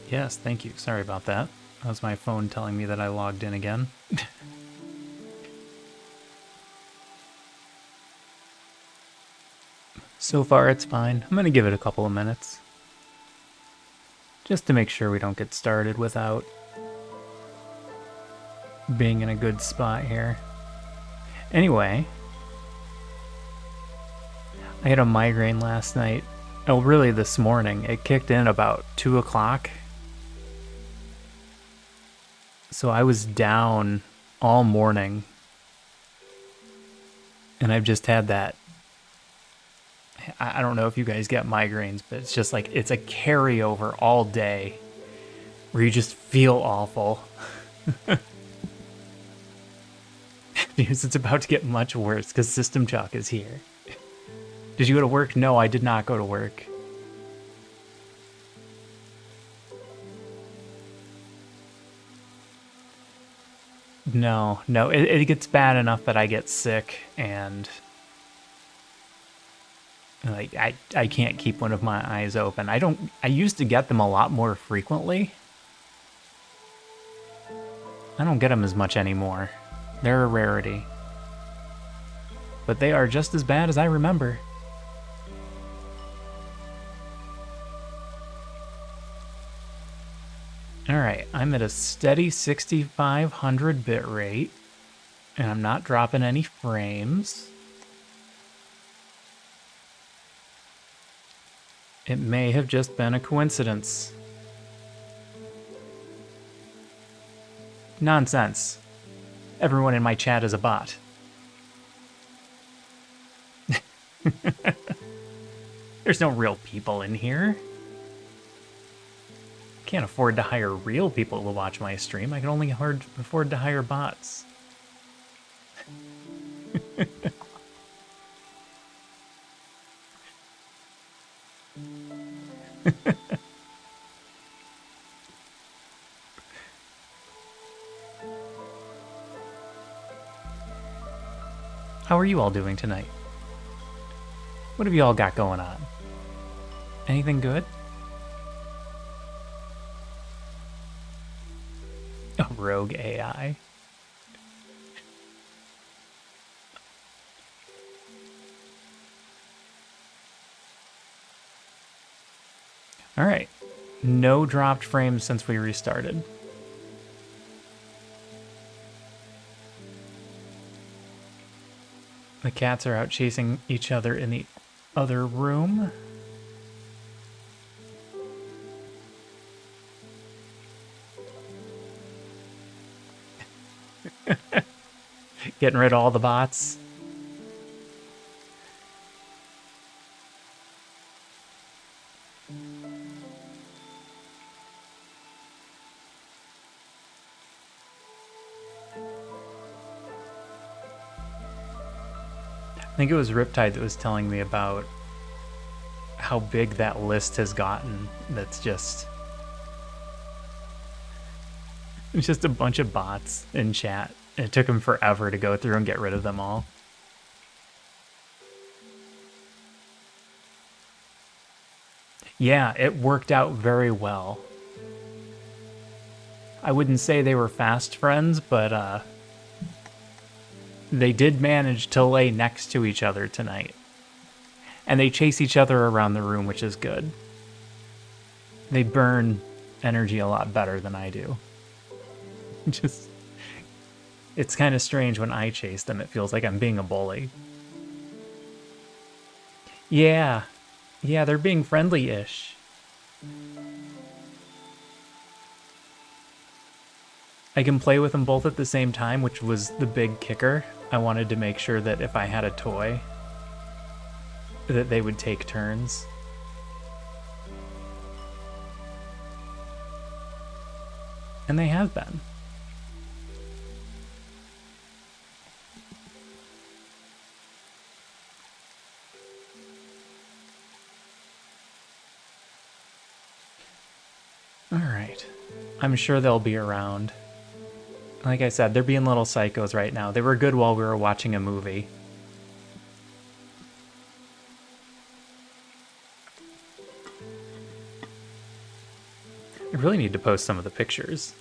Yes, thank you. Sorry about that. That was my phone telling me that I logged in again. So far, it's fine. I'm going to give it a couple of minutes. Just to make sure we don't get started without being in a good spot here. Anyway, I had a migraine last night. Oh, really, this morning. It kicked in about 2 o'clock. So I was down all morning. And I've just had that. I don't know if you guys get migraines, but it's just like it's a carryover all day where you just feel awful. Because it's about to get much worse because System Shock is here. Did you go to work? No, I did not go to work. No, it gets bad enough that I get sick and like I can't keep one of my eyes open. I used to get them a lot more frequently. I don't get them as much anymore. They're a rarity. But they are just as bad as I remember. Alright, I'm at a steady 6500 bit rate, and I'm not dropping any frames. It may have just been a coincidence. Nonsense. Everyone in my chat is a bot. There's no real people in here. Can't afford to hire real people to watch my stream. I can only afford to hire bots. How are you all doing tonight? What have you all got going on? Anything good? A rogue AI. Alright. No dropped frames since we restarted. The cats are out chasing each other in the other room. Getting rid of all the bots. I think it was Riptide that was telling me about how big that list has gotten. That's just... It's just a bunch of bots in chat. It took him forever to go through and get rid of them all. Yeah, it worked out very well. I wouldn't say they were fast friends, but they did manage to lay next to each other tonight. And they chase each other around the room, which is good. They burn energy a lot better than I do. Just... It's kind of strange when I chase them. It feels like I'm being a bully. Yeah. Yeah, they're being friendly-ish. I can play with them both at the same time, which was the big kicker. I wanted to make sure that if I had a toy, that they would take turns. And they have been. All right. I'm sure they'll be around. Like I said, they're being little psychos right now. They were good while we were watching a movie. I really need to post some of the pictures.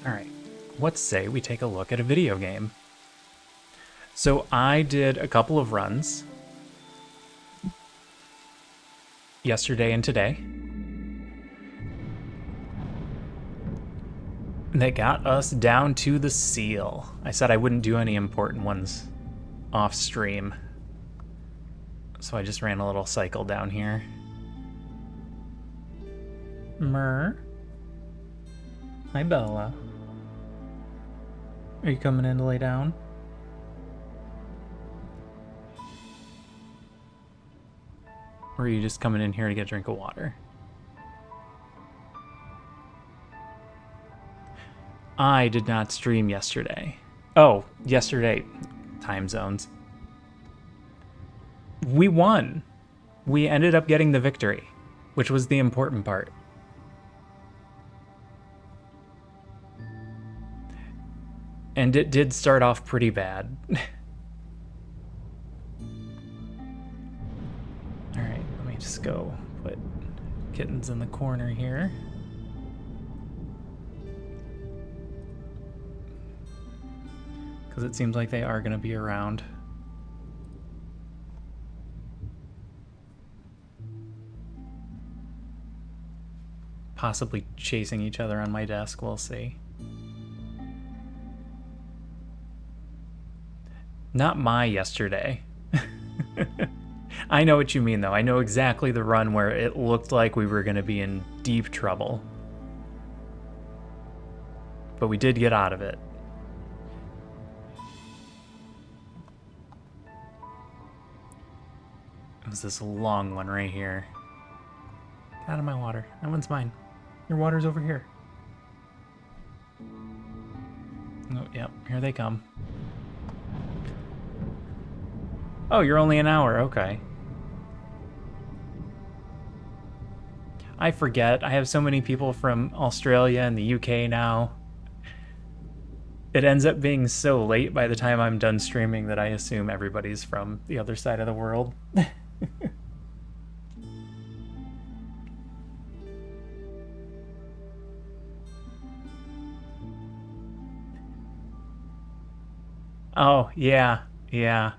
All right. Let's say we take a look at a video game. So I did a couple of runs yesterday and today. They got us down to the seal. I said I wouldn't do any important ones off stream. So I just ran a little cycle down here. Mer. Hi, Bella. Are you coming in to lay down? Or are you just coming in here to get a drink of water? I did not stream yesterday. Oh, yesterday. Time zones. We won. We ended up getting the victory, which was the important part. And it did start off pretty bad. Alright, let me just go put kittens in the corner here. Because it seems like they are going to be around. Possibly chasing each other on my desk, we'll see. Not my yesterday. I know what you mean, though. I know exactly the run where it looked like we were going to be in deep trouble. But we did get out of it. It was this long one right here. Get out of my water. That one's mine. Your water's over here. Oh, yep. Here they come. Oh, you're only an hour. Okay. I forget. I have so many people from Australia and the UK now. It ends up being so late by the time I'm done streaming that I assume everybody's from the other side of the world. Oh, yeah. Yeah.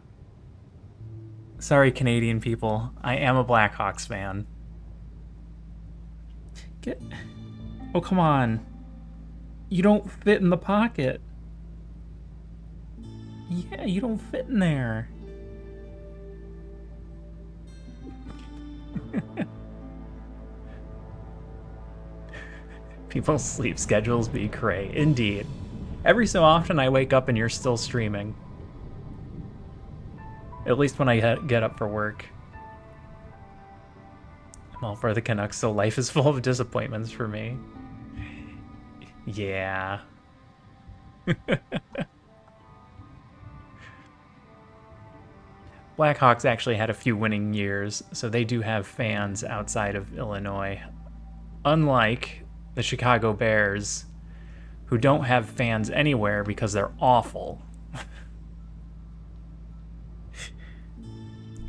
Sorry, Canadian people. I am a Blackhawks fan. Oh, come on. You don't fit in the pocket. Yeah, you don't fit in there. People's sleep schedules be cray. Indeed. Every so often I wake up and you're still streaming. At least when I get up for work. I'm all for the Canucks, so life is full of disappointments for me. Yeah. Blackhawks actually had a few winning years, so they do have fans outside of Illinois. Unlike the Chicago Bears, who don't have fans anywhere because they're awful.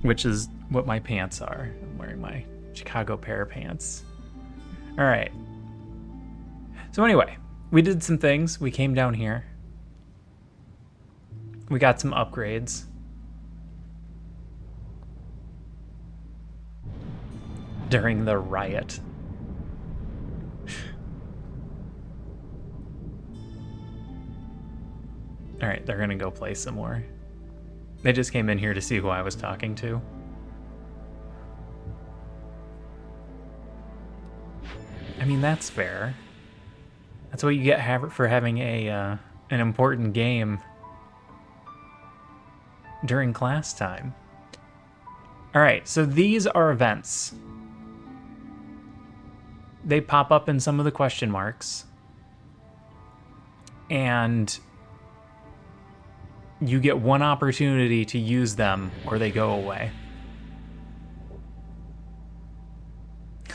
Which is what my pants are. I'm wearing my Chicago Bear pants. All right. So anyway, we did some things. We came down here. We got some upgrades. During the riot. All right, they're gonna go play some more. They just came in here to see who I was talking to. I mean, that's fair. That's what you get for having an important game during class time. All right, so these are events. They pop up in some of the question marks. And You get one opportunity to use them or they go away.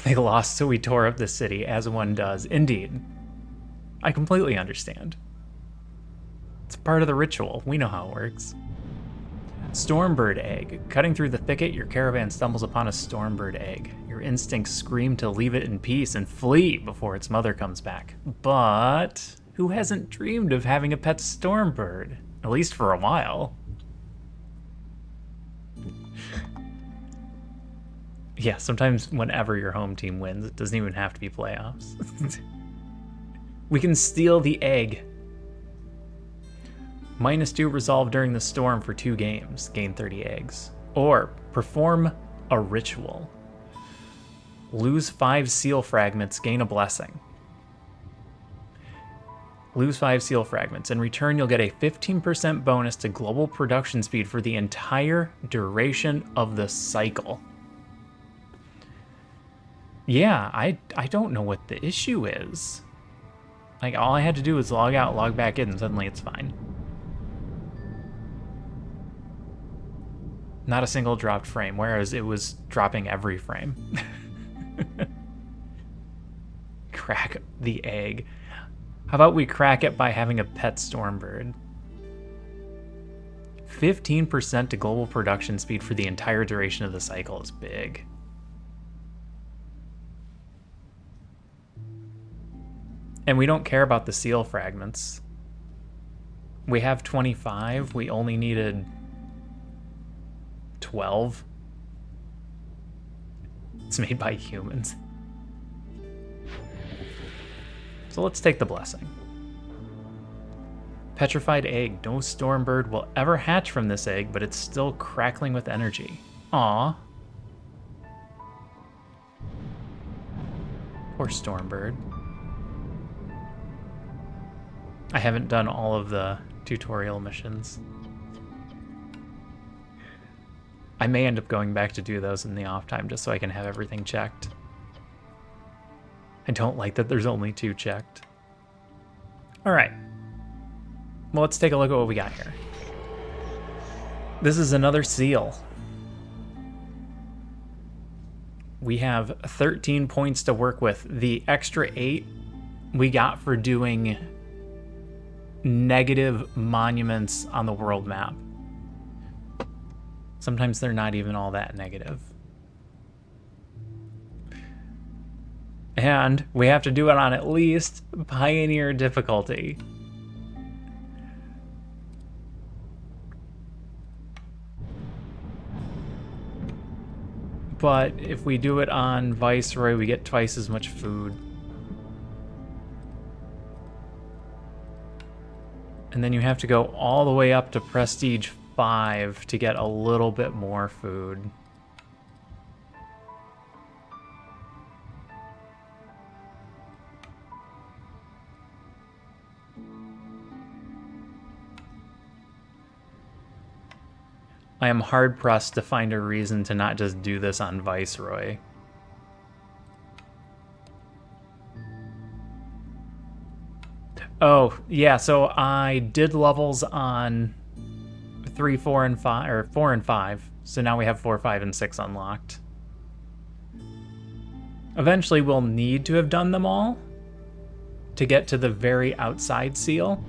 They lost, so we tore up the city, as one does. Indeed. I completely understand. It's part of the ritual. We know how it works. Stormbird egg. Cutting through the thicket, your caravan stumbles upon a stormbird egg. Your instincts scream to leave it in peace and flee before its mother comes back. But who hasn't dreamed of having a pet stormbird? At least for a while. Yeah, sometimes whenever your home team wins, it doesn't even have to be playoffs. We can steal the egg. -2 resolve during the storm for 2 games. Gain 30 eggs. Or perform a ritual. Lose 5 seal fragments, gain a blessing. Lose 5 seal fragments. In return, you'll get a 15% bonus to global production speed for the entire duration of the cycle. Yeah, I don't know what the issue is. Like, all I had to do was log out, log back in, and suddenly it's fine. Not a single dropped frame, whereas it was dropping every frame. Crack the egg. How about we crack it by having a pet stormbird? 15% to global production speed for the entire duration of the cycle is big. And we don't care about the seal fragments. We have 25. We only needed 12. It's made by humans. So let's take the blessing. Petrified egg. No stormbird will ever hatch from this egg, but it's still crackling with energy. Aww. Poor stormbird. I haven't done all of the tutorial missions. I may end up going back to do those in the off time just so I can have everything checked. I don't like that there's only 2 checked. Alright. Well, let's take a look at what we got here. This is another seal. We have 13 points to work with. The extra 8 we got for doing negative monuments on the world map. Sometimes they're not even all that negative. And we have to do it on at least Pioneer difficulty. But if we do it on Viceroy, we get twice as much food. And then you have to go all the way up to Prestige 5 to get a little bit more food. I am hard-pressed to find a reason to not just do this on Viceroy. Oh, yeah, so I did levels on 3, 4, and 5, or 4 and 5. So now we have 4, 5, and 6 unlocked. Eventually we'll need to have done them all to get to the very outside seal,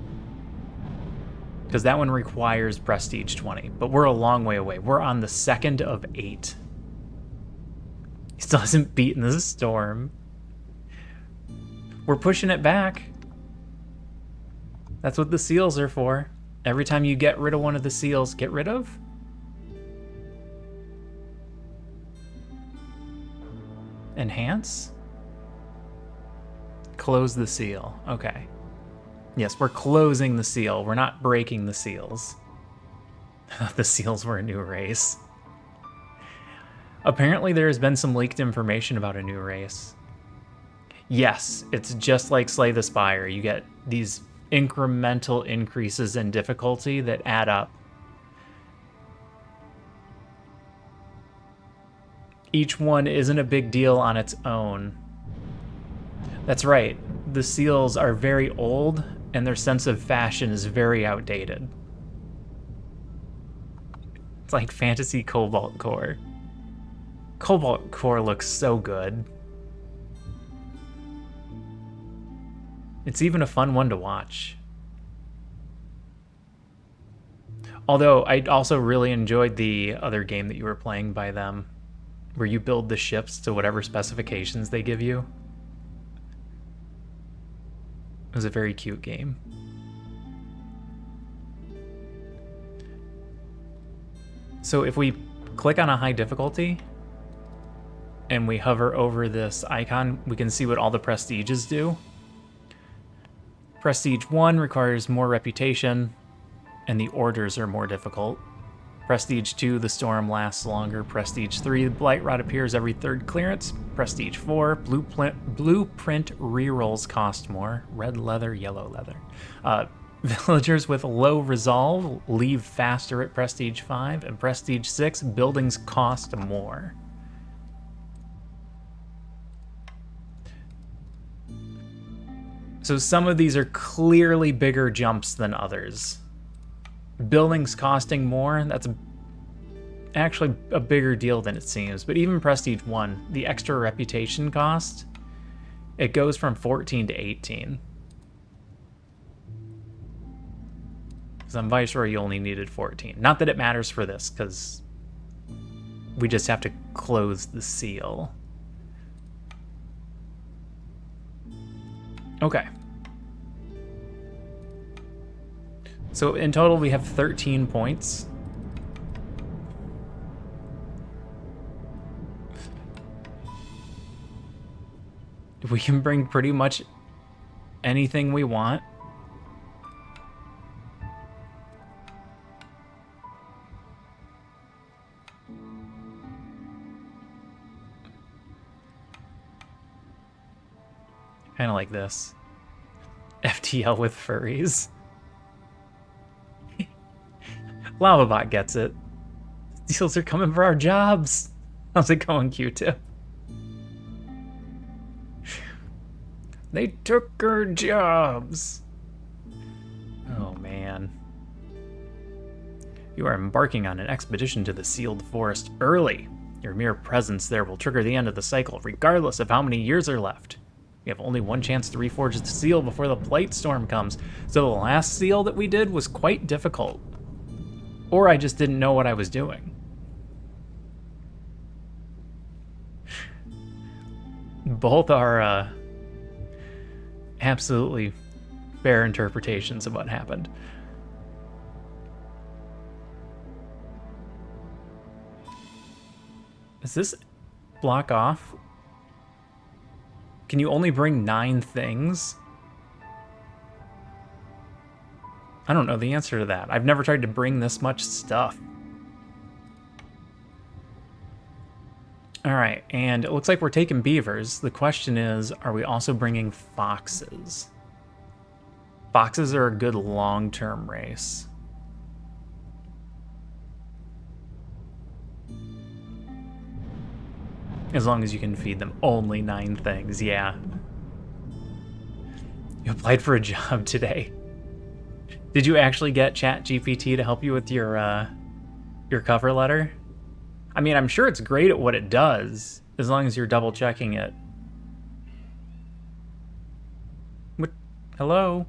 because that one requires Prestige 20, but we're a long way away. We're on the 2nd of 8. He still hasn't beaten the storm. We're pushing it back. That's what the seals are for. Every time you get rid of one of the seals, get rid of? Enhance? Close the seal. Okay. Yes, we're closing the seal. We're not breaking the seals. The seals were a new race. Apparently there has been some leaked information about a new race. Yes, it's just like Slay the Spire. You get these incremental increases in difficulty that add up. Each one isn't a big deal on its own. That's right, the seals are very old and their sense of fashion is very outdated. It's like Fantasy Cobalt Core. Cobalt Core looks so good. It's even a fun one to watch. Although I also really enjoyed the other game that you were playing by them, where you build the ships to whatever specifications they give you. It was a very cute game. So if we click on a high difficulty and we hover over this icon, we can see what all the prestiges do. Prestige 1 requires more reputation, and the orders are more difficult. Prestige 2, the storm lasts longer. Prestige 3, the blight rod appears every third clearance. Prestige 4, blueprint rerolls cost more. Red leather, yellow leather. Villagers with low resolve leave faster at Prestige 5, and Prestige 6, buildings cost more. So some of these are clearly bigger jumps than others. Buildings costing more, that's actually a bigger deal than it seems. But even Prestige 1, the extra reputation cost, it goes from 14 to 18. Because on Viceroy, you only needed 14. Not that it matters for this, because we just have to close the seal. Okay. So in total, we have 13 points. We can bring pretty much anything we want. Kind of like this. FTL with furries. Lavabot gets it. Steals are coming for our jobs. How's it going, Q-Tip? They took our jobs. Oh, man. You are embarking on an expedition to the sealed forest early. Your mere presence there will trigger the end of the cycle, regardless of how many years are left. We have only one chance to reforge the seal before the blight storm comes, so the last seal that we did was quite difficult. Or I just didn't know what I was doing. Both are absolutely fair interpretations of what happened. Is this block off? Can you only bring 9 things? I don't know the answer to that. I've never tried to bring this much stuff. All right, and it looks like we're taking beavers. The question is, are we also bringing foxes? Foxes are a good long-term race. As long as you can feed them only 9 things, yeah. You applied for a job today. Did you actually get ChatGPT to help you with your cover letter? I mean, I'm sure it's great at what it does, as long as you're double checking it. What? Hello?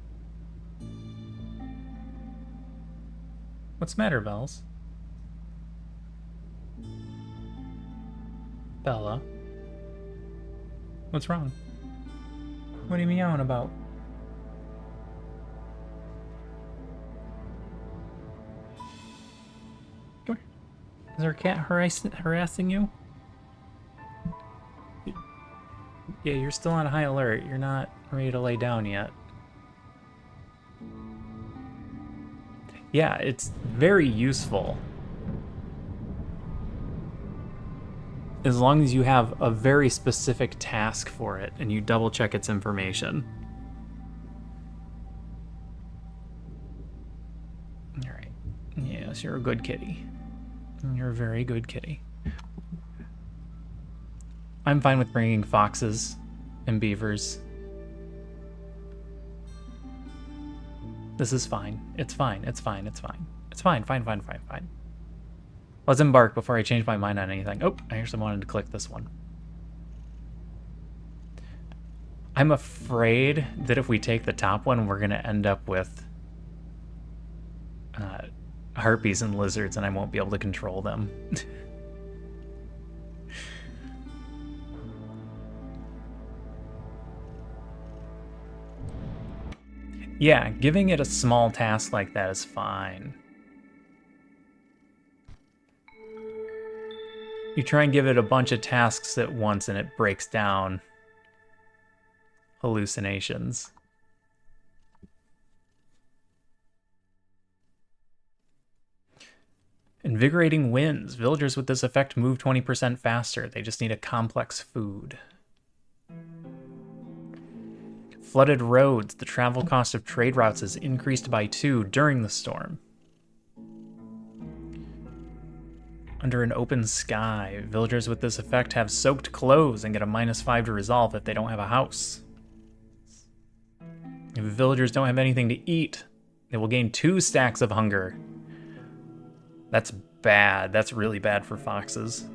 What's the matter, Bells? Bella? What's wrong? What are you meowing about? Come here. Is there a cat harassing you? Yeah, you're still on high alert. You're not ready to lay down yet. Yeah, it's very useful. As long as you have a very specific task for it and you double check its information. All right. Yes, you're a good kitty. You're a very good kitty. I'm fine with bringing foxes and beavers. This is fine. It's fine. It's fine. It's fine. It's fine. Fine. Let's embark before I change my mind on anything. Oh, I actually wanted to click this one. I'm afraid that if we take the top one, we're going to end up with harpies and lizards, and I won't be able to control them. Yeah, giving it a small task like that is fine. You try and give it a bunch of tasks at once and it breaks down hallucinations. Invigorating winds. Villagers with this effect move 20% faster. They just need a complex food. Flooded roads. The travel cost of trade routes is increased by 2 during the storm. Under an open sky. Villagers with this effect have soaked clothes and get a -5 to resolve if they don't have a house. If villagers don't have anything to eat, they will gain 2 stacks of hunger. That's bad. That's really bad for foxes.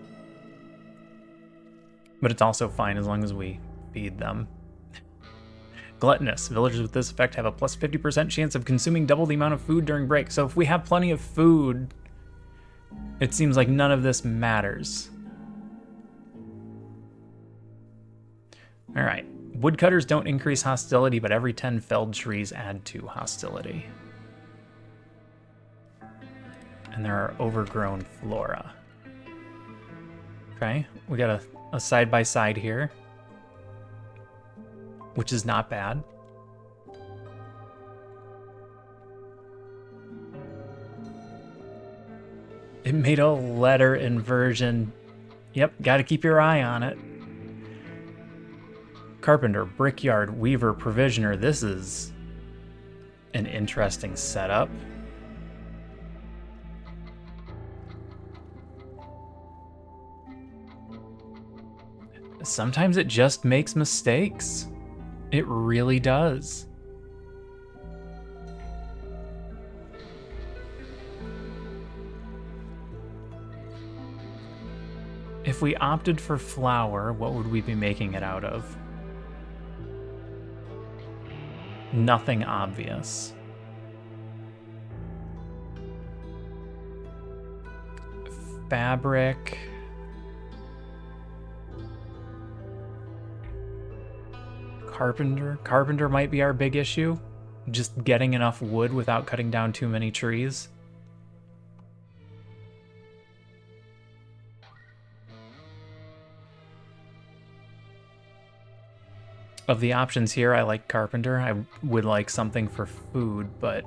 But it's also fine as long as we feed them. Gluttonous. Villagers with this effect have a plus 50% chance of consuming double the amount of food during break. So if we have plenty of food, it seems like none of this matters. All right. Woodcutters don't increase hostility, but every 10 felled trees add 2 hostility. And there are overgrown flora. Okay, we got a side-by-side here, which is not bad. It made a letter inversion. Yep, gotta keep your eye on it. Carpenter, brickyard, weaver, provisioner. This is an interesting setup. Sometimes it just makes mistakes. It really does. If we opted for flour, what would we be making it out of? Nothing obvious. Fabric. Carpenter. Carpenter might be our big issue. Just getting enough wood without cutting down too many trees. Of the options here, I like carpenter. I would like something for food, but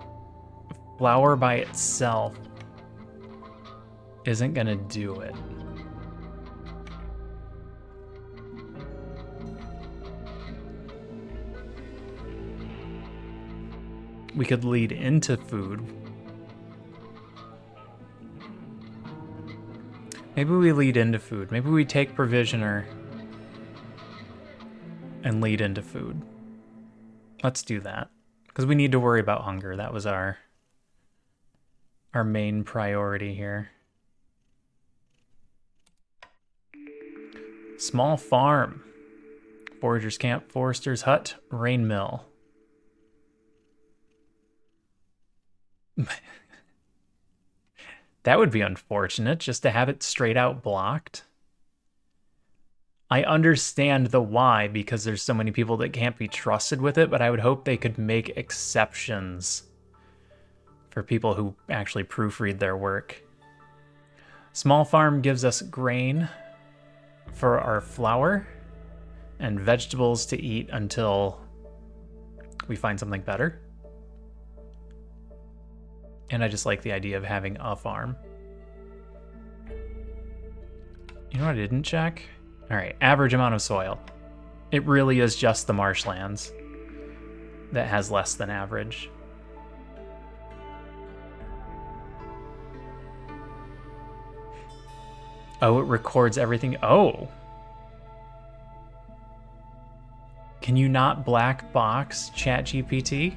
flour by itself isn't gonna do it. We could lead into food. Maybe we lead into food. Maybe we take provisioner and lead into food. Let's do that. Because we need to worry about hunger. That was our main priority here. Small farm. Forager's camp, forester's hut, rain mill. That would be unfortunate, just to have it straight out blocked. I understand the why, because there's so many people that can't be trusted with it, but I would hope they could make exceptions for people who actually proofread their work. Small farm gives us grain for our flour and vegetables to eat until we find something better. And I just like the idea of having a farm. You know what I didn't check? All right, average amount of soil. It really is just the marshlands that has less than average. Oh, it records everything. Oh. Can you not black box ChatGPT?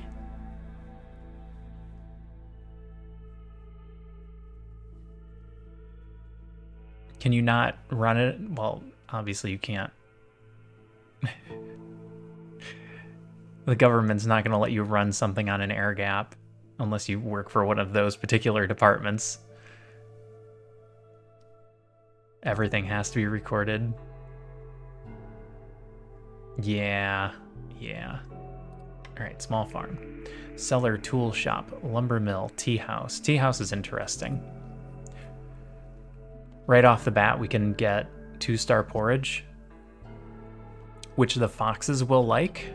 Can you not run it? Well, obviously you can't. The government's not going to let you run something on an air gap unless you work for one of those particular departments. Everything has to be recorded. Yeah. All right, small farm. Cellar, tool shop, lumber mill, tea house. Tea house is interesting. Right off the bat, we can get 2-star porridge, which the foxes will like.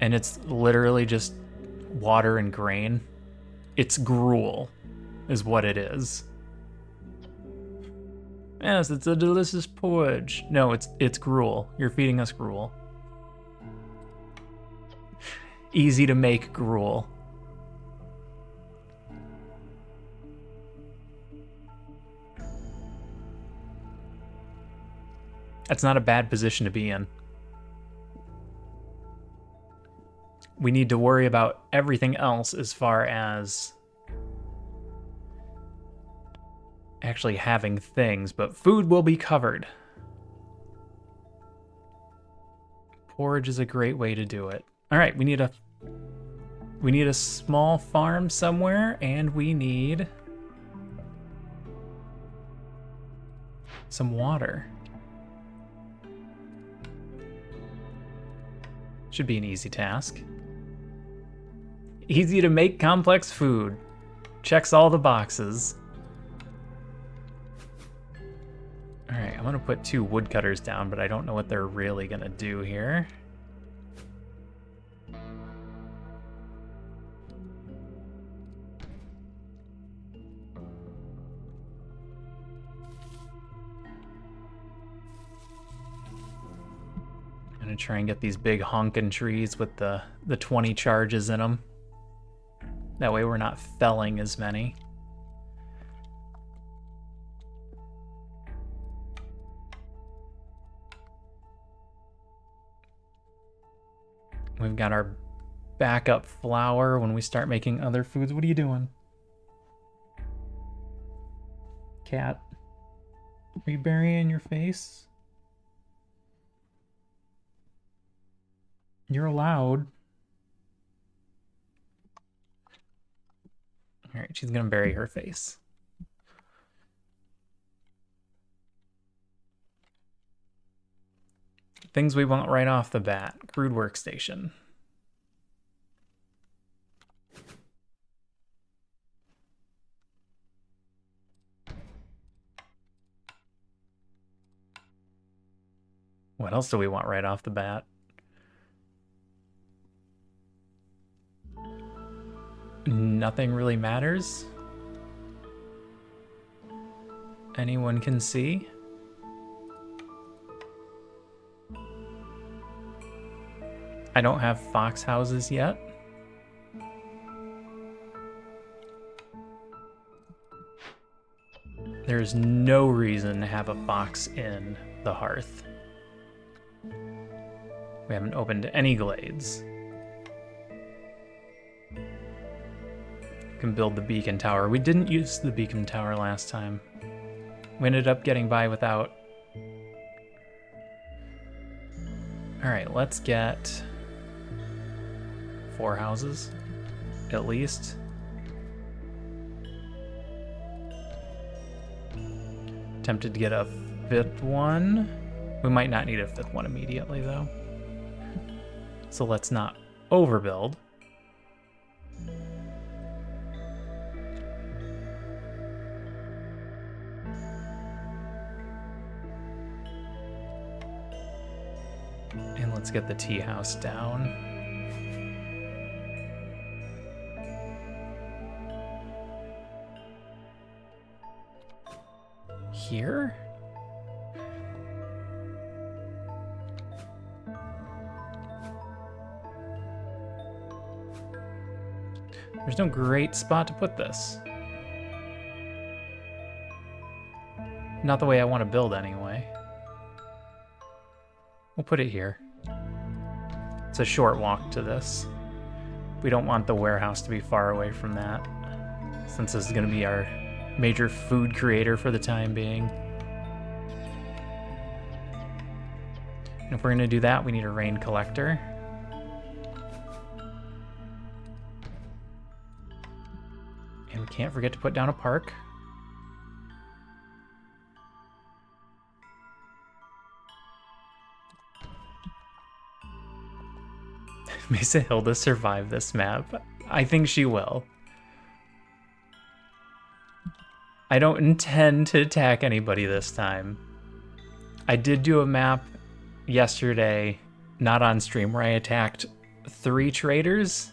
And it's literally just water and grain. It's gruel, is what it is. Yes, it's a delicious porridge. No, it's gruel. You're feeding us gruel. Easy to make gruel. That's not a bad position to be in. We need to worry about everything else as far as actually having things, but food will be covered. Porridge is a great way to do it. All right, we need a small farm somewhere, and we need some water. Should be an easy task. Easy to make complex food. Checks all the boxes. All right, I'm gonna put 2 woodcutters down, but I don't know what they're really gonna do here. I'm gonna try and get these big honkin' trees with the 20 charges in them. That way we're not felling as many. We've got our backup flour when we start making other foods. What are you doing? Cat, are you burying your face? You're allowed. All right, she's gonna bury her face. Things we want right off the bat. Crude workstation. What else do we want right off the bat? Nothing really matters. Anyone can see. I don't have fox houses yet. There's no reason to have a fox in the hearth. We haven't opened any glades. Can build the beacon tower. We didn't use the beacon tower last time. We ended up getting by without. All right, let's get 4 houses, at least. Tempted to get a 5th one. We might not need a 5th one immediately, though. So let's not overbuild. And let's get the tea house down. Here? There's no great spot to put this. Not the way I want to build anyway. We'll put it here. It's a short walk to this. We don't want the warehouse to be far away from that. since this is going to be our major food creator for the time being. And if we're going to do that, we need a rain collector. And we can't forget to put down a park. Mesa Hilda survive this map? I think she will. I don't intend to attack anybody this time. I did do a map yesterday, not on stream, where I attacked 3 traders.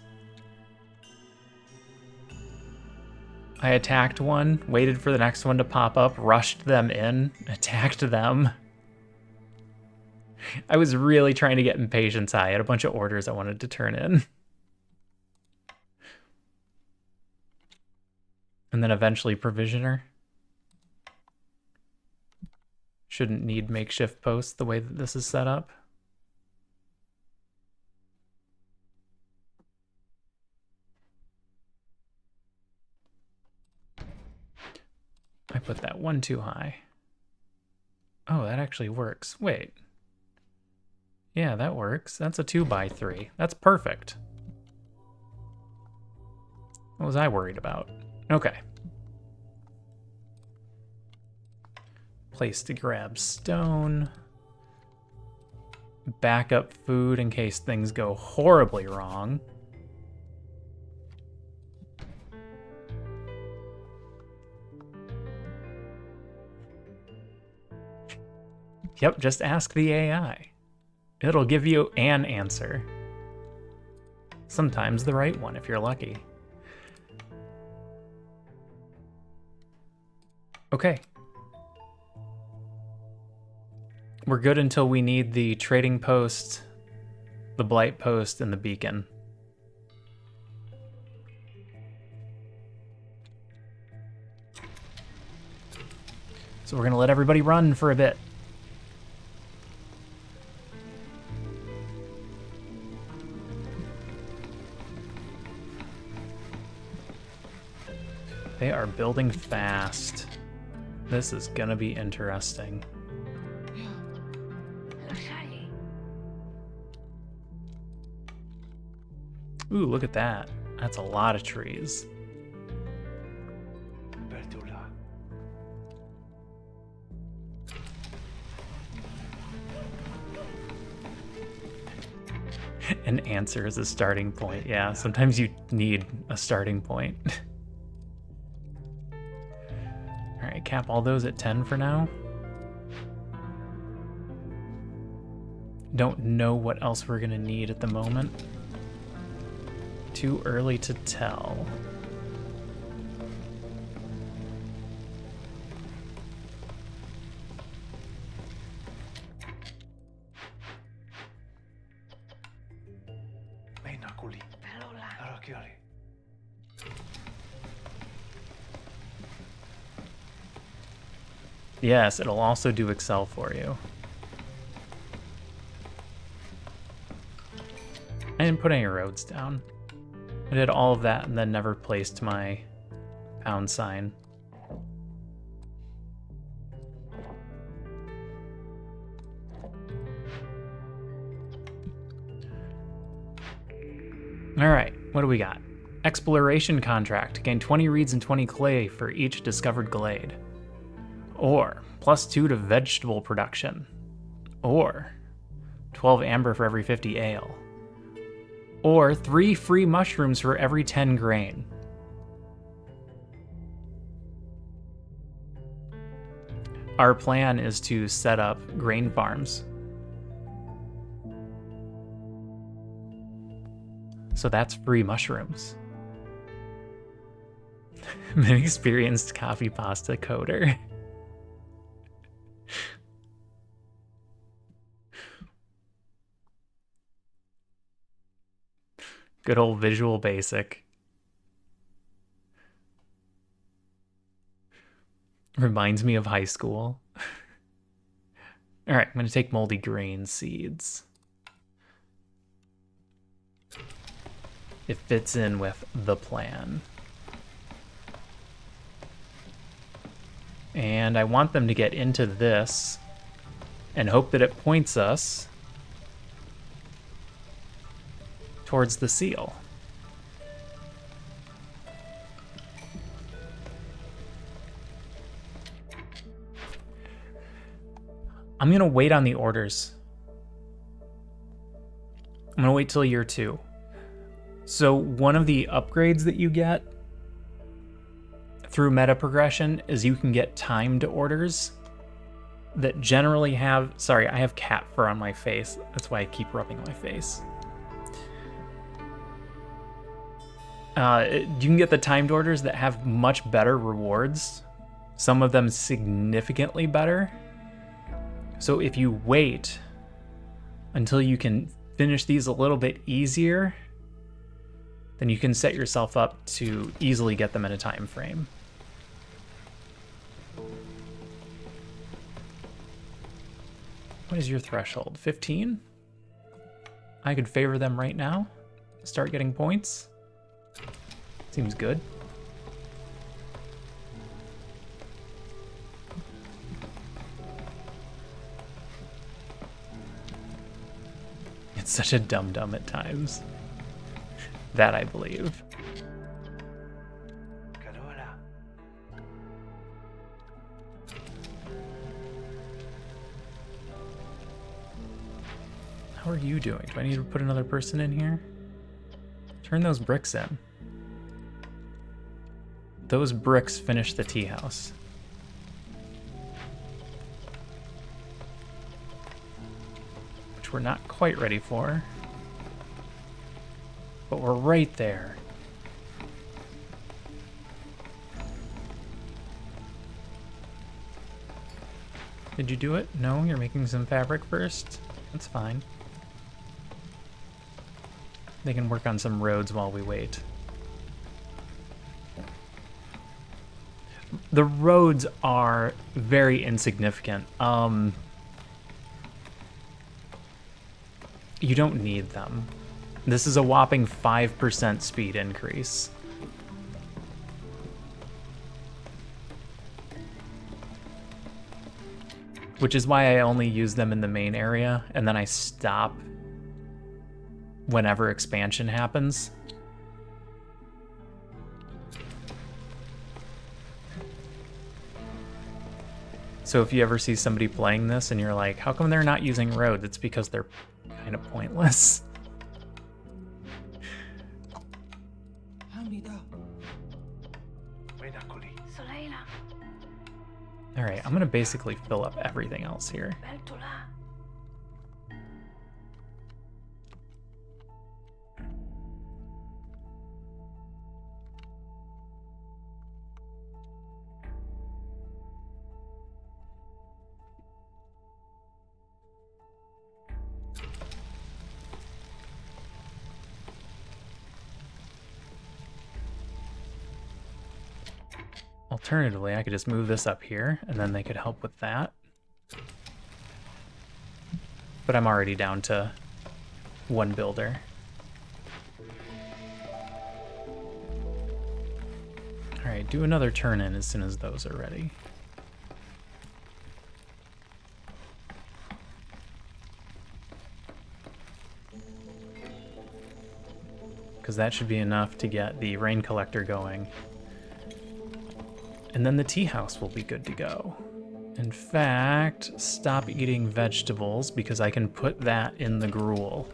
I attacked one, waited for the next one to pop up, rushed them in, attacked them. I was really trying to get impatience high. I had a bunch of orders I wanted to turn in. And then eventually provisioner. Shouldn't need makeshift posts the way that this is set up. I put that one too high. Oh, that actually works. Wait. Yeah, that works. That's a 2x3. That's perfect. What was I worried about? Okay. Place to grab stone. Backup food in case things go horribly wrong. Yep, just ask the AI. It'll give you an answer. Sometimes the right one if you're lucky. Okay. We're good until we need the trading post, the blight post, and the beacon. So we're gonna let everybody run for a bit. They are building fast. This is gonna be interesting. Ooh, look at that. That's a lot of trees. An answer is a starting point. Yeah, sometimes you need a starting point. All right, cap all those at 10 for now. Don't know what else we're gonna need at the moment. Too early to tell. Yes, it'll also do Excel for you. I didn't put any roads down. I did all of that and then never placed my pound sign. All right, what do we got? Exploration contract. Gain 20 reeds and 20 clay for each discovered glade. Or +2 to vegetable production. Or 12 amber for every 50 ale. Or 3 free mushrooms for every 10 grain. Our plan is to set up grain farms. So that's free mushrooms. I'm an experienced coffee pasta coder. Good old Visual Basic. Reminds me of high school. All right, I'm going to take moldy grain seeds. It fits in with the plan. And I want them to get into this and hope that it points us towards the seal. I'm going to wait on the orders. I'm going to wait till year 2. So one of the upgrades that you get through meta progression is you can get timed orders that generally have... Sorry, I have cat fur on my face. That's why I keep rubbing my face. You can get the timed orders that have much better rewards. Some of them significantly better. So if you wait until you can finish these a little bit easier, then you can set yourself up to easily get them in a time frame. What is your threshold? 15? I could favor them right now. Start getting points. Seems good. It's such a dum-dum at times. That I believe. How are you doing? Do I need to put another person in here? Turn those bricks in. Those bricks finish the tea house. Which we're not quite ready for. But we're right there. Did you do it? No, you're making some fabric first? That's fine. They can work on some roads while we wait. The roads are very insignificant. You don't need them. This is a whopping 5% speed increase. Which is why I only use them in the main area, and then I stop whenever expansion happens. So if you ever see somebody playing this and you're like, how come they're not using roads? It's because they're kind of pointless. All right, I'm gonna basically fill up everything else here. Alternatively, I could just move this up here, and then they could help with that. But I'm already down to one builder. Alright, do another turn in as soon as those are ready. Because that should be enough to get the rain collector going. And then the tea house will be good to go. In fact, stop eating vegetables because I can put that in the gruel.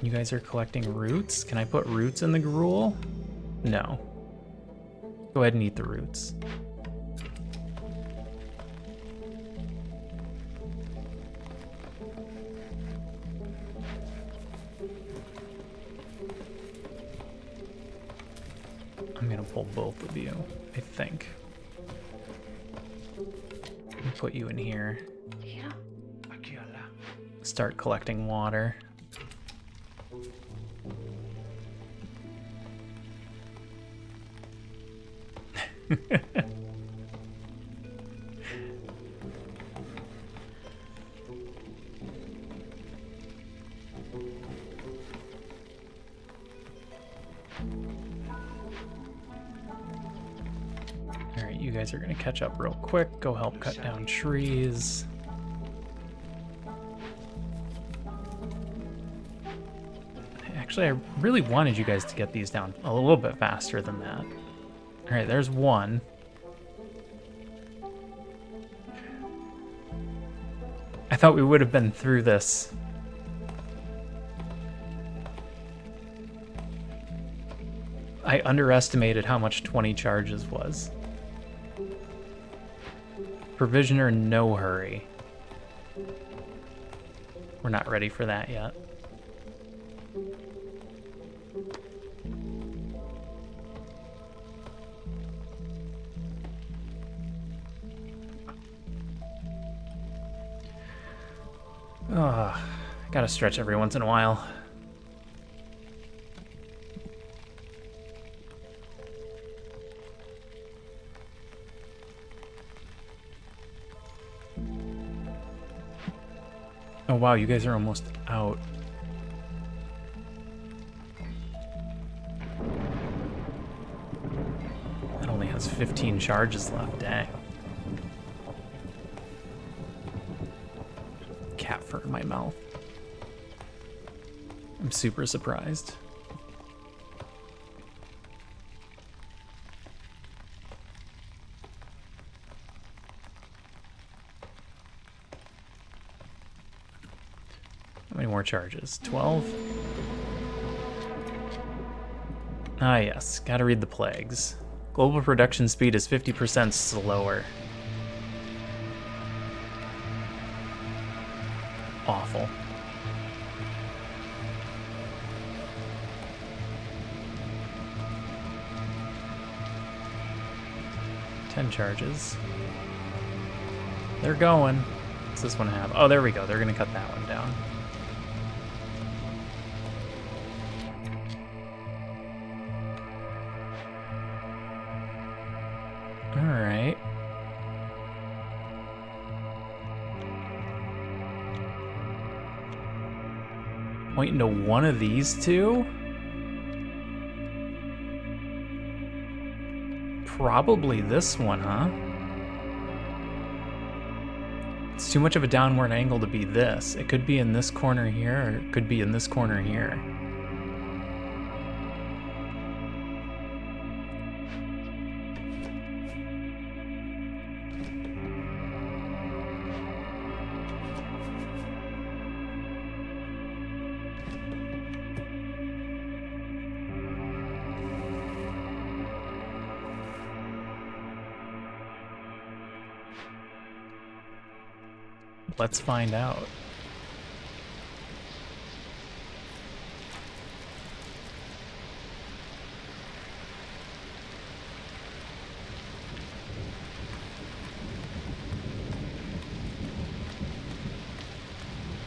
You guys are collecting roots? Can I put roots in the gruel? No. Go ahead and eat the roots. I'm gonna pull both of you, I think. And put you in here. Start collecting water. You guys are going to catch up real quick. Go help cut down trees. Actually, I really wanted you guys to get these down a little bit faster than that. All right, there's one. I thought we would have been through this. I underestimated how much 20 charges was. Provisioner, no hurry. We're not ready for that yet. Oh, gotta stretch every once in a while. Oh wow, you guys are almost out. That only has 15 charges left, dang. Cat fur in my mouth. I'm super surprised. How many more charges? 12? Ah yes, gotta read the plagues. Global production speed is 50% slower. Awful. Ten charges. They're going. What's this one have? Oh, there we go. They're gonna cut that one down. All right. Pointing to one of these two? Probably this one, huh? It's too much of a downward angle to be this. It could be in this corner here, or it could be in this corner here. Let's find out.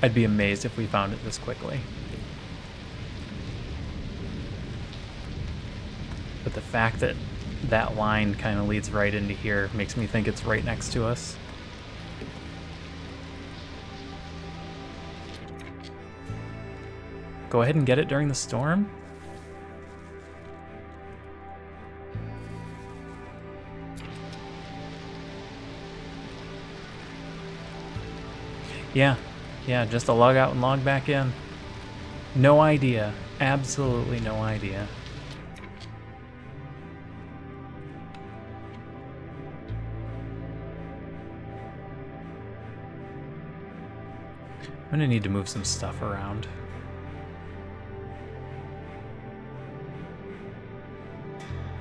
I'd be amazed if we found it this quickly. But the fact that that line kind of leads right into here makes me think it's right next to us. Go ahead and get it during the storm? Yeah, just a log out and log back in. No idea. Absolutely no idea. I'm gonna need to move some stuff around.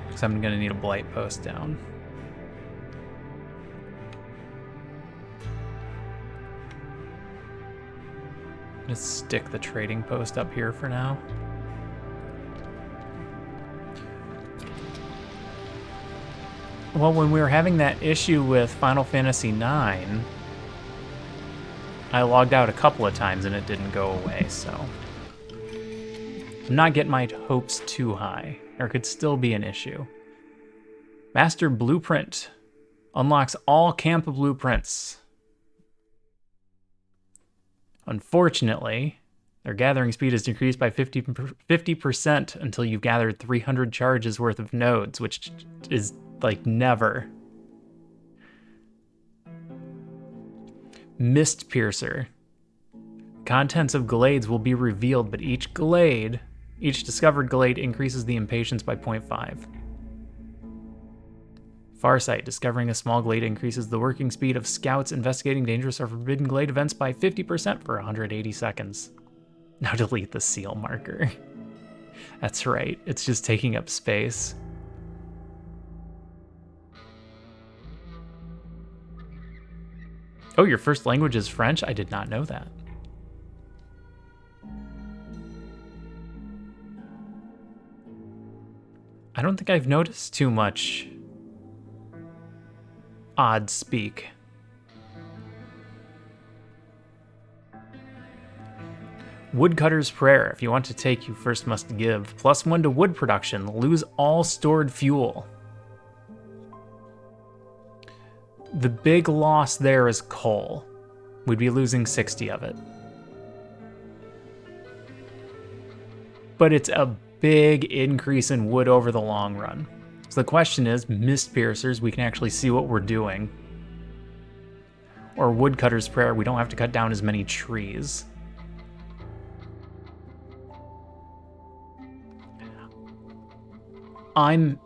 Because I'm gonna need a blight post down. Just stick the trading post up here for now. Well, when we were having that issue with Final Fantasy IX, I logged out a couple of times and it didn't go away, so I'm not getting my hopes too high. There could still be an issue. Master Blueprint unlocks all camp blueprints. Unfortunately, their gathering speed is decreased by 50% until you've gathered 300 charges worth of nodes, which is like never. Mist Piercer. Contents of glades will be revealed, but each discovered glade increases the impatience by 0.5. Farsight. Discovering a small glade increases the working speed of scouts investigating dangerous or forbidden glade events by 50% for 180 seconds. Now delete the seal marker. That's right, it's just taking up space. Oh, your first language is French? I did not know that. I don't think I've noticed too much odd speak. Woodcutter's Prayer. If you want to take, you first must give. +1 to wood production. Lose all stored fuel. The big loss there is coal. We'd be losing 60 of it. But it's a big increase in wood over the long run. So the question is, Mist Piercers, we can actually see what we're doing. Or Woodcutter's Prayer, we don't have to cut down as many trees. I'm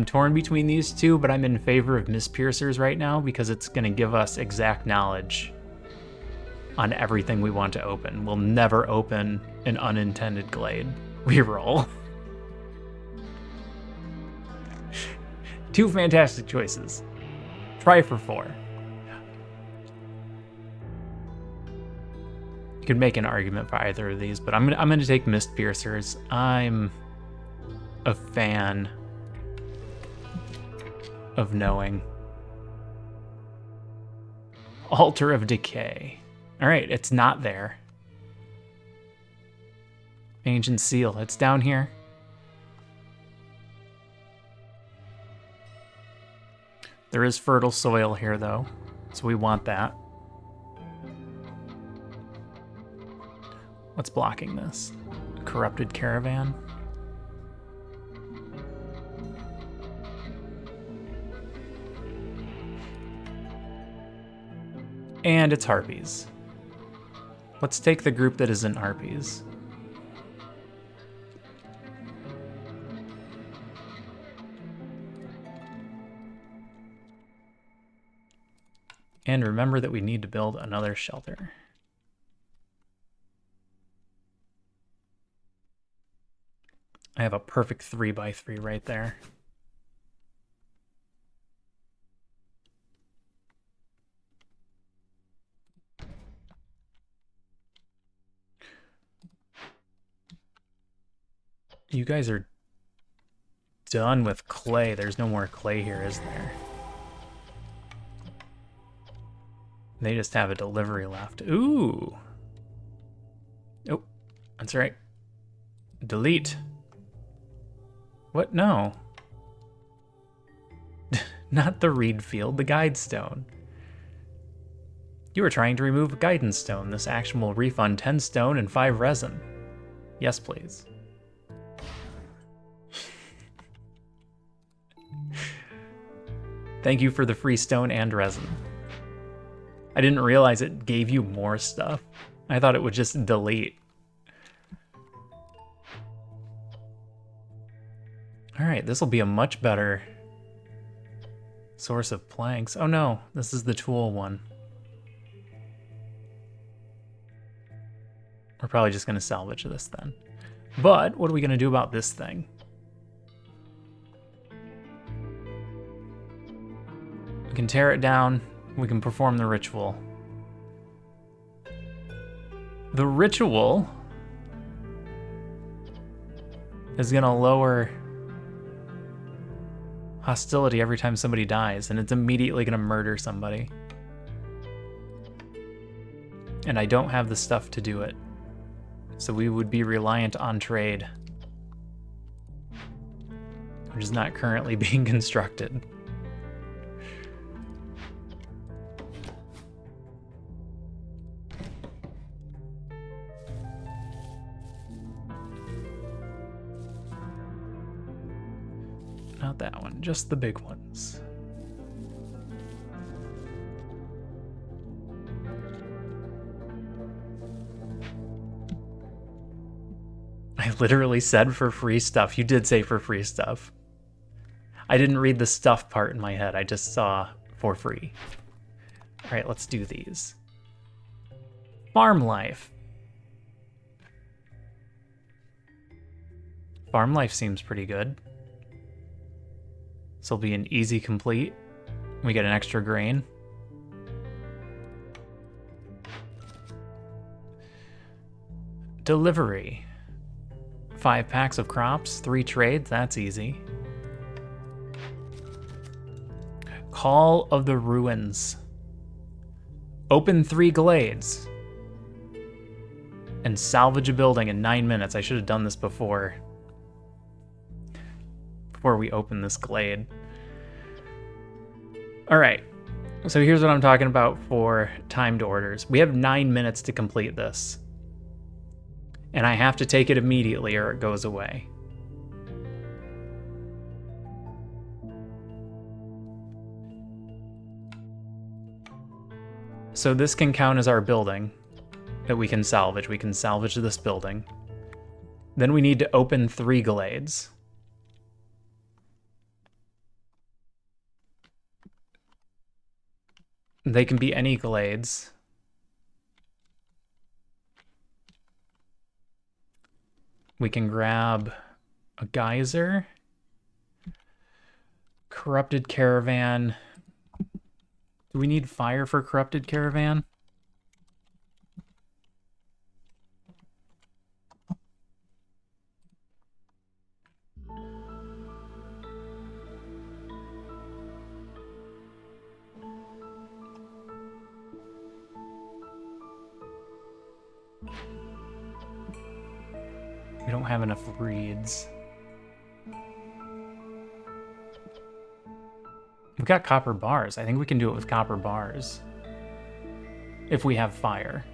torn between these two, but I'm in favor of Mist Piercers right now because it's going to give us exact knowledge on everything we want to open. We'll never open an unintended glade. Reroll. Two fantastic choices. Try for 4. You could make an argument for either of these, but I'm gonna take Mist Piercers. I'm a fan of knowing. Altar of Decay. All right, it's not there. Ancient Seal, it's down here. There is fertile soil here, though, so we want that. What's blocking this? A corrupted caravan? And it's harpies. Let's take the group that isn't harpies. And remember that we need to build another shelter. I have a perfect 3x3 right there. You guys are done with clay. There's no more clay here, is there? They just have a delivery left. Ooh. Oh, that's right. Delete. What? No. Not the reed field, the guide stone. You are trying to remove a guidance stone. This action will refund 10 stone and 5 resin. Yes, please. Thank you for the free stone and resin. I didn't realize it gave you more stuff. I thought it would just delete. Alright, this will be a much better source of planks. Oh no, this is the tool one. We're probably just going to salvage this then. But what are we going to do about this thing? We can tear it down. We can perform the ritual. The ritual is going to lower hostility every time somebody dies, and it's immediately going to murder somebody. And I don't have the stuff to do it. So we would be reliant on trade, which is not currently being constructed. Not that one, just the big ones. I literally said for free stuff. You did say for free stuff. I didn't read the stuff part in my head. I just saw for free. All right, let's do these. Farm life. Farm life seems pretty good. This will be an easy complete. We get an extra grain. Delivery. 5 packs of crops, 3 trades, that's easy. Call of the Ruins. Open 3 glades. And salvage a building in 9 minutes. I should have done this before we open this glade. All right, so here's what I'm talking about for timed orders. We have 9 minutes to complete this. And I have to take it immediately or it goes away. So this can count as our building that we can salvage. We can salvage this building. Then we need to open 3 glades. They can be any glades. We can grab a geyser, corrupted caravan. Do we need fire for corrupted caravan? We don't have enough reeds. We've got copper bars. I think we can do it with copper bars. If we have fire.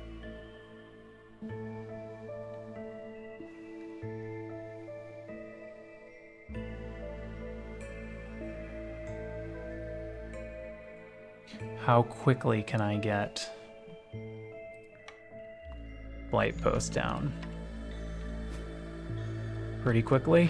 How quickly can I get Blight Post down? Pretty quickly.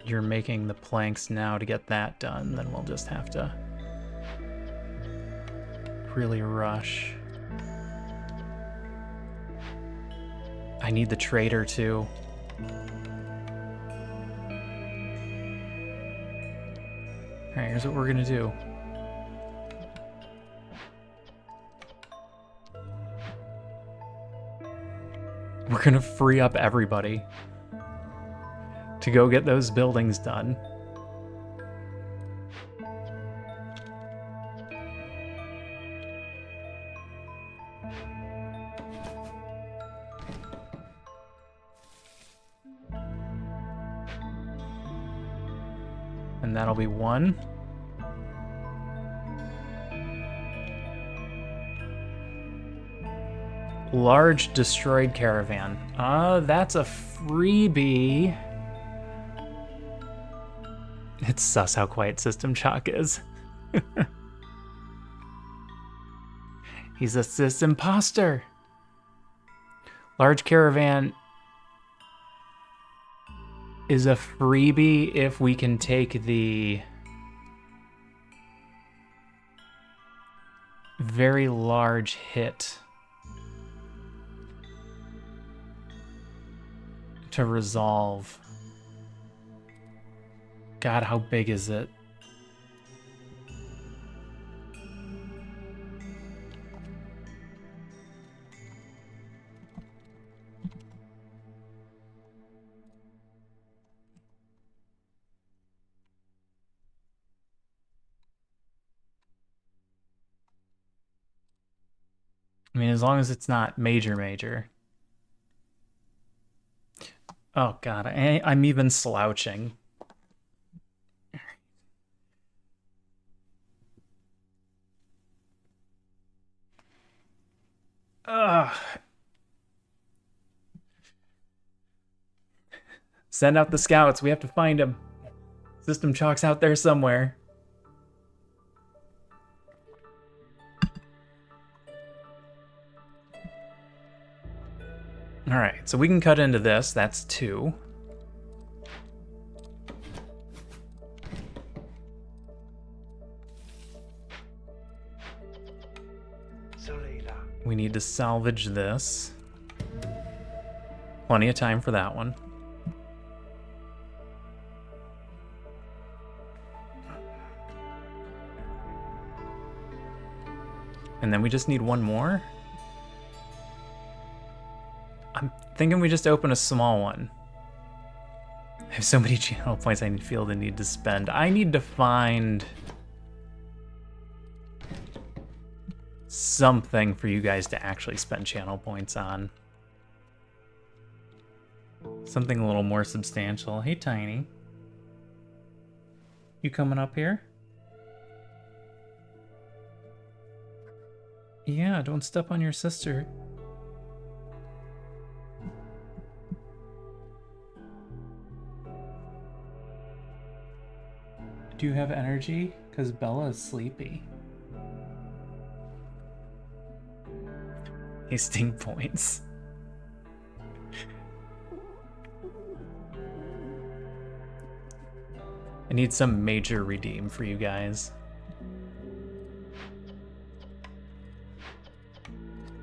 You're making the planks now to get that done, then we'll just have to really rush. I need the trader too. Alright, here's what we're gonna do. We're gonna free up everybody to go get those buildings done. And that'll be 1. Large destroyed caravan. That's a freebie. It's sus how quiet System Shock is. He's a sys imposter. Large caravan is a freebie if we can take the very large hit to resolve. God, how big is it? I mean, as long as it's not major. Oh God, I'm even slouching. Ugh. Send out the scouts. We have to find him. System Chalk's out there somewhere. All right, so we can cut into this. That's 2. We need to salvage this. Plenty of time for that one. And then we just need one more. I'm thinking we just open a small one. I have so many channel points I feel the need to spend. I need to find something for you guys to actually spend channel points on. Something a little more substantial. Hey, Tiny. You coming up here? Yeah, don't step on your sister. Do you have energy? Because Bella is sleepy. Hasting points. I need some major redeem for you guys.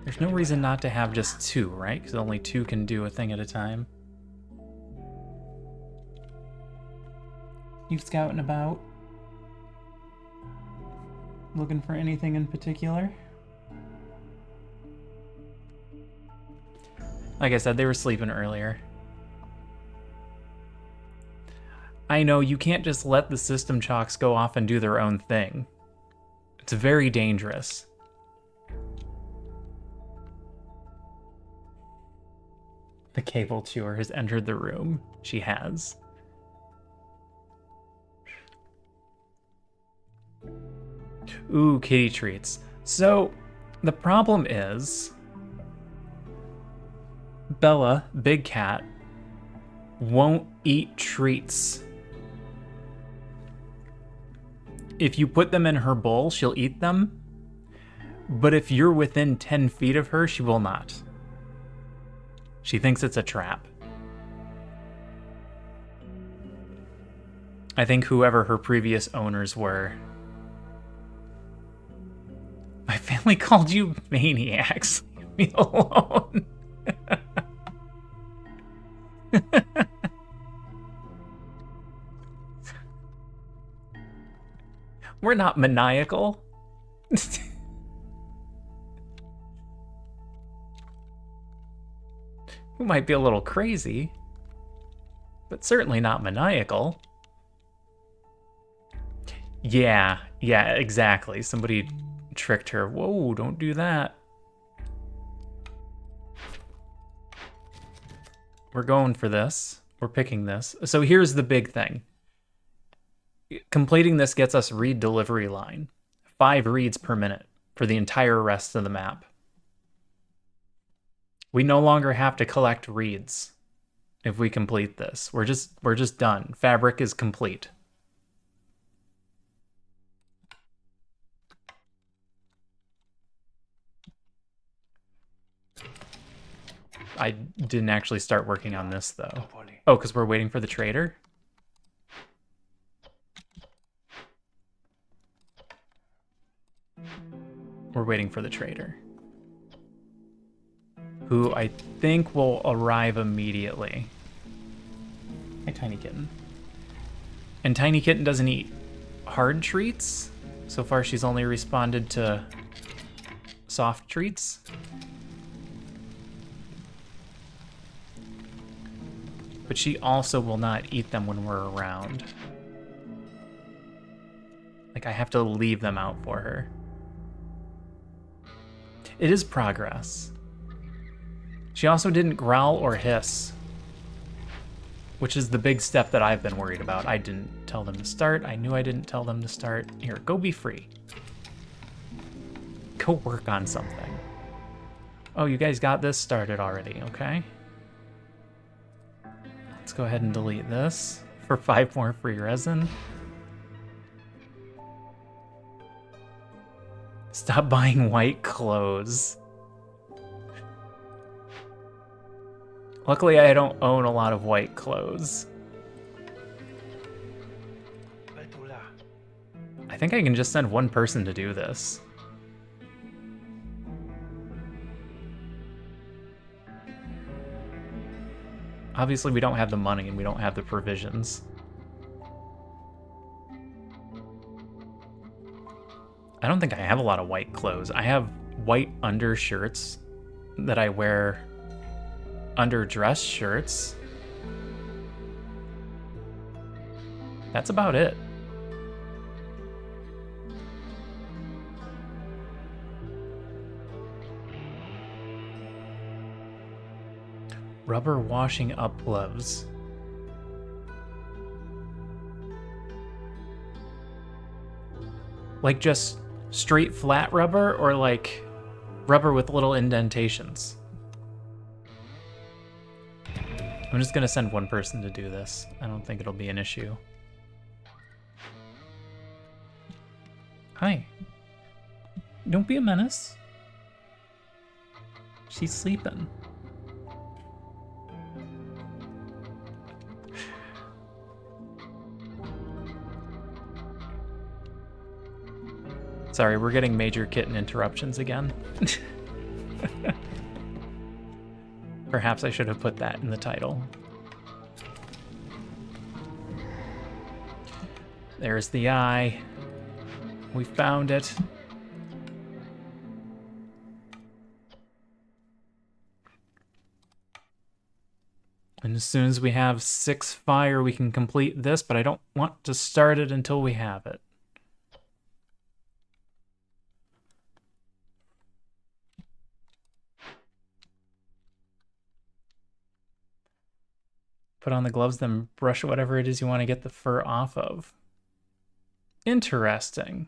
There's no reason not to have just 2, right? Because only 2 can do a thing at a time. You scouting about? Looking for anything in particular? Like I said, they were sleeping earlier. I know, you can't just let the system chalks go off and do their own thing. It's very dangerous. The cable chewer has entered the room. She has. Ooh, kitty treats. So, the problem is... Bella, Big Cat, won't eat treats. If you put them in her bowl, she'll eat them. But if you're within 10 feet of her, she will not. She thinks it's a trap. I think whoever her previous owners were. My family called you maniacs. Leave me alone. We're not maniacal. We might be a little crazy, but certainly not maniacal. Yeah, exactly. Somebody tricked her. Whoa, don't do that. We're going for this. We're picking this. So here's the big thing. Completing this gets us read delivery line. 5 reads per minute for the entire rest of the map. We no longer have to collect reads if we complete this. We're just done. Fabric is complete. I didn't actually start working on this though. Oh, because we're waiting for the trader? We're waiting for the trader, who I think will arrive immediately. Hi, Tiny Kitten. And Tiny Kitten doesn't eat hard treats. So far, she's only responded to soft treats. But she also will not eat them when we're around. Like, I have to leave them out for her. It is progress. She also didn't growl or hiss, which is the big step that I've been worried about. I didn't tell them to start. I knew I didn't tell them to start. Here, go be free. Go work on something. Oh, you guys got this started already, okay? Let's go ahead and delete this for 5 more free resin. Stop buying white clothes. Luckily, I don't own a lot of white clothes. I think I can just send one person to do this. Obviously, we don't have the money and we don't have the provisions. I don't think I have a lot of white clothes. I have white undershirts that I wear under dress shirts. That's about it. Rubber washing up gloves. Like just straight flat rubber or like rubber with little indentations? I'm just gonna send one person to do this. I don't think it'll be an issue. Hi. Don't be a menace. She's sleeping. Sorry, we're getting major kitten interruptions again. Perhaps I should have put that in the title. There's the eye. We found it. And as soon as we have 6 fire, we can complete this, but I don't want to start it until we have it. Put on the gloves, then brush whatever it is you want to get the fur off of. Interesting.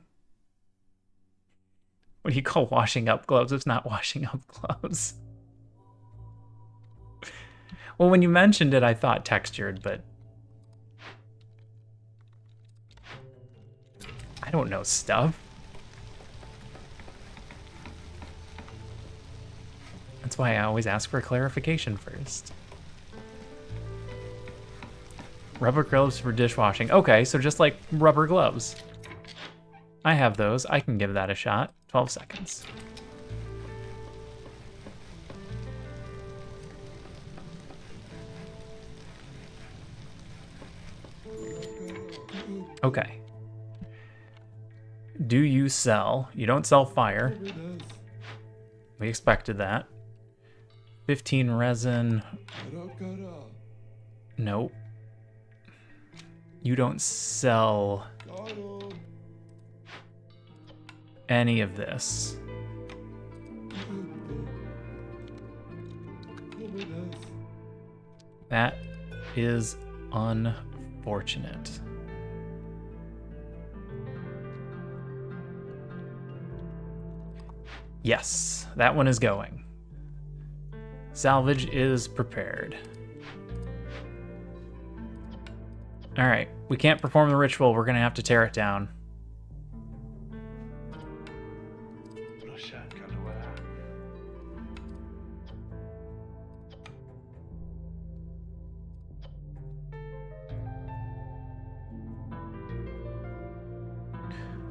What do you call washing up gloves? It's not washing up gloves. Well, when you mentioned it, I thought textured, but I don't know stuff. That's why I always ask for clarification first. Rubber gloves for dishwashing. Okay, so just like rubber gloves. I have those. I can give that a shot. 12 seconds. Okay. Do you sell? You don't sell fire. We expected that. 15 resin. Nope. You don't sell any of this. That is unfortunate. Yes, that one is going. Salvage is prepared. All right, we can't perform the ritual. We're gonna have to tear it down.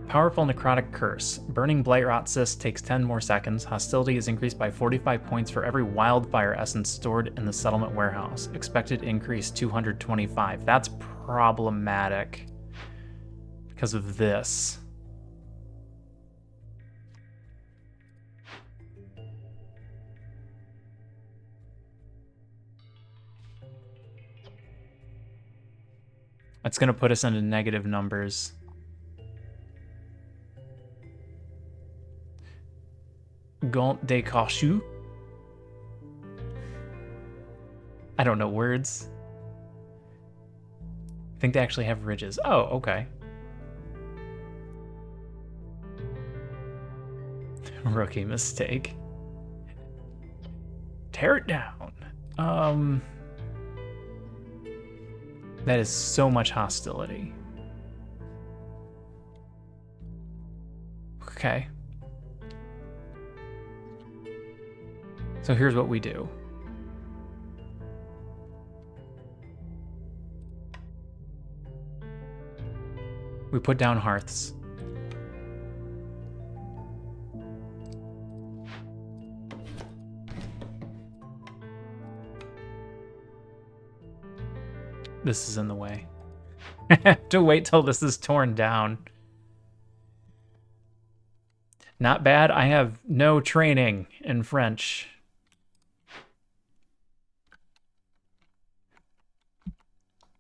Powerful necrotic curse. Burning Blightrot Cyst takes 10 more seconds. Hostility is increased by 45 points for every wildfire essence stored in the settlement warehouse. Expected increase 225. That's problematic because of this. That's going to put us into negative numbers. Gaunt de Cachu. I don't know words. I think they actually have ridges. Oh, okay. Rookie mistake. Tear it down. That is so much hostility. Okay. So here's what we do. We put down hearths. This is in the way. I have to wait till this is torn down. Not bad. I have no training in French.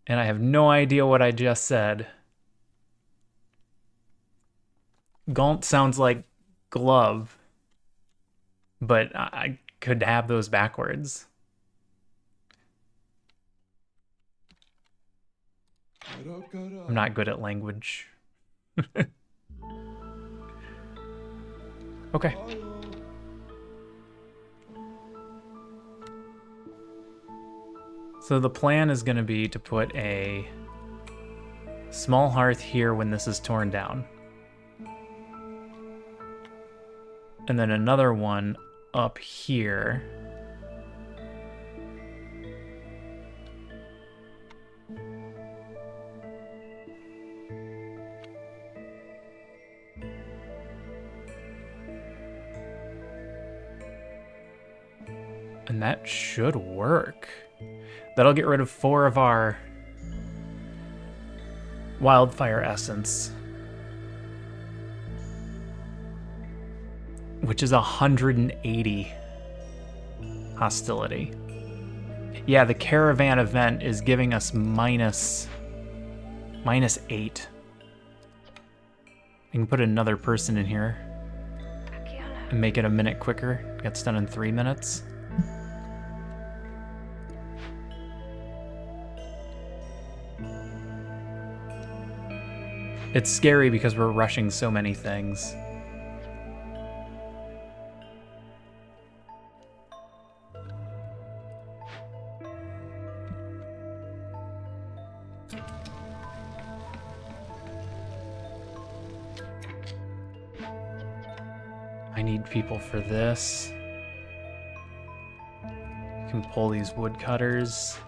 And I have no idea what I just said. Gaunt sounds like glove, but I could have those backwards. I'm not good at language. Okay. So the plan is going to be to put a small hearth here when this is torn down. And then another one up here. And that should work. That'll get rid of 4 of our wildfire essence. Which is 180 hostility. Yeah, the caravan event is giving us minus 8. I can put another person in here and make it a minute quicker. Gets done in 3 minutes. It's scary because we're rushing so many things. I need people for this. You can pull these woodcutters.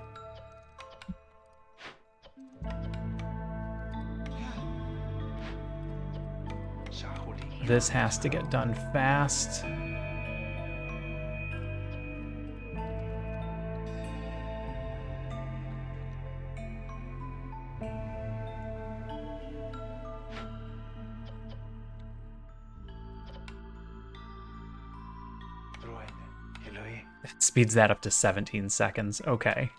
This has to get done fast. It speeds that up to 17 seconds. Okay.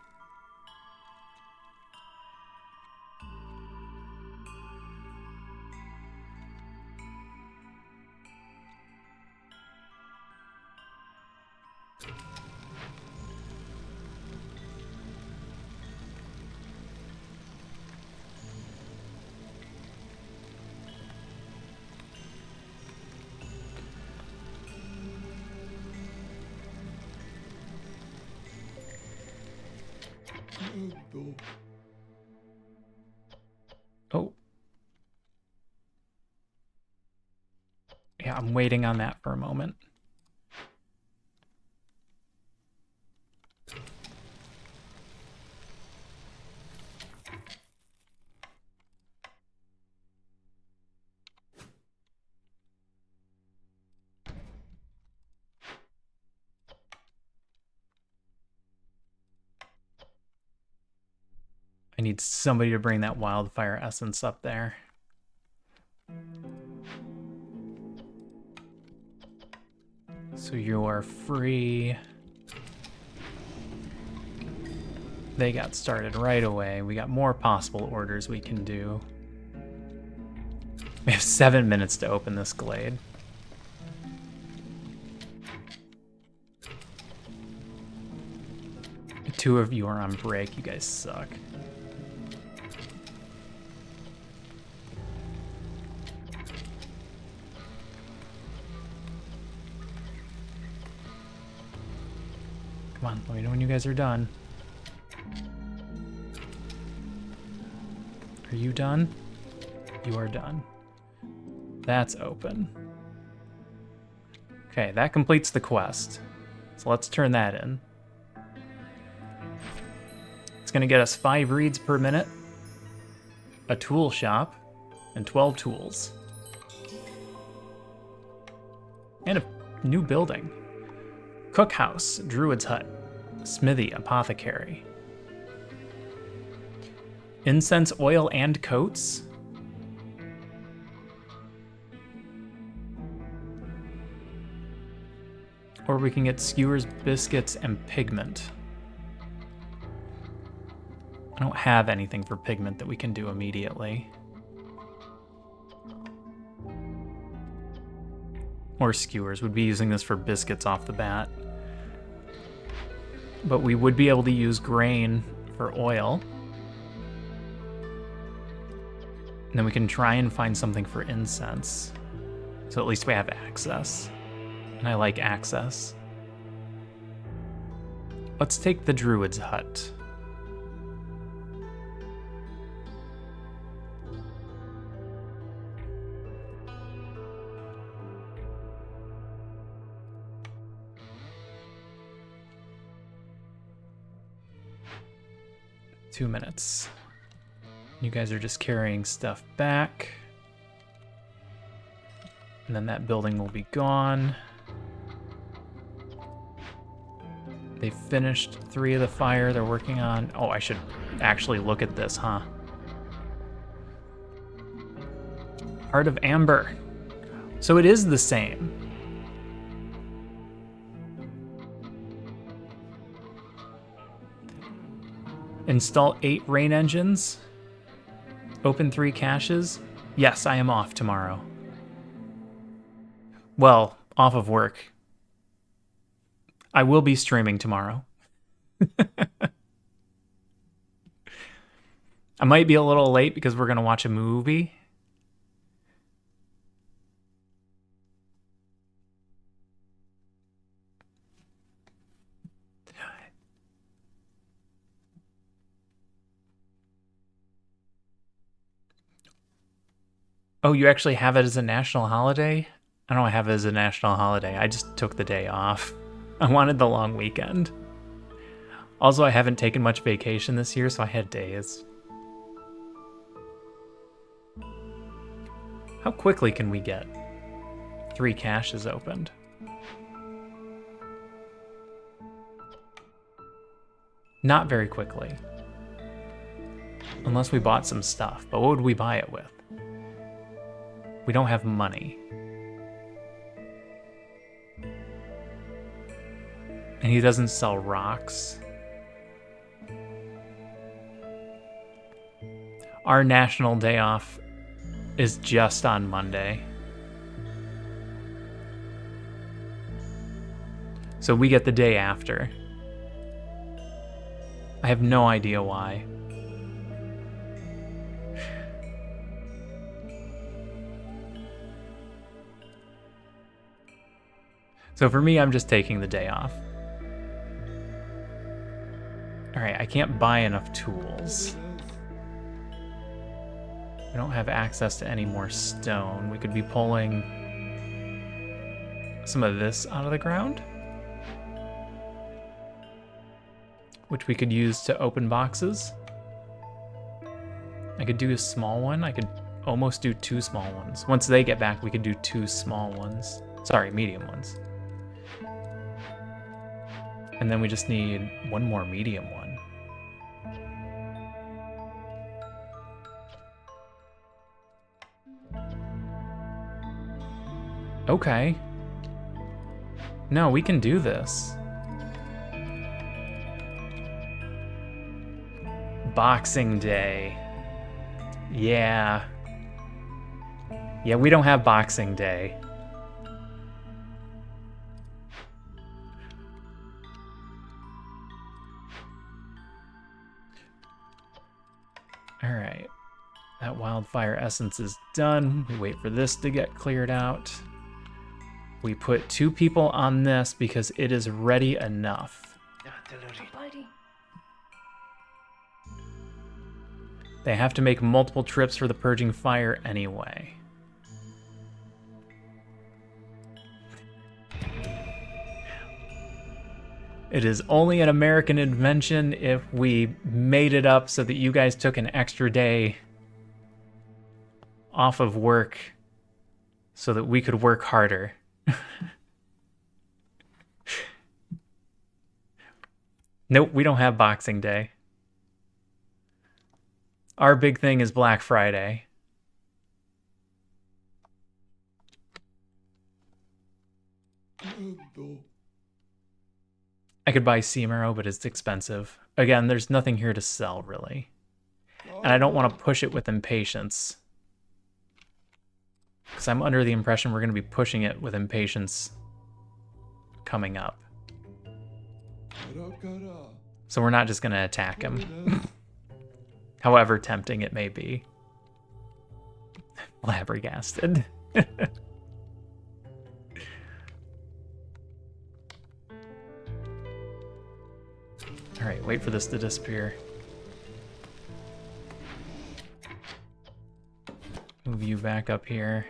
Oh. Yeah, I'm waiting on that for a moment. I need somebody to bring that wildfire essence up there. So you are free. They got started right away. We got more possible orders we can do. We have 7 minutes to open this glade. The 2 of you are on break. You guys suck. Come on, let me know when you guys are done. Are you done? You are done. That's open. Okay, that completes the quest. So let's turn that in. It's gonna get us 5 reads per minute, a tool shop, and 12 tools. And a new building. Cookhouse, Druid's Hut, Smithy, Apothecary. Incense, oil, and coats. Or we can get skewers, biscuits, and pigment. I don't have anything for pigment that we can do immediately. Or skewers. We'd be using this for biscuits off the bat. But we would be able to use grain for oil. And then we can try and find something for incense. So at least we have access. And I like access. Let's take the Druid's Hut. Two minutes. You guys are just carrying stuff back. And then that building will be gone. They finished 3 of the fire they're working on. Oh, I should actually look at this, huh? Heart of Amber. So it is the same. Install 8 rain engines. Open 3 caches. Yes, I am off tomorrow. Well, off of work. I will be streaming tomorrow. I might be a little late because we're going to watch a movie. Oh, you actually have it as a national holiday? I don't have it as a national holiday. I just took the day off. I wanted the long weekend. Also, I haven't taken much vacation this year, so I had days. How quickly can we get 3 caches opened? Not very quickly. Unless we bought some stuff, but what would we buy it with? We don't have money. And he doesn't sell rocks. Our national day off is just on Monday. So we get the day after. I have no idea why. So for me, I'm just taking the day off. All right, I can't buy enough tools. We don't have access to any more stone. We could be pulling some of this out of the ground, which we could use to open boxes. I could do a small one. I could almost do 2 small ones. Once they get back, we could do 2 small ones. Sorry, medium ones. And then we just need 1 more medium one. Okay. No, we can do this. Boxing Day. Yeah. Yeah, we don't have Boxing Day. All right. That wildfire essence is done. We wait for this to get cleared out. We put 2 people on this because it is ready enough. They have to make multiple trips for the purging fire anyway. It is only an American invention if we made it up so that you guys took an extra day off of work so that we could work harder. Nope, we don't have Boxing Day. Our big thing is Black Friday. I could buy Seamaro, but it's expensive. Again, there's nothing here to sell, really. And I don't want to push it with impatience. Because I'm under the impression we're going to be pushing it with impatience coming up. So we're not just going to attack him. However tempting it may be. Flabbergasted. Alright, wait for this to disappear. Move you back up here.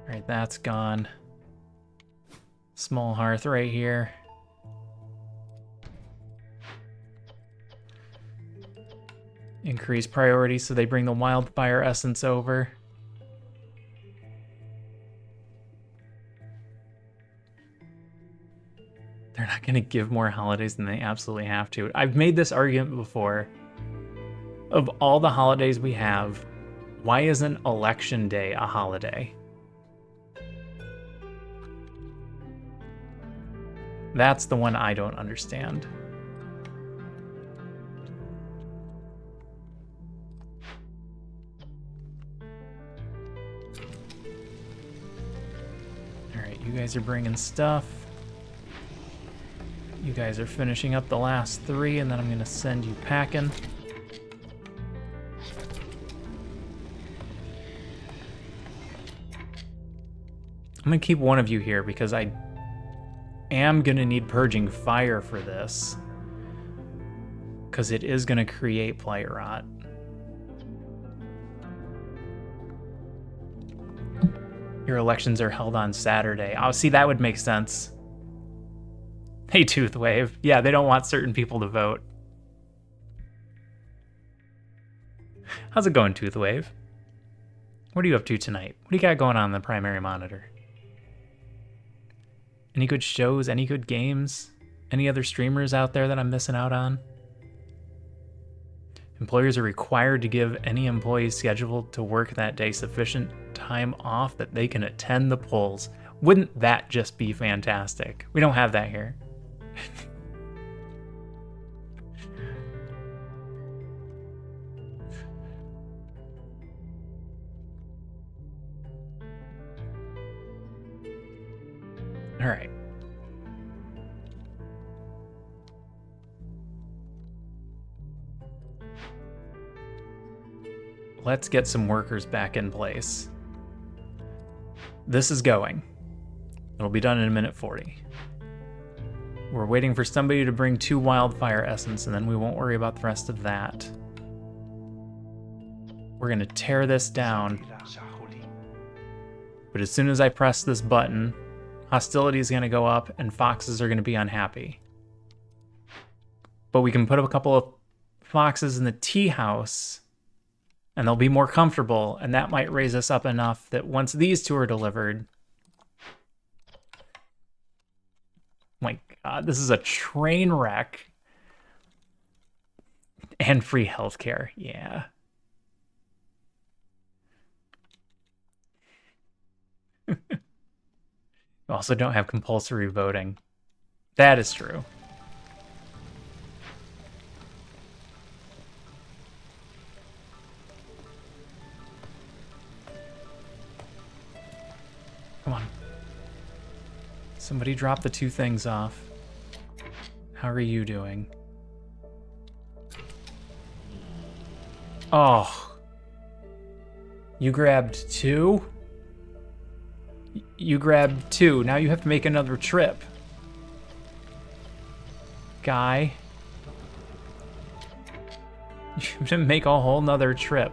Alright, that's gone. Small hearth right here. Increase priority so they bring the wildfire essence over. They're not going to give more holidays than they absolutely have to. I've made this argument before. Of all the holidays we have, why isn't Election Day a holiday? That's the one I don't understand. Alright, you guys are bringing stuff. You guys are finishing up the last 3, and then I'm going to send you packing. I'm going to keep one of you here because I am going to need purging fire for this. Because it is going to create player rot. Your elections are held on Saturday. Oh, see, that would make sense. Hey, Toothwave. Yeah, they don't want certain people to vote. How's it going, Toothwave? What are you up to tonight? What do you got going on in the primary monitor? Any good shows? Any good games? Any other streamers out there that I'm missing out on? Employers are required to give any employee scheduled to work that day sufficient time off that they can attend the polls. Wouldn't that just be fantastic? We don't have that here. All right. Let's get some workers back in place. This is going. It'll be done in 1:40. We're waiting for somebody to bring 2 wildfire essence, and then we won't worry about the rest of that. We're gonna tear this down. But as soon as I press this button, hostility is gonna go up and foxes are gonna be unhappy. But we can put up a couple of foxes in the tea house, and they'll be more comfortable, and that might raise us up enough that once these 2 are delivered... My God, this is a train wreck. And free healthcare, yeah. We also don't have compulsory voting. That is true. Come on. Somebody drop the 2 things off. How are you doing? Oh. You grabbed 2? You grabbed 2. Now you have to make another trip. guy. You should make a whole nother trip.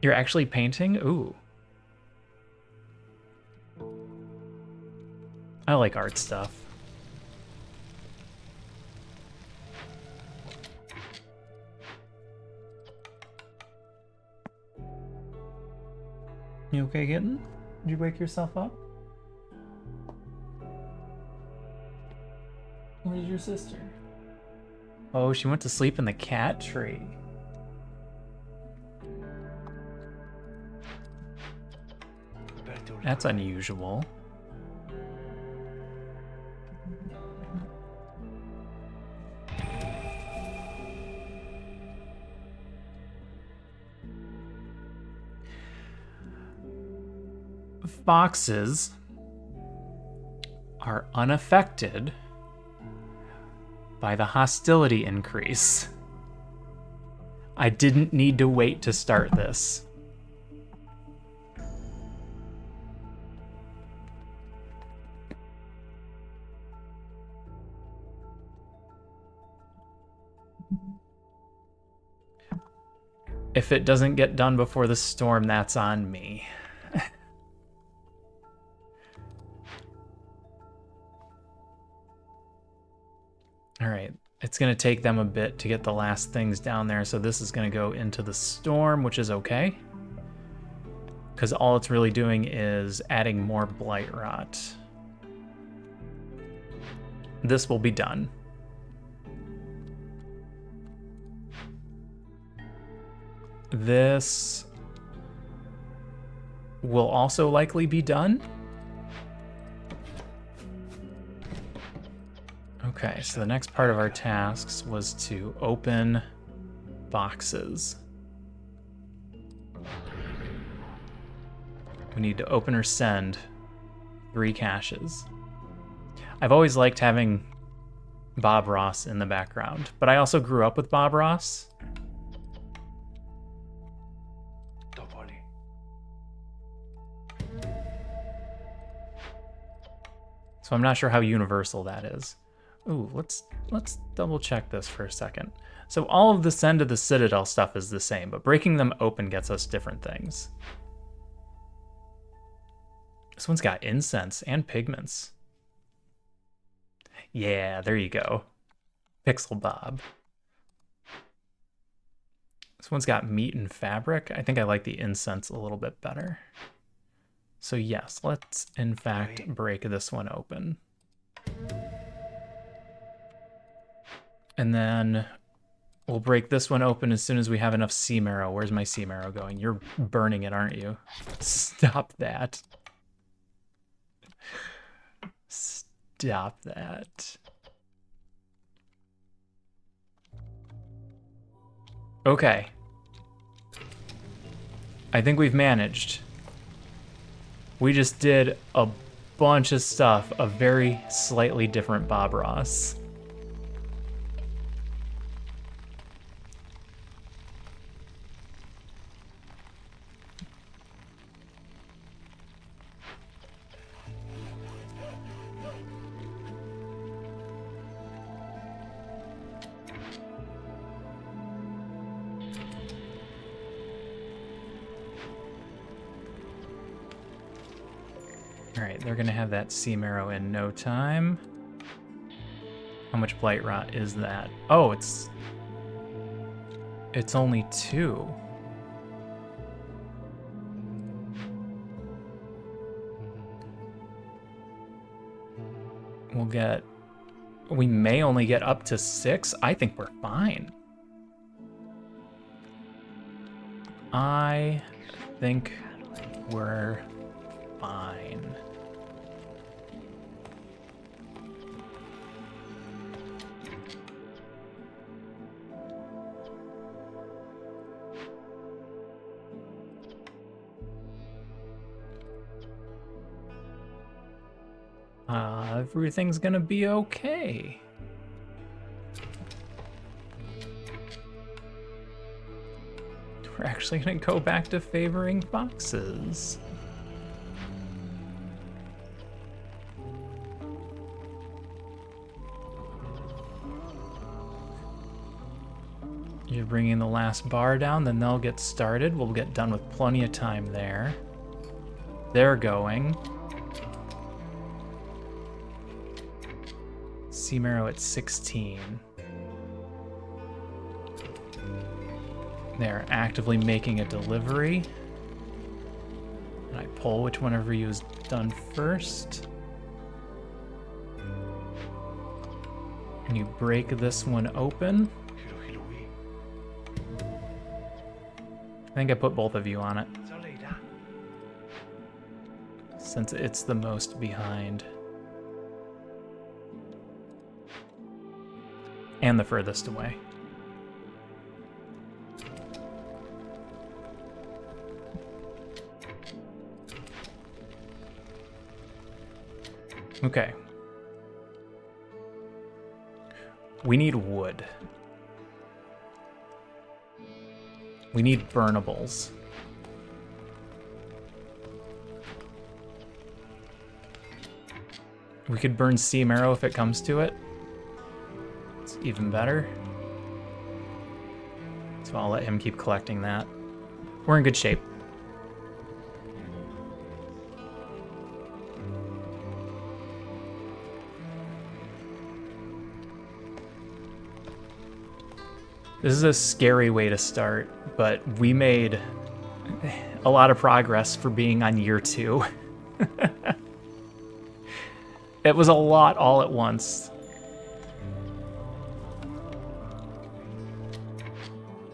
You're actually painting? Ooh. I like art stuff. You okay, kitten? Did you wake yourself up? Where's your sister? Oh, she went to sleep in the cat tree. That's unusual. Foxes are unaffected by the hostility increase. I didn't need to wait to start this. If it doesn't get done before the storm, that's on me. All right, it's gonna take them a bit to get the last things down there, so this is gonna go into the storm, which is okay. Because all it's really doing is adding more blight rot. This will be done. This will also likely be done. Okay, so the next part of our tasks was to open boxes. We need to open or send 3 caches. I've always liked having Bob Ross in the background, but I also grew up with Bob Ross. So I'm not sure how universal that is. Ooh, let's double check this for a second. So all of the Send to the Citadel stuff is the same, but breaking them open gets us different things. This one's got incense and pigments. Yeah, there you go. Pixel Bob. This one's got meat and fabric. I think I like the incense a little bit better. So yes, let's in fact break this one open. And then we'll break this one open as soon as we have enough sea marrow. Where's my sea marrow going? You're burning it, aren't you? Stop that. Stop that. Okay. I think we've managed. We just did a bunch of stuff, a very slightly different Bob Ross. All right, they're gonna have that sea marrow in no time. How much blight rot is that? Oh, it's only 2. We may only get up to 6. I think we're fine. I think we're fine. Everything's gonna be okay. We're actually gonna go back to favoring foxes. You're bringing the last bar down, then they'll get started. We'll get done with plenty of time there. They're going. Sea Marrow at 16. They're actively making a delivery. And I pull which one of you is done first. And you break this one open. I think I put both of you on it, since it's the most behind. And the furthest away. Okay. We need wood. We need burnables. We could burn Sea Marrow if it comes to it. It's even better. So I'll let him keep collecting that. We're in good shape. This is a scary way to start, but we made a lot of progress for being on year 2. It was a lot all at once.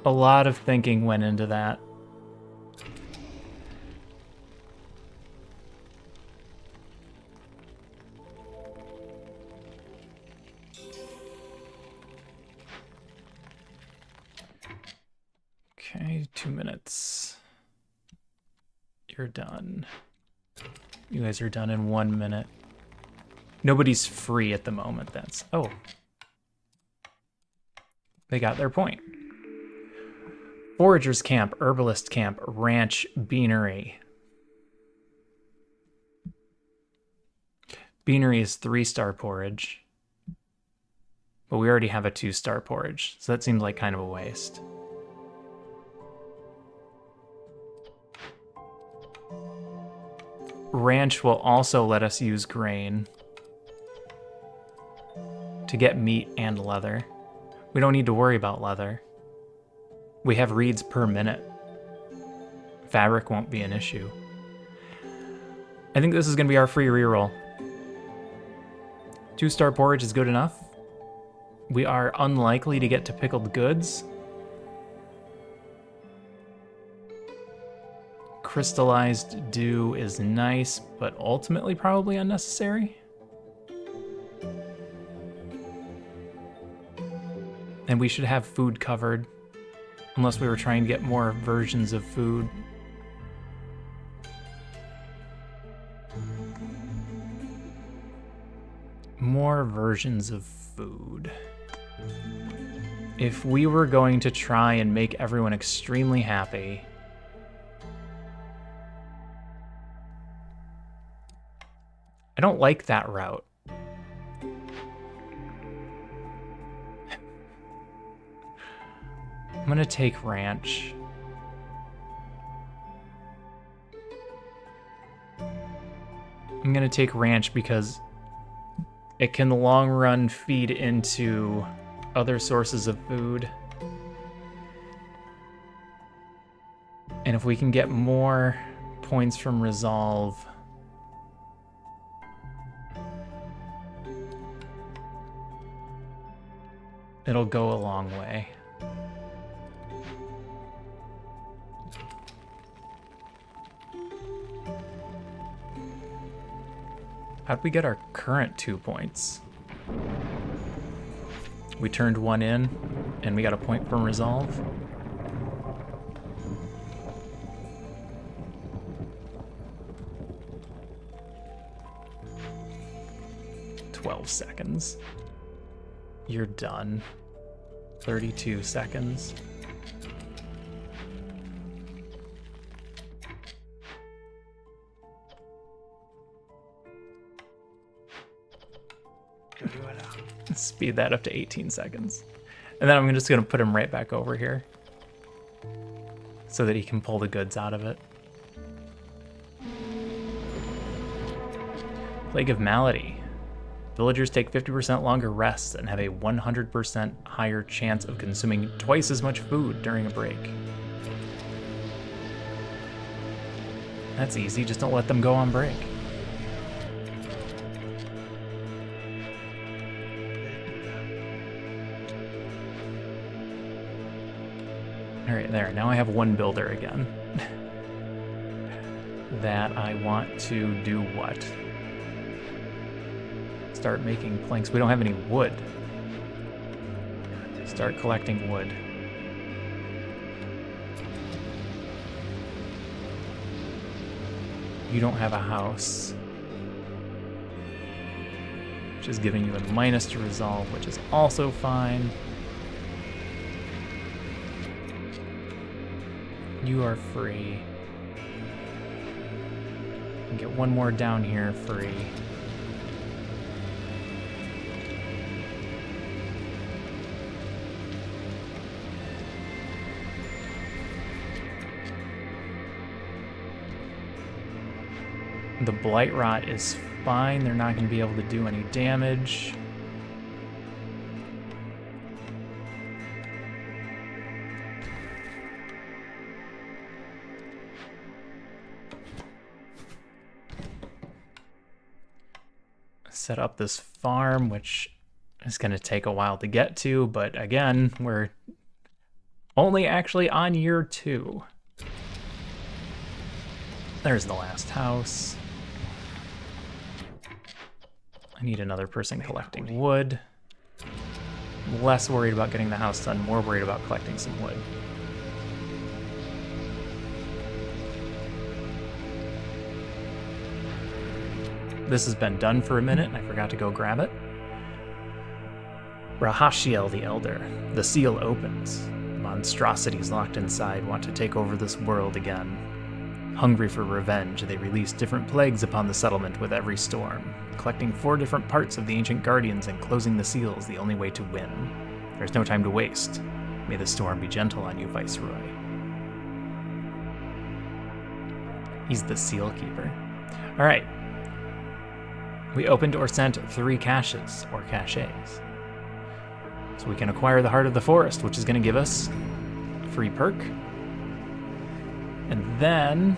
A lot of thinking went into that. Okay, 2 minutes. You're done. You guys are done in 1 minute. Nobody's free at the moment, that's... Oh. They got their point. Forager's Camp, Herbalist Camp, Ranch, Beanery. Beanery is 3-star porridge. But we already have a 2-star porridge, so that seems like kind of a waste. Ranch will also let us use grain to get meat and leather. We don't need to worry about leather. We have reeds per minute. Fabric won't be an issue. I think this is going to be our free reroll. 2-star porridge is good enough. We are unlikely to get to pickled goods. Crystallized dew is nice, but ultimately probably unnecessary. And we should have food covered, unless we were trying to get more versions of food. More versions of food. If we were going to try and make everyone extremely happy, I don't like that route. I'm gonna take ranch. I'm gonna take ranch because it can long run feed into other sources of food. And if we can get more points from resolve, it'll go a long way. How'd we get our current 2 points? We turned 1 in, and we got a point from resolve. 12 seconds. You're done. 32 seconds. Speed that up to 18 seconds. And then I'm just going to put him right back over here so that he can pull the goods out of it. Plague of Malady. Villagers take 50% longer rests and have a 100% higher chance of consuming twice as much food during a break. That's easy, just don't let them go on break. Alright, there. Now I have one builder again. That I want to do what? Start making planks. We don't have any wood. Start collecting wood. You don't have a house, which is giving you a minus to resolve, which is also fine. You are free. And get one more down here free. The Blight Rot is fine. They're not going to be able to do any damage. Set up this farm, which is going to take a while to get to, but again, we're only actually on year 2. There's the last house. I need another person collecting wood. Less worried about getting the house done, more worried about collecting some wood. This has been done for a minute, and I forgot to go grab it. Rahashiel the Elder. The seal opens. Monstrosities locked inside want to take over this world again. Hungry for revenge, they release different plagues upon the settlement with every storm. Collecting 4 different parts of the ancient guardians and closing the seal is the only way to win. There's no time to waste. May the storm be gentle on you, Viceroy. He's the seal keeper. All right. We opened or sent 3 caches, or caches. So we can acquire the Heart of the Forest, which is going to give us a free perk. And then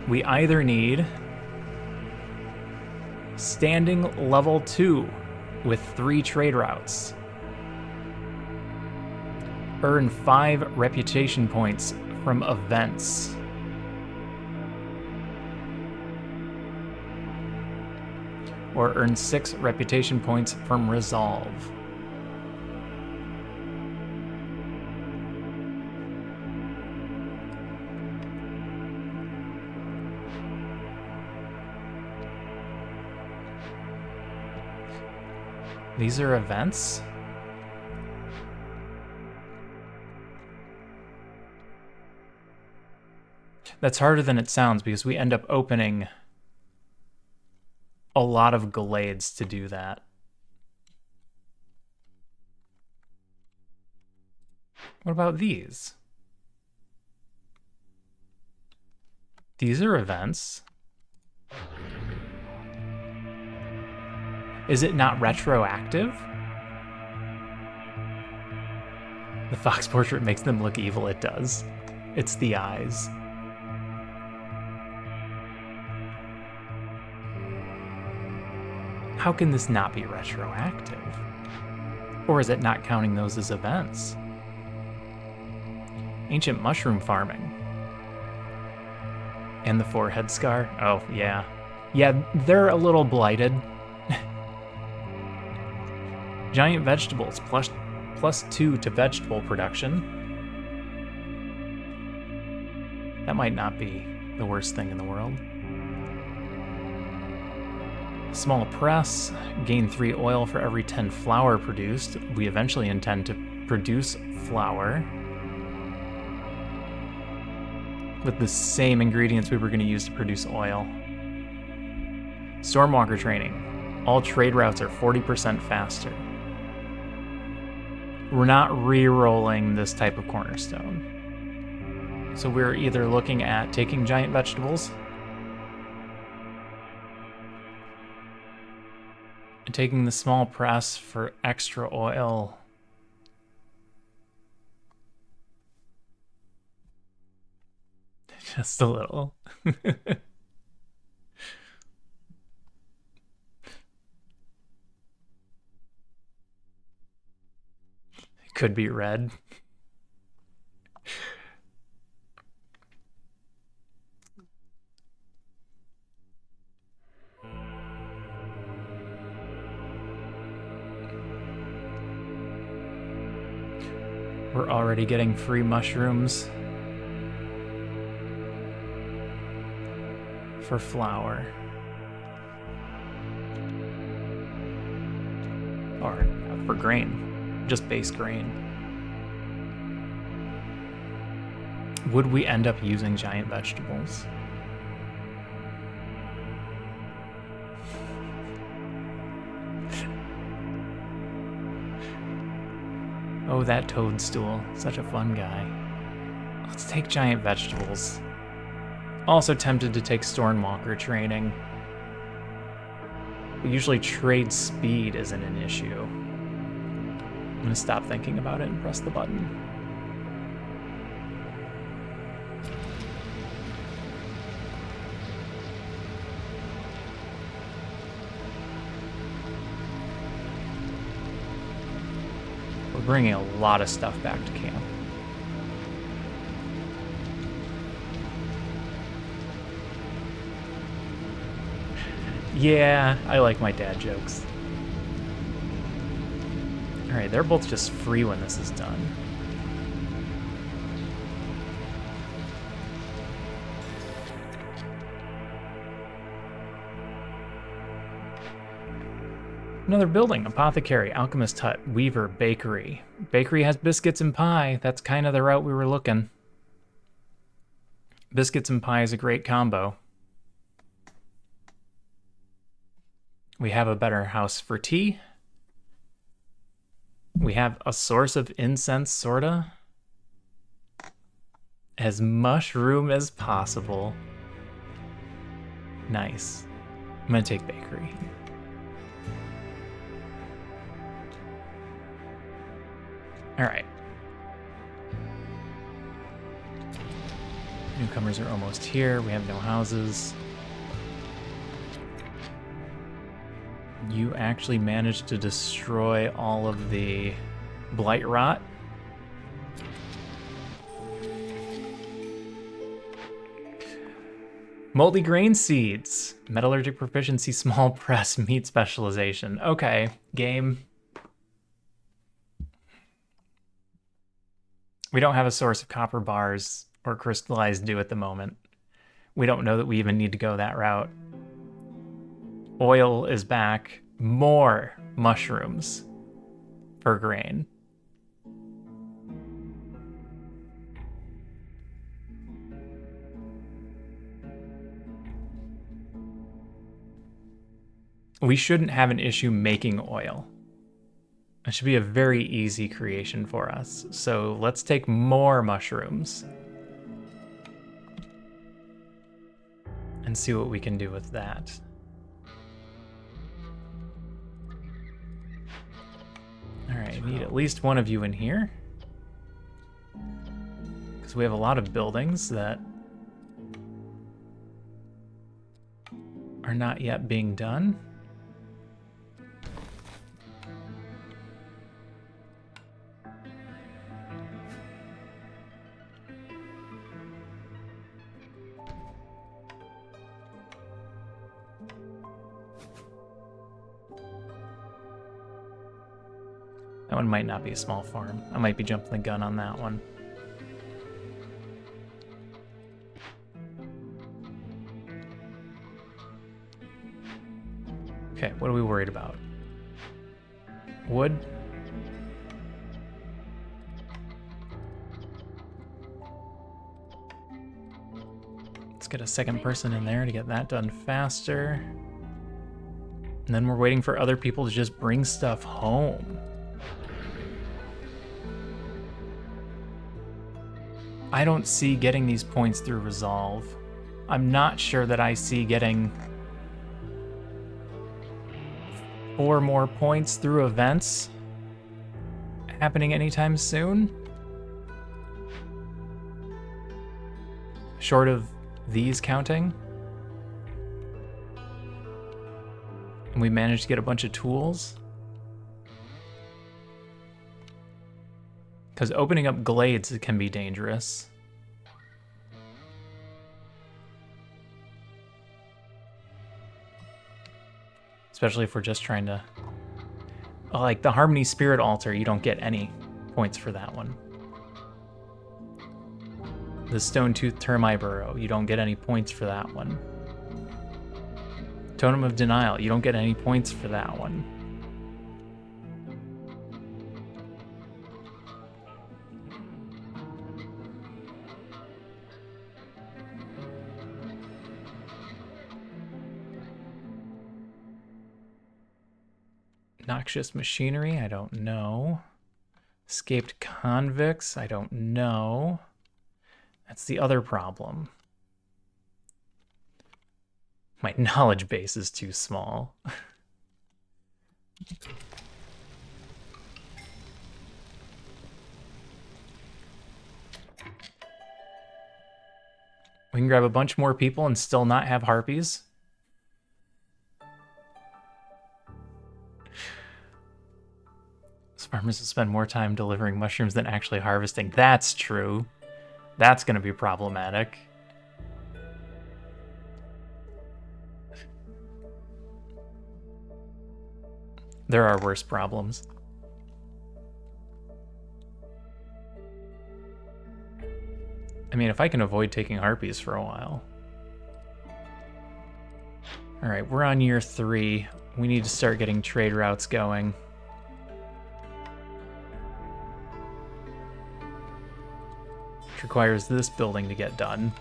we either need standing level 2 with 3 trade routes. Earn 5 reputation points from events. Or earn 6 reputation points from resolve. These are events? That's harder than it sounds because we end up opening a lot of glades to do that. What about these? These are events. Is it not retroactive? The fox portrait makes them look evil. It does. It's the eyes. How can this not be retroactive? Or is it not counting those as events? Ancient mushroom farming. And the forehead scar? Oh, yeah. Yeah, they're a little blighted. Giant vegetables, plus 2 to vegetable production. That might not be the worst thing in the world. Small press, gain 3 oil for every 10 flour produced. We eventually intend to produce flour with the same ingredients we were going to use to produce oil. Stormwalker training. All trade routes are 40% faster. We're not re-rolling this type of cornerstone. So we're either looking at taking giant vegetables and taking the small press for extra oil. Just a little. It could be red. We're already getting free mushrooms for flour. Or for grain, just base grain. Would we end up using giant vegetables? Oh, that toadstool. Such a fun guy. Let's take giant vegetables. Also tempted to take Stormwalker training. But usually trade speed isn't an issue. I'm gonna stop thinking about it and press the button. We're bringing a lot of stuff back to camp. Yeah, I like my dad jokes. Alright, they're both just free when this is done. Another building, apothecary, alchemist hut, weaver, bakery. Bakery has biscuits and pie. That's kind of the route we were looking. Biscuits and pie is a great combo. We have a better house for tea. We have a source of incense, sorta. As mushroom as possible. Nice. I'm gonna take bakery. All right. Newcomers are almost here. We have no houses. You actually managed to destroy all of the blight rot. Moldy grain seeds. Metallurgic proficiency, small press, meat specialization. Okay, game. We don't have a source of copper bars or crystallized dew at the moment. We don't know that we even need to go that route. Oil is back. More mushrooms for grain. We shouldn't have an issue making oil. It should be a very easy creation for us. So let's take more mushrooms and see what we can do with that. All right, need at least one of you in here, because we have a lot of buildings that are not yet being done. That one might not be a small farm. I might be jumping the gun on that one. Okay, what are we worried about? Wood? Let's get a second person in there to get that done faster. And then we're waiting for other people to just bring stuff home. I don't see getting these points through resolve. I'm not sure that I see getting 4 more points through events happening anytime soon. Short of these counting. And we managed to get a bunch of tools. Because opening up glades can be dangerous. Especially if we're just trying to... Like the Harmony Spirit Altar, you don't get any points for that one. The Stone Tooth Termite Burrow, you don't get any points for that one. Totem of Denial, you don't get any points for that one. Noxious Machinery, I don't know. Escaped Convicts, I don't know. That's the other problem. My knowledge base is too small. We can grab a bunch more people and still not have harpies. Farmers will spend more time delivering mushrooms than actually harvesting. That's true. That's going to be problematic. There are worse problems. I mean, if I can avoid taking harpies for a while. All right, we're on year 3. We need to start getting trade routes going. Which requires this building to get done.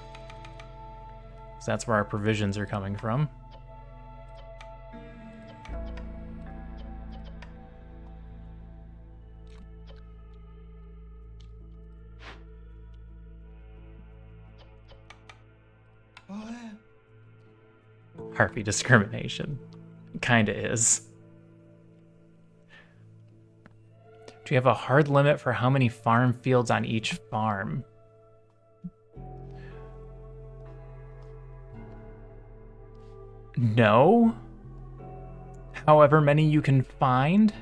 So that's where our provisions are coming from. Harpy discrimination. Kinda is. Do you have a hard limit for how many farm fields on each farm? No. However many you can find.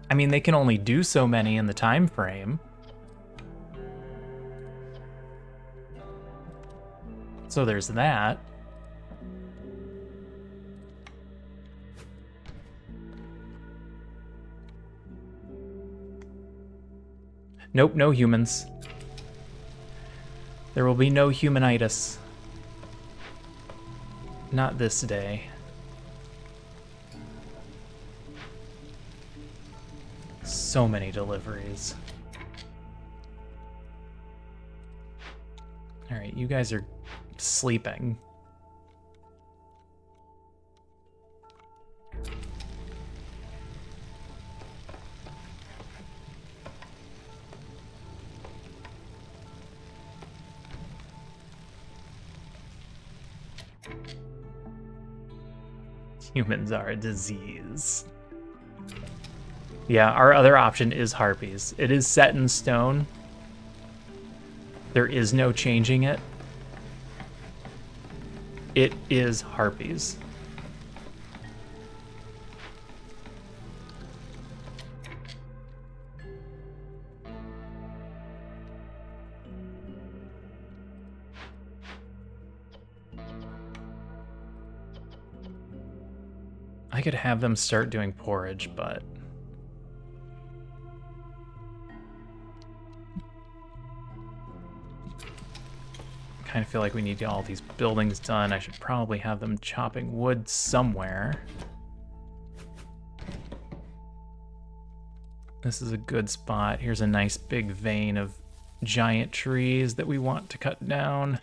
I mean, they can only do so many in the time frame. So there's that. Nope, no humans. There will be no humanitis. Not this day. So many deliveries. All right, you guys are sleeping. Humans are a disease. Yeah, our other option is harpies. It is set in stone. There is no changing it. It is harpies. I could have them start doing porridge, but... kind of feel like we need to get all these buildings done. I should probably have them chopping wood somewhere. This is a good spot. Here's a nice big vein of giant trees that we want to cut down.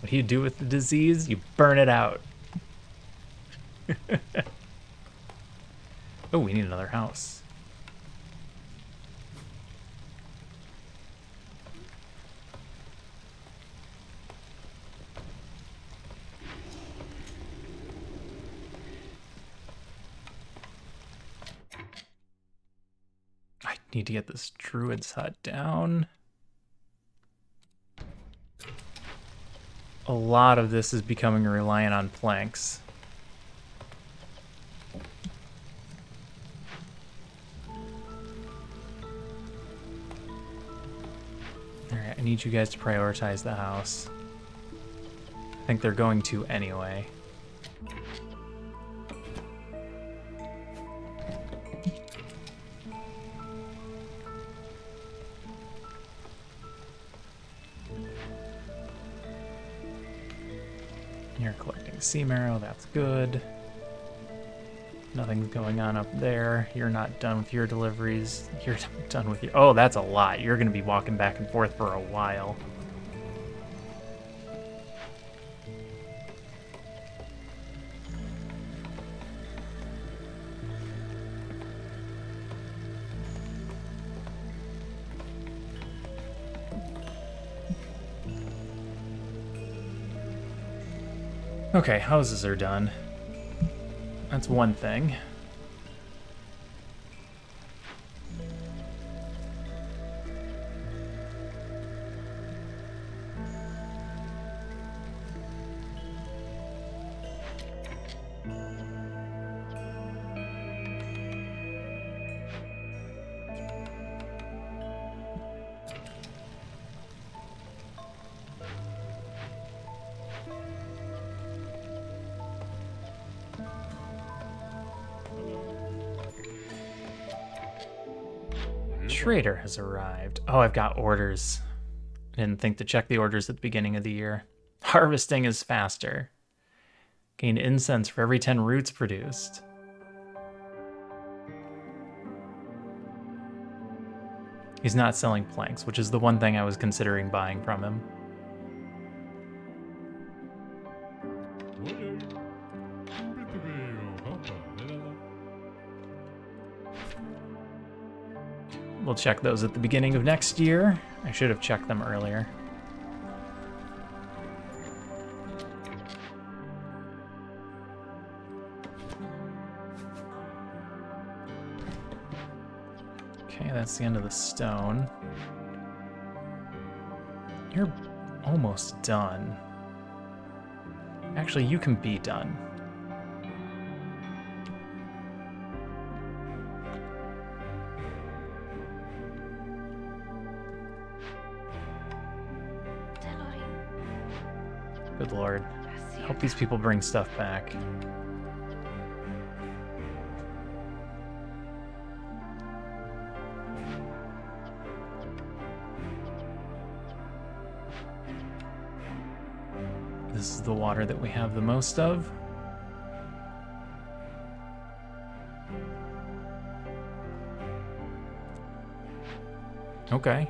What do you do with the disease? You burn it out. Oh, we need another house. I need to get this druid's hut down. A lot of this is becoming reliant on planks. Alright, I need you guys to prioritize the house. I think they're going to anyway. You're collecting sea marrow, that's good. Nothing's going on up there. You're not done with your deliveries. You're done with your... Oh, that's a lot. You're going to be walking back and forth for a while. Okay, houses are done. That's one thing. Trader has arrived. Oh, I've got orders. I didn't think to check the orders at the beginning of the year. Harvesting is faster. Gain incense for every 10 roots produced. He's not selling planks, which is the one thing I was considering buying from him. We'll check those at the beginning of next year. I should have checked them earlier. Okay, that's the end of the stone. You're almost done. Actually, you can be done. Good lord. Hope these people bring stuff back. This is the water that we have the most of. Okay.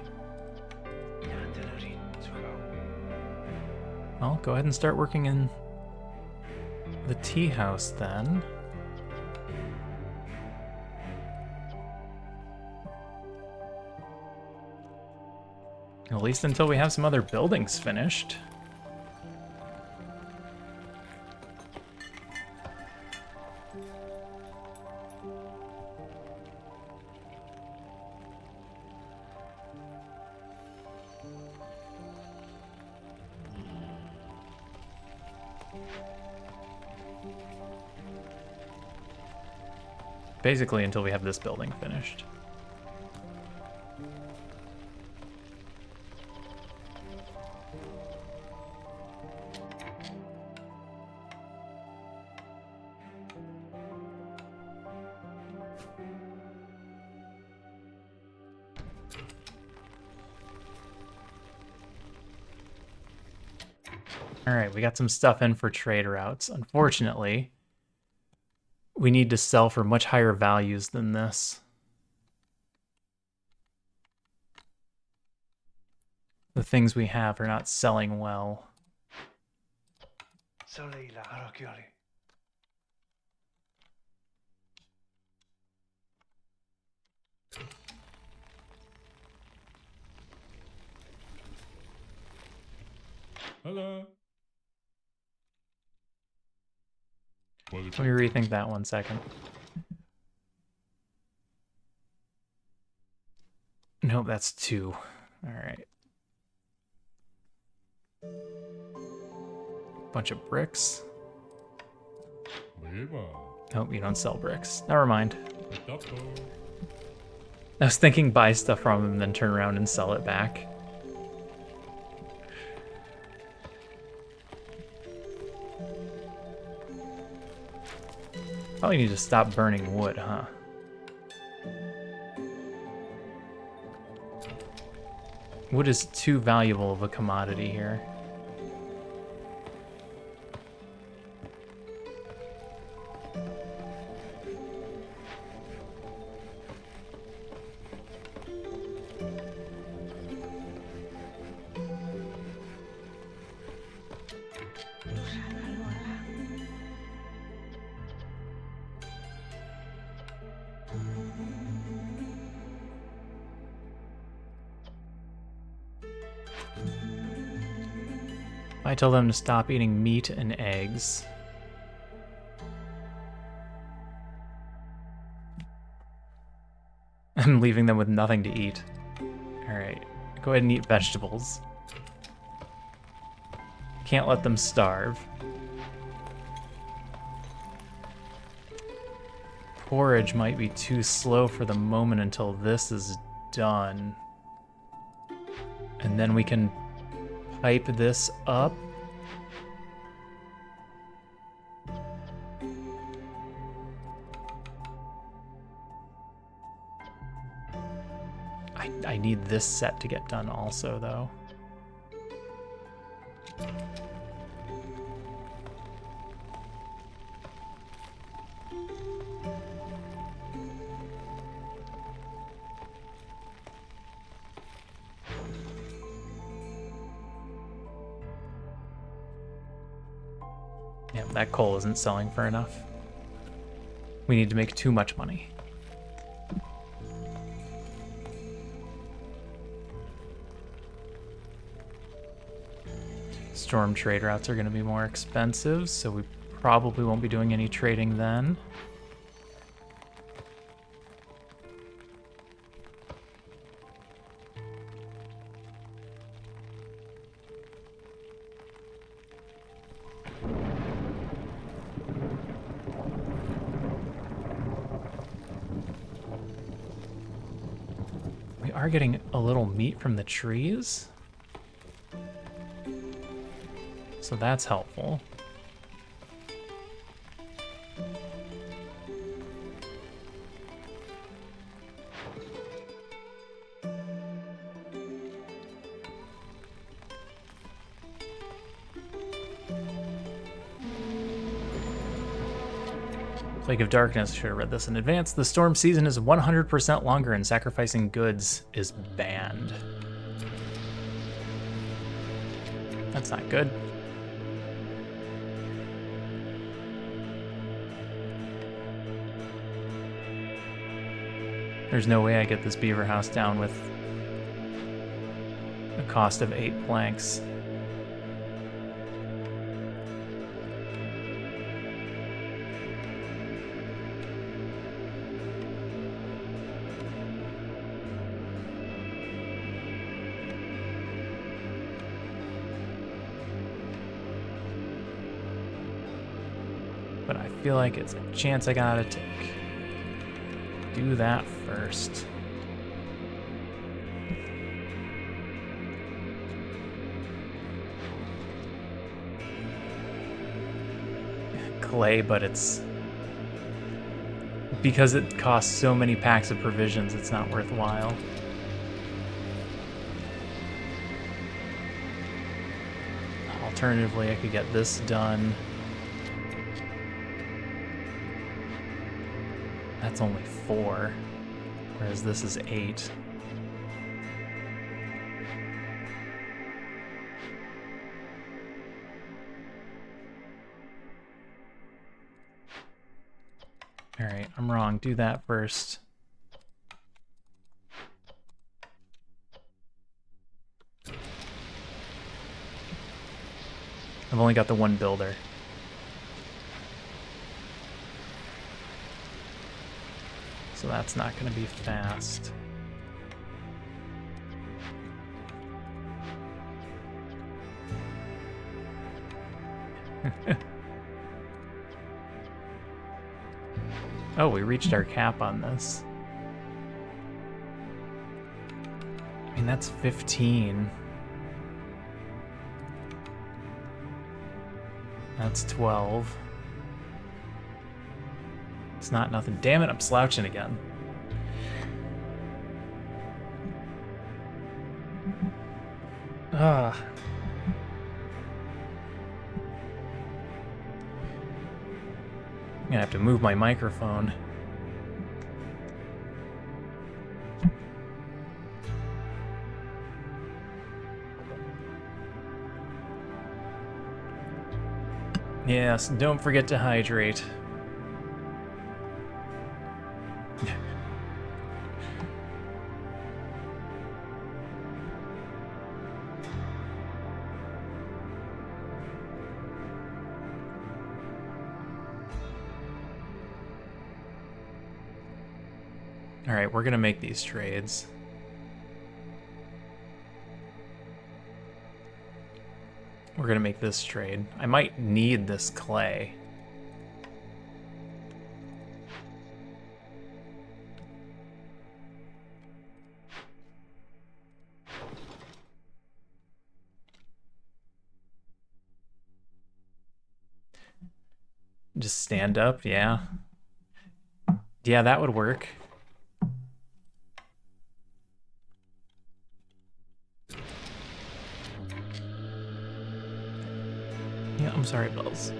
Well, go ahead and start working in the tea house then. At least until we have some other buildings finished. Basically until we have this building finished. Alright, we got some stuff in for trade routes. Unfortunately, we need to sell for much higher values than this. The things we have are not selling well. Hello. Let me rethink that 1 second. Nope, that's 2. Alright. Bunch of bricks. Nope, you don't sell bricks. Never mind. I was thinking buy stuff from him and then turn around and sell it back. Probably need to stop burning wood, huh? Wood is too valuable of a commodity here. I tell them to stop eating meat and eggs. I'm leaving them with nothing to eat. Alright, go ahead and eat vegetables. Can't let them starve. Porridge might be too slow for the moment until this is done. And then we can pipe this up. I need this set to get done also, though. Yeah, that coal isn't selling for enough. We need to make too much money. Storm trade routes are going to be more expensive, so we probably won't be doing any trading then. We are getting a little meat from the trees. So that's helpful. Plague of Darkness, should have read this in advance. The storm season is 100% longer and sacrificing goods is banned. That's not good. There's no way I get this beaver house down with a cost of 8 planks. But I feel like it's a chance I gotta take. Do that first. Clay, but it's because it costs so many packs of provisions, it's not worthwhile. Alternatively, I could get this done. That's only 4, whereas this is 8. Alright, I'm wrong. Do that first. I've only got the one builder. So that's not going to be fast. Oh, we reached our cap on this. I mean, that's 15. That's 12. It's not nothing. Damn it, I'm slouching again. Ah. I'm gonna have to move my microphone. Yes, don't forget to hydrate. All right, we're gonna make these trades. We're gonna make this trade. I might need this clay. Just stand up, yeah. Yeah, that would work. Yeah, I'm sorry, Bells.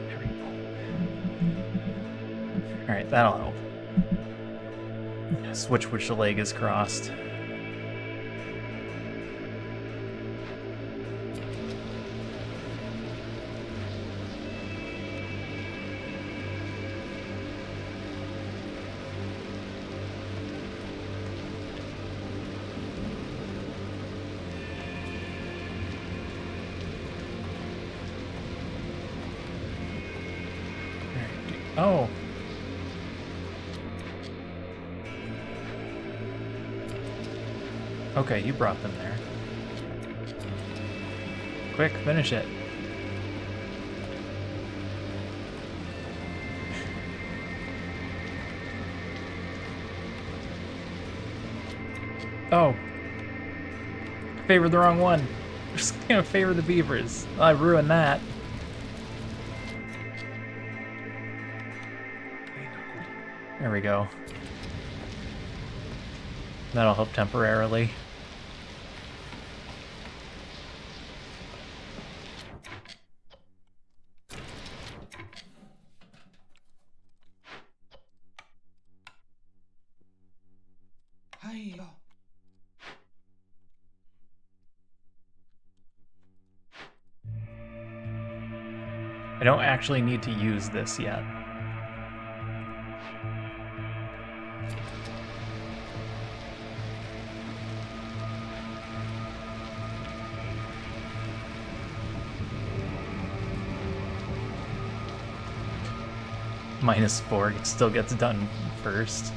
There we go. All right, that'll help. Switch which leg is crossed. Oh. Okay, you brought them there. Quick, finish it. Oh. I favored the wrong one. I'm just gonna favor the beavers. I ruined that. There we go. That'll help temporarily. I don't actually need to use this yet. -4, it still gets done first.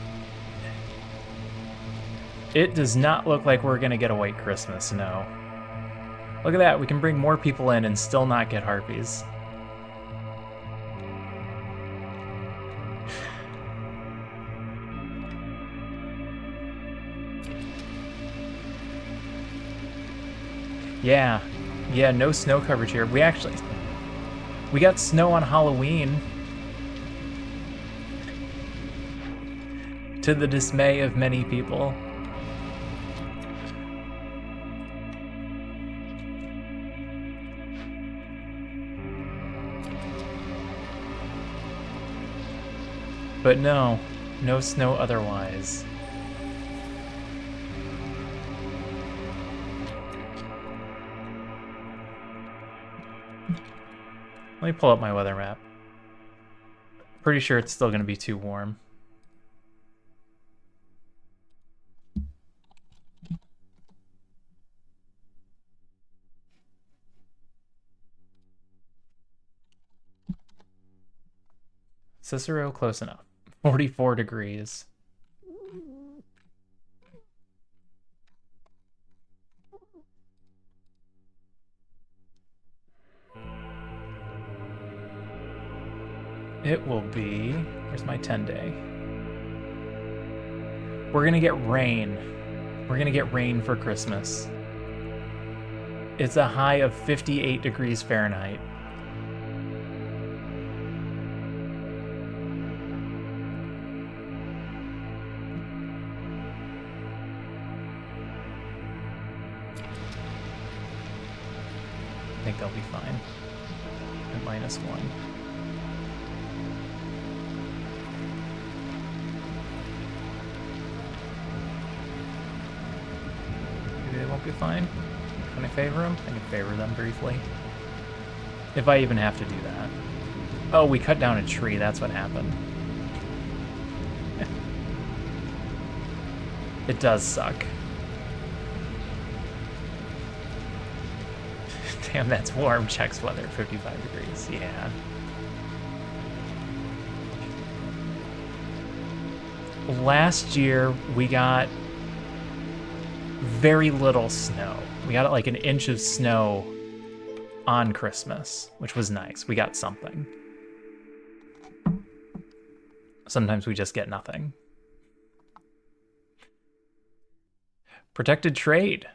It does not look like we're gonna get a white Christmas, no. Look at that, we can bring more people in and still not get harpies. Yeah, no snow coverage here. We got snow on Halloween. to the dismay of many people. But no snow otherwise. Let me pull up my weather map. Pretty sure it's still going to be too warm. Cicero, close enough. 44 degrees. It will be... Where's my 10-day? We're gonna get rain. We're gonna get rain for Christmas. It's a high of 58 degrees Fahrenheit. I think they'll be fine. At -1. Maybe they won't be fine. Can I favor them? I can favor them briefly. If I even have to do that. Oh, we cut down a tree. That's what happened. It does suck. Damn, that's warm. Checks weather, 55 degrees. Yeah. Last year, we got very little snow. We got like 1 inch of snow on Christmas, which was nice. We got something. Sometimes we just get nothing. Protected trade.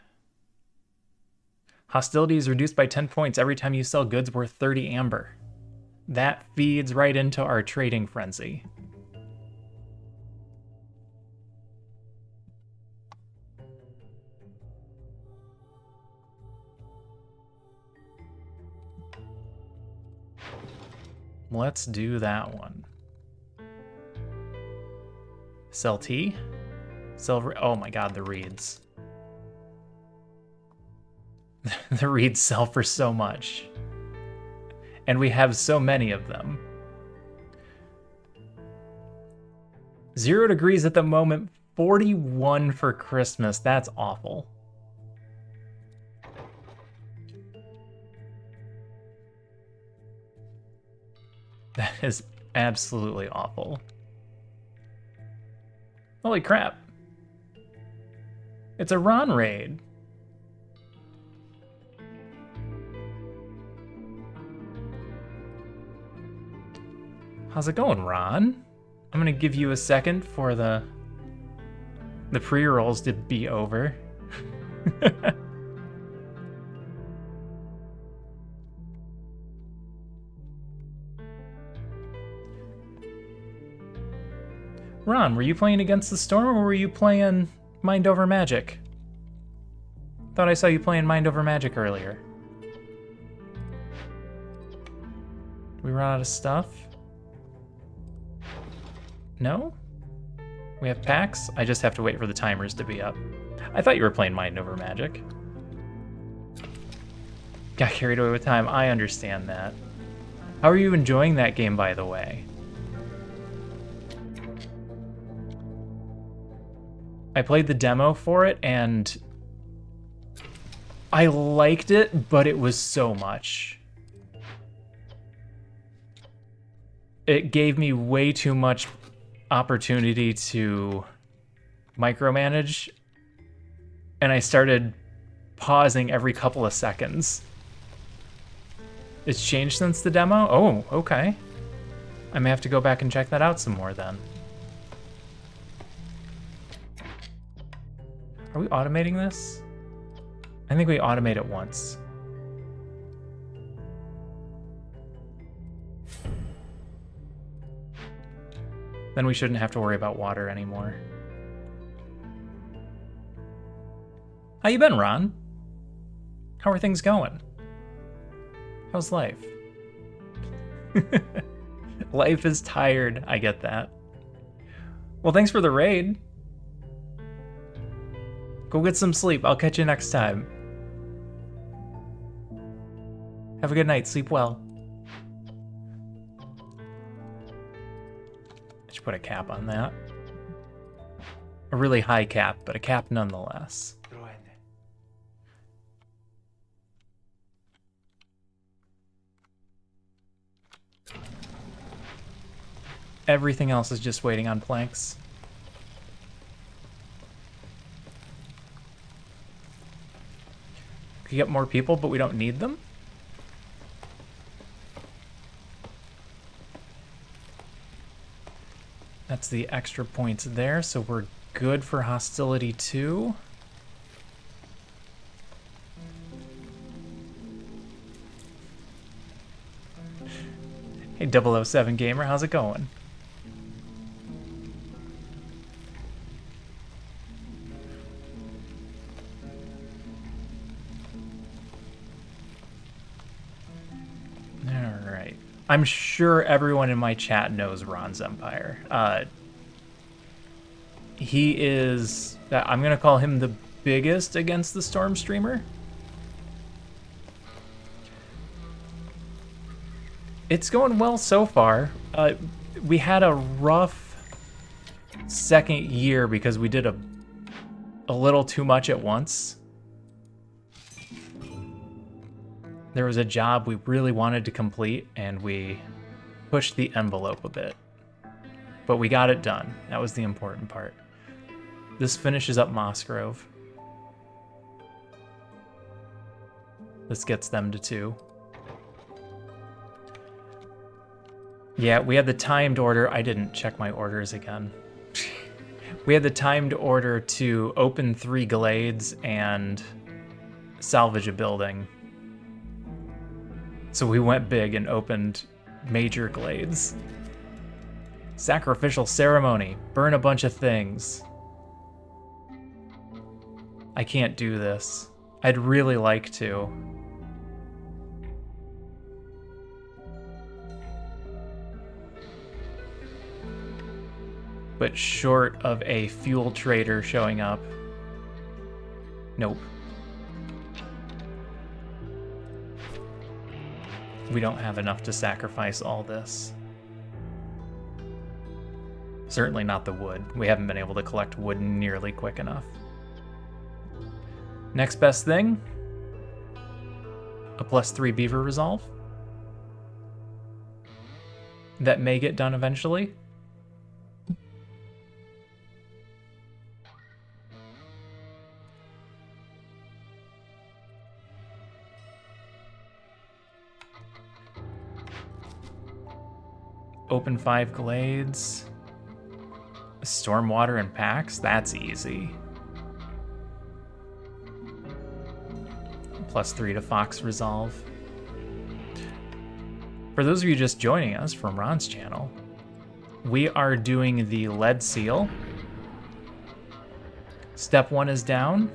Hostility is reduced by 10 points every time you sell goods worth 30 amber. That feeds right into our trading frenzy. Let's do that one. Sell tea? Silver. Oh my god, the reeds. The reeds sell for so much. And we have so many of them. 0 degrees at the moment, 41 for Christmas. That's awful. That is absolutely awful. Holy crap. It's a Ron raid. How's it going, Ron? I'm gonna give you a second for the pre-rolls to be over. Ron, were you playing Against the Storm or were you playing Mind Over Magic? Thought I saw you playing Mind Over Magic earlier. Did we run out of stuff? No? We have packs? I just have to wait for the timers to be up. I thought you were playing Mind Over Magic. Got carried away with time. I understand that. How are you enjoying that game, by the way? I played the demo for it, and I liked it, but it was so much. It gave me way too much opportunity to micromanage, and I started pausing every couple of seconds. It's changed since the demo? Oh, okay. I may have to go back and check that out some more then. Are we automating this? I think we automate it once. Then we shouldn't have to worry about water anymore. How you been, Ron? How are things going? How's life? Life is tired. I get that. Well, thanks for the raid. Go get some sleep. I'll catch you next time. Have a good night. Sleep well. I should put a cap on that. A really high cap, but a cap nonetheless. Everything else is just waiting on planks. We get more people, but we don't need them? That's the extra points there, so we're good for hostility 2. Hey 007 Gamer, how's it going? Alright. I'm sure everyone in my chat knows Ron's Empire. He is... I'm going to call him the biggest against the Stormstreamer. It's going well so far. We had a rough second year because we did a little too much at once. There was a job we really wanted to complete, and we pushed the envelope a bit. But we got it done. That was the important part. This finishes up Mossgrove. This gets them to 2. Yeah, we had the timed order. I didn't check my orders again. We had the timed order to open 3 glades and salvage a building. So we went big and opened major glades. Sacrificial ceremony. Burn a bunch of things. I can't do this. I'd really like to. But short of a fuel trader showing up, nope. We don't have enough to sacrifice all this. Certainly not the wood. We haven't been able to collect wood nearly quick enough. Next best thing, a +3 beaver resolve. That may get done eventually. Open 5 glades. Stormwater and packs, that's easy. +3 to Fox Resolve. For those of you just joining us from Ron's channel, we are doing the lead seal. Step 1 is down.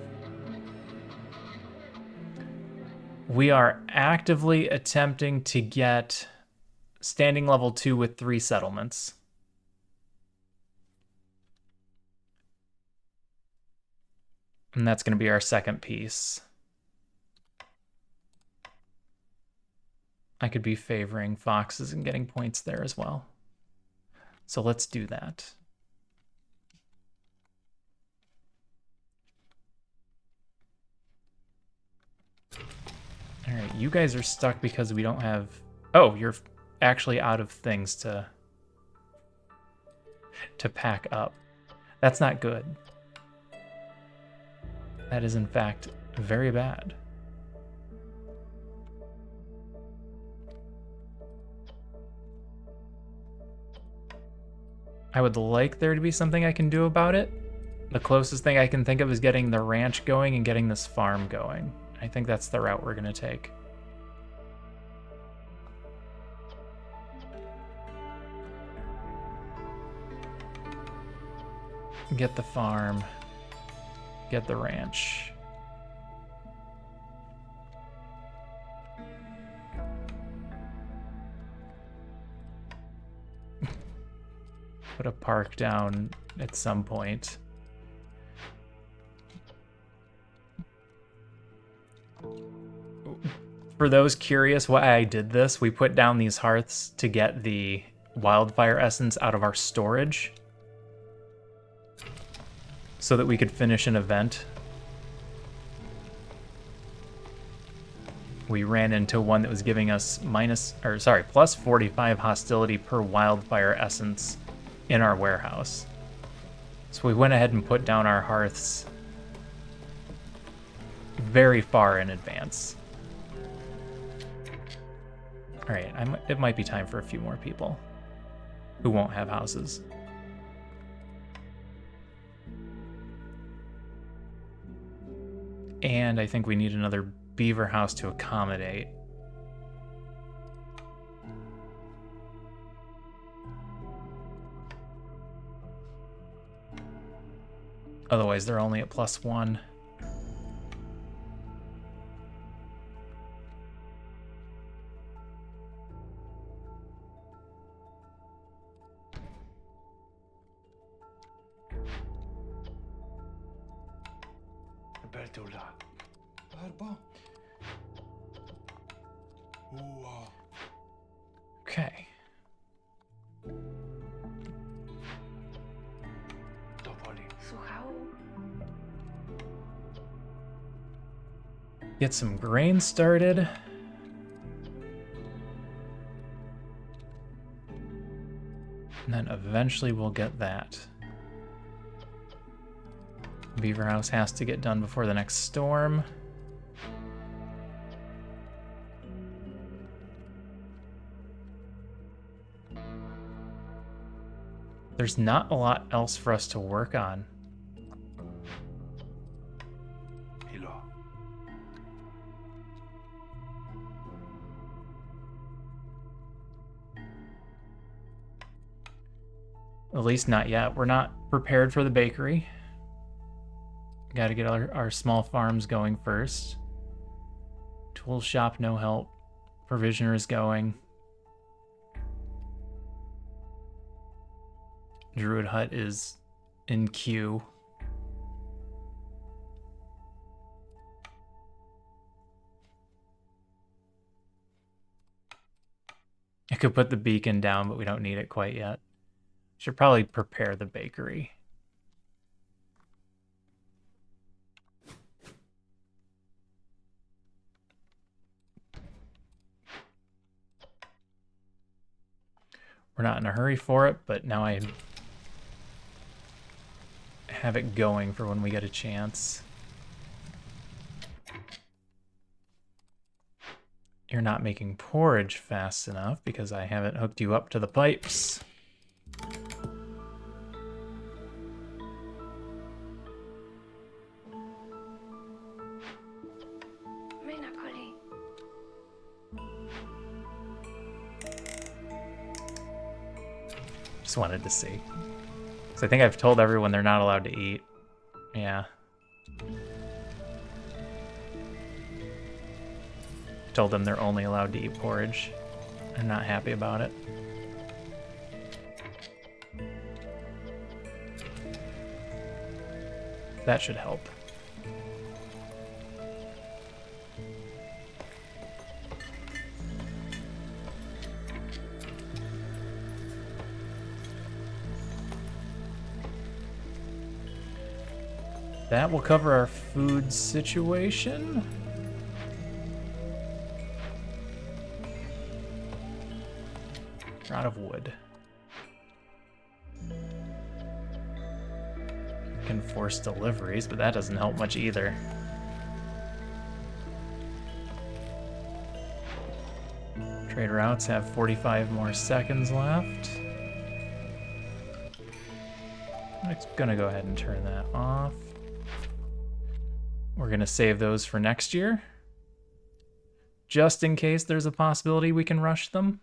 We are actively attempting to get standing level 2 with 3 settlements. And that's going to be our second piece. I could be favoring foxes and getting points there as well. So let's do that. All right, you guys are stuck because we don't have... Oh, you're actually out of things to pack up. That's not good. That is, in fact, very bad. I would like there to be something I can do about it. The closest thing I can think of is getting the ranch going and getting this farm going. I think that's the route we're going to take. Get the farm. Get the ranch. Put a park down at some point. For those curious why I did this, we put down these hearths to get the wildfire essence out of our storage so that we could finish an event. We ran into one that was giving us plus 45 hostility per wildfire essence in our warehouse. So we went ahead and put down our hearths very far in advance. All right, it might be time for a few more people who won't have houses. And I think we need another beaver house to accommodate. Otherwise, they're only at +1. Okay. Get some grain started. And then eventually we'll get that. Beaver house has to get done before the next storm. There's not a lot else for us to work on. At least not yet. We're not prepared for the bakery. Got to get our small farms going first. Tool shop, no help. Provisioner is going. Druid hut is in queue. I could put the beacon down, but we don't need it quite yet. Should probably prepare the bakery. We're not in a hurry for it, but now I have it going for when we get a chance. You're not making porridge fast enough because I haven't hooked you up to the pipes. Just wanted to see. So I think I've told everyone they're not allowed to eat. Yeah. Told them they're only allowed to eat porridge. I'm not happy about it. That should help. That will cover our food situation. We're out of wood. Can force deliveries, but that doesn't help much either. Trade routes have 45 more seconds left. I'm gonna go ahead and turn that off. We're gonna save those for next year, just in case there's a possibility we can rush them.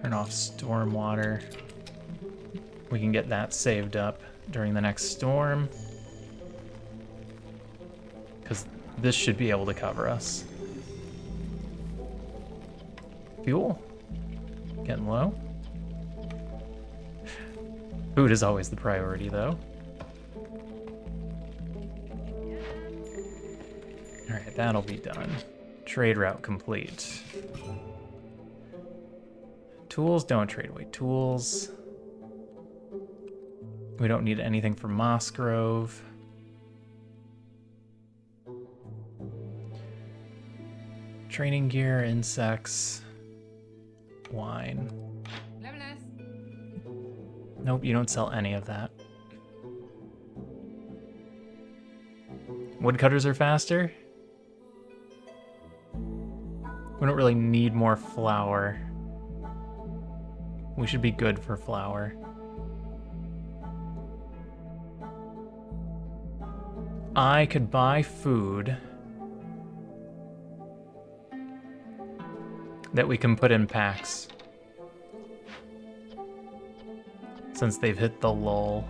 Turn off stormwater. We can get that saved up during the next storm. Because this should be able to cover us. Fuel? Getting low. Food is always the priority, though. Alright, that'll be done. Trade route complete. Tools, don't trade away tools. We don't need anything for Mossgrove. Training gear, insects, wine. Nope, you don't sell any of that. Woodcutters are faster. We don't really need more flour. We should be good for flour. I could buy food that we can put in packs. Since they've hit the lull.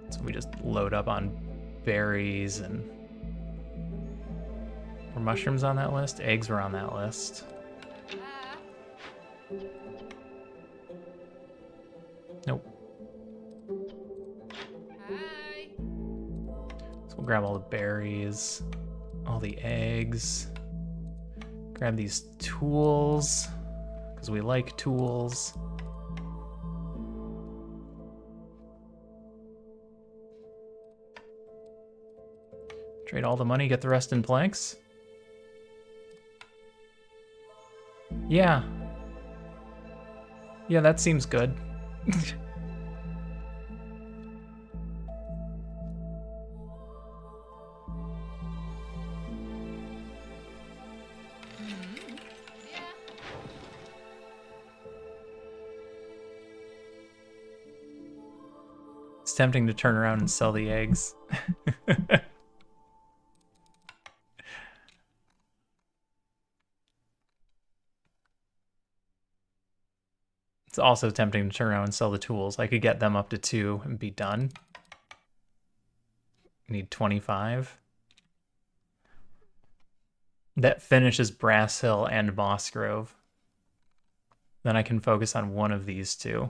So we just load up on berries and... Were mushrooms on that list? Eggs were on that list. Nope. So we'll grab all the berries, all the eggs. Grab these tools, because we like tools. Trade all the money, get the rest in planks. Yeah. Yeah, that seems good. It's tempting to turn around and sell the eggs. It's also tempting to turn around and sell the tools. I could get them up to 2 and be done. Need 25. That finishes Brass Hill and Mossgrove. Then I can focus on one of these two.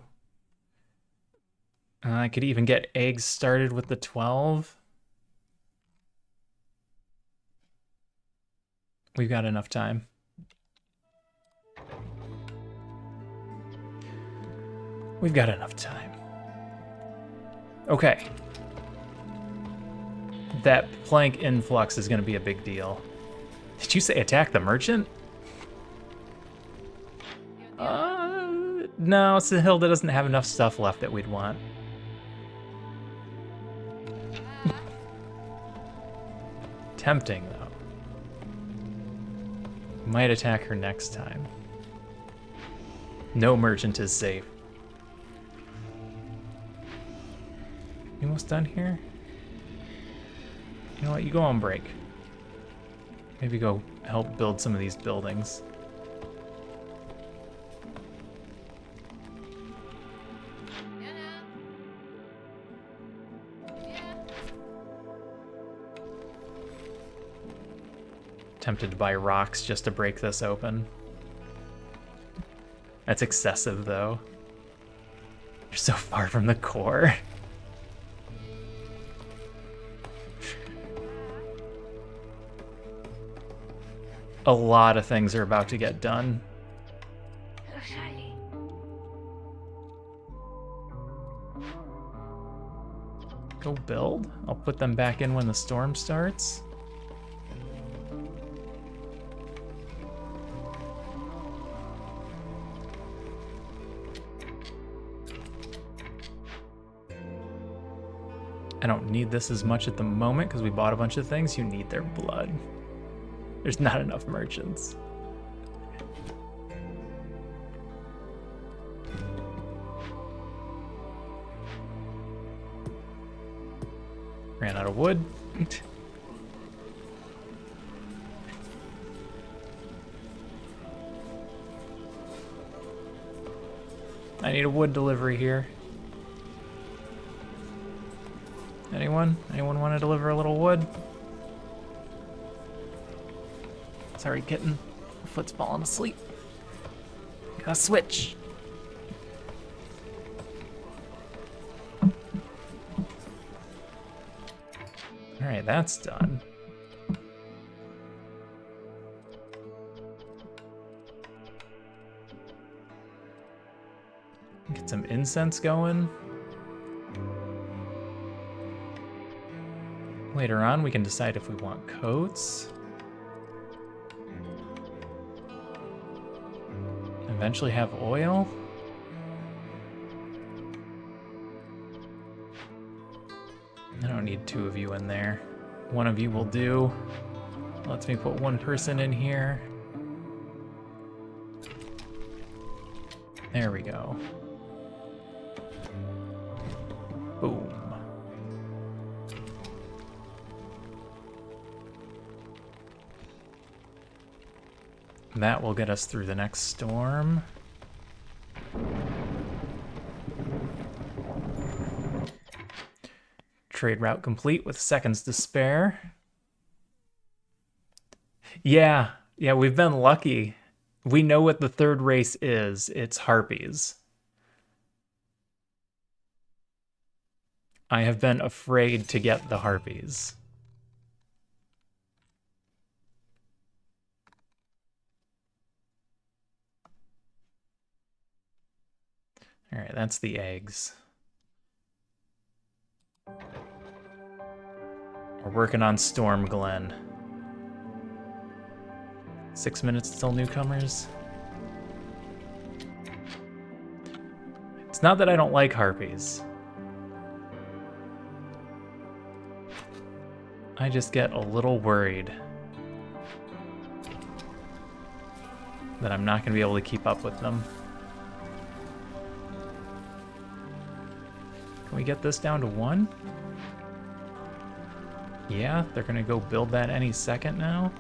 I could even get eggs started with the 12. We've got enough time. We've got enough time. Okay. That plank influx is going to be a big deal. Did you say attack the merchant? No, Sahilda doesn't have enough stuff left that we'd want. Tempting, though. Might attack her next time. No merchant is safe. You almost done here? You know what? You go on break. Maybe go help build some of these buildings. Tempted to buy rocks just to break this open. That's excessive, though. You're so far from the core. A lot of things are about to get done. Go build? I'll put them back in when the storm starts. I don't need this as much at the moment because we bought a bunch of things. You need their blood. There's not enough merchants. Ran out of wood. I need a wood delivery here. Anyone? Anyone want to deliver a little wood? Sorry, kitten. My foot's falling asleep. Gotta switch. Alright, that's done. Get some incense going. Later on, we can decide if we want coats. Eventually have oil. I don't need two of you in there. One of you will do. Lets me put one person in here. There we go. Boom. That will get us through the next storm. Trade route complete with seconds to spare. Yeah, we've been lucky. We know what the third race is. It's harpies. I have been afraid to get the harpies. All right, that's the eggs. We're working on Storm Glen. 6 minutes till newcomers. It's not that I don't like harpies. I just get a little worried that I'm not going to be able to keep up with them. Can we get this down to 1? Yeah, they're gonna go build that any second now.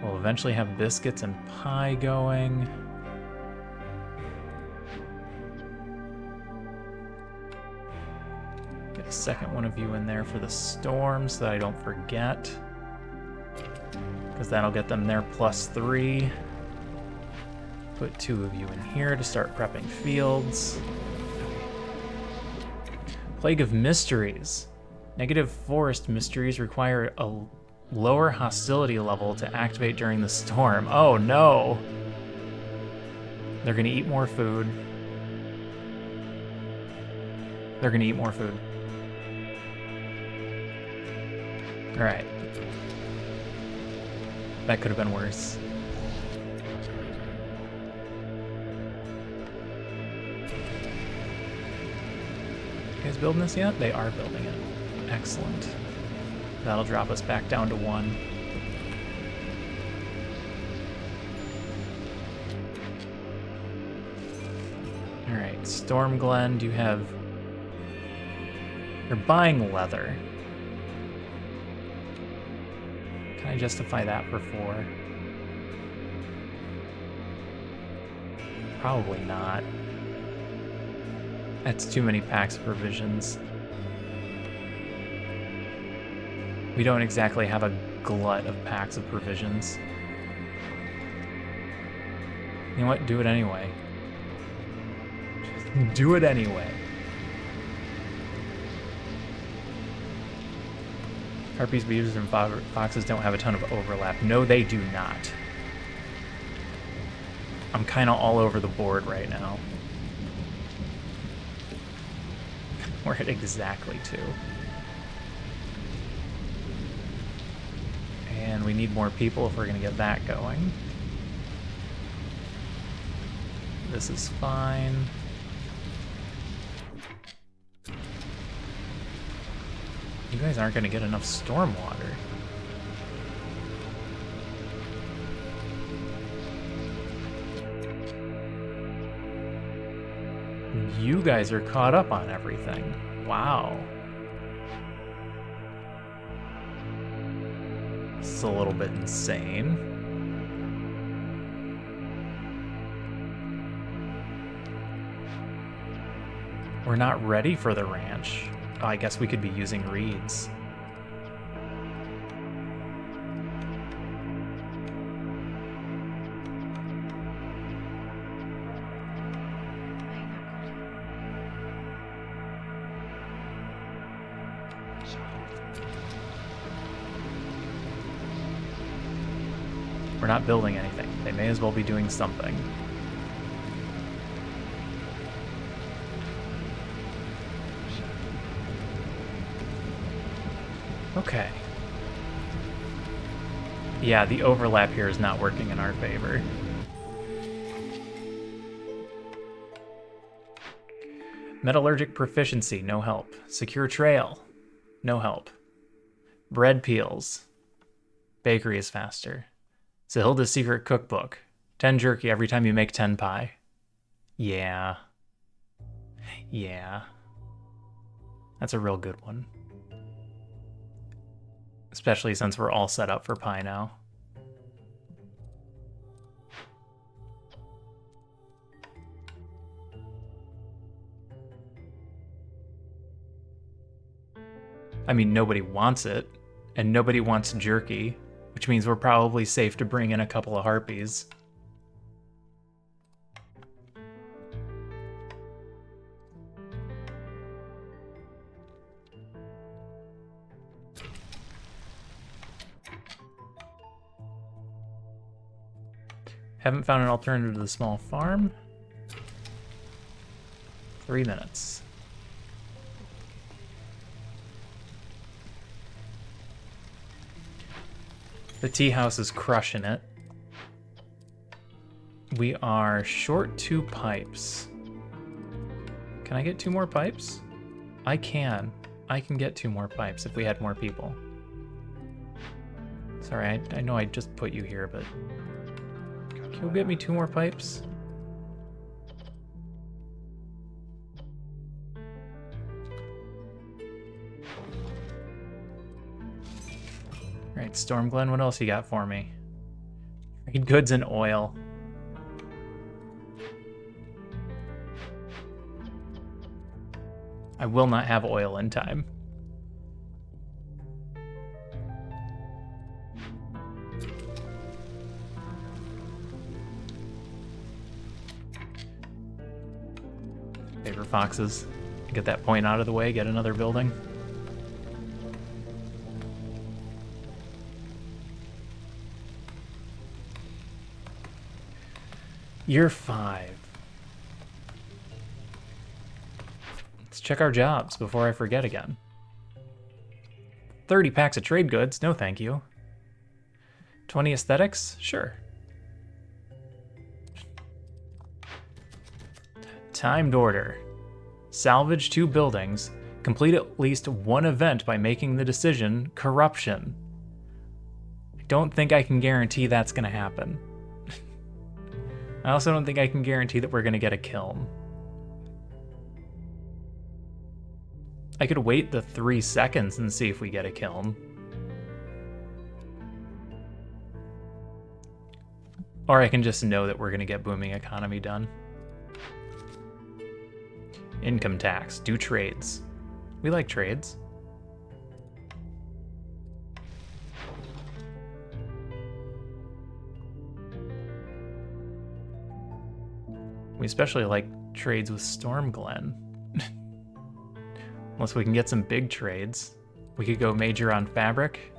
We'll eventually have biscuits and pie going. Get a second one of you in there for the storm so that I don't forget. Because that'll get them their +3. Put 2 of you in here to start prepping fields. Plague of Mysteries. Negative forest mysteries require a lower hostility level to activate during the storm. Oh no! They're gonna eat more food. They're gonna eat more food. Alright. That could have been worse. You guys building this yet? They are building it. Excellent. That'll drop us back down to 1. Alright, Storm Glen, do you have... You're buying leather. Can I justify that for 4? Probably not. That's too many packs of provisions. We don't exactly have a glut of packs of provisions. You know what? Do it anyway. Do it anyway. Harpies, beavers, and foxes don't have a ton of overlap. No, they do not. I'm kind of all over the board right now. We're at exactly 2. And we need more people if we're going to get that going. This is fine. You guys aren't going to get enough storm water. You guys are caught up on everything. Wow. It's a little bit insane. We're not ready for the ranch. Oh, I guess we could be using reeds. We're not building anything. They may as well be doing something. Okay. Yeah, the overlap here is not working in our favor. Metallurgic proficiency, no help. Secure trail, no help. Bread peels. Bakery is faster. Zahilda's secret cookbook. 10 jerky every time you make 10 pie. Yeah. Yeah. That's a real good one. Especially since we're all set up for pie now. I mean, nobody wants it, and nobody wants jerky, which means we're probably safe to bring in a couple of harpies. Haven't found an alternative to the small farm. 3 minutes. The tea house is crushing it. We are short 2 pipes. Can I get 2 more pipes? I can. I can get 2 more pipes if we had more people. Sorry, I know I just put you here, but... Can you get me 2 more pipes? Alright, Stormglen, what else you got for me? Trade goods and oil. I will not have oil in time. Paper foxes. Get that point out of the way, get another building. Year 5. Let's check our jobs before I forget again. 30 packs of trade goods, no thank you. 20 aesthetics, sure. Timed order. Salvage 2 buildings. Complete at least 1 event by making the decision, corruption. I don't think I can guarantee that's gonna happen. I also don't think I can guarantee that we're gonna get a kiln. I could wait the 3 seconds and see if we get a kiln. Or I can just know that we're gonna get booming economy done. Income tax, do trades. We like trades. We especially like trades with Stormglen. Unless we can get some big trades. We could go major on fabric.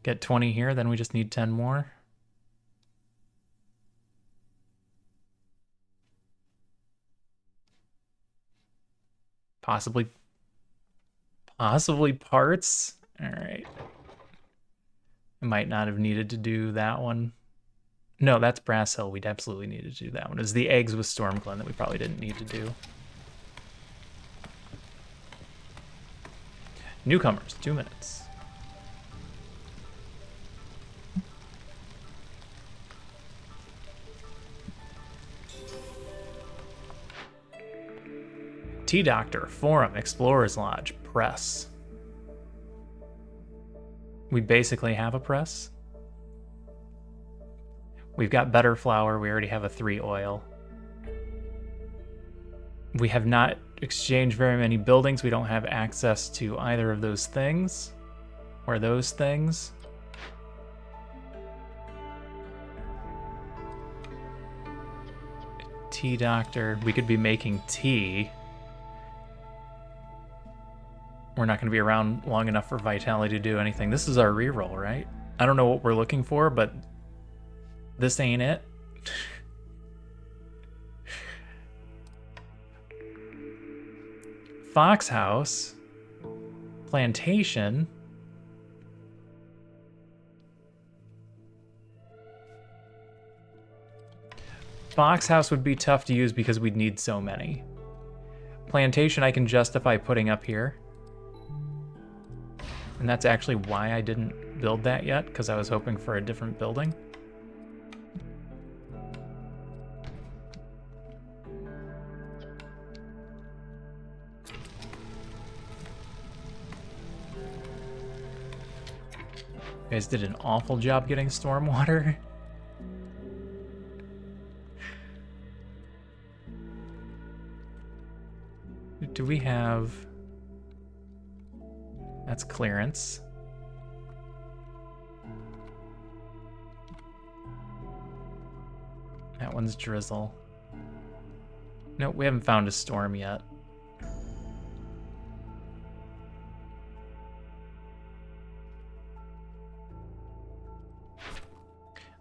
Get 20 here, then we just need 10 more. Possibly parts? Alright. I might not have needed to do that one. No, that's Brass Hill. We'd absolutely needed to do that one. It was the eggs with Stormglen that we probably didn't need to do. Newcomers, 2 minutes. Tea Doctor, Forum, Explorer's Lodge, Press. We basically have a press. We've got better flour. We already have a 3 oil. We have not exchanged very many buildings. We don't have access to either of those things or those things. Tea doctor. We could be making tea. We're not going to be around long enough for Vitality to do anything. This is our reroll, right? I don't know what we're looking for, but this ain't it. Fox House. Plantation. Fox House would be tough to use because we'd need so many. Plantation I can justify putting up here. And that's actually why I didn't build that yet, because I was hoping for a different building. You guys did an awful job getting stormwater. Do we have... That's clearance. That one's drizzle. No, we haven't found a storm yet.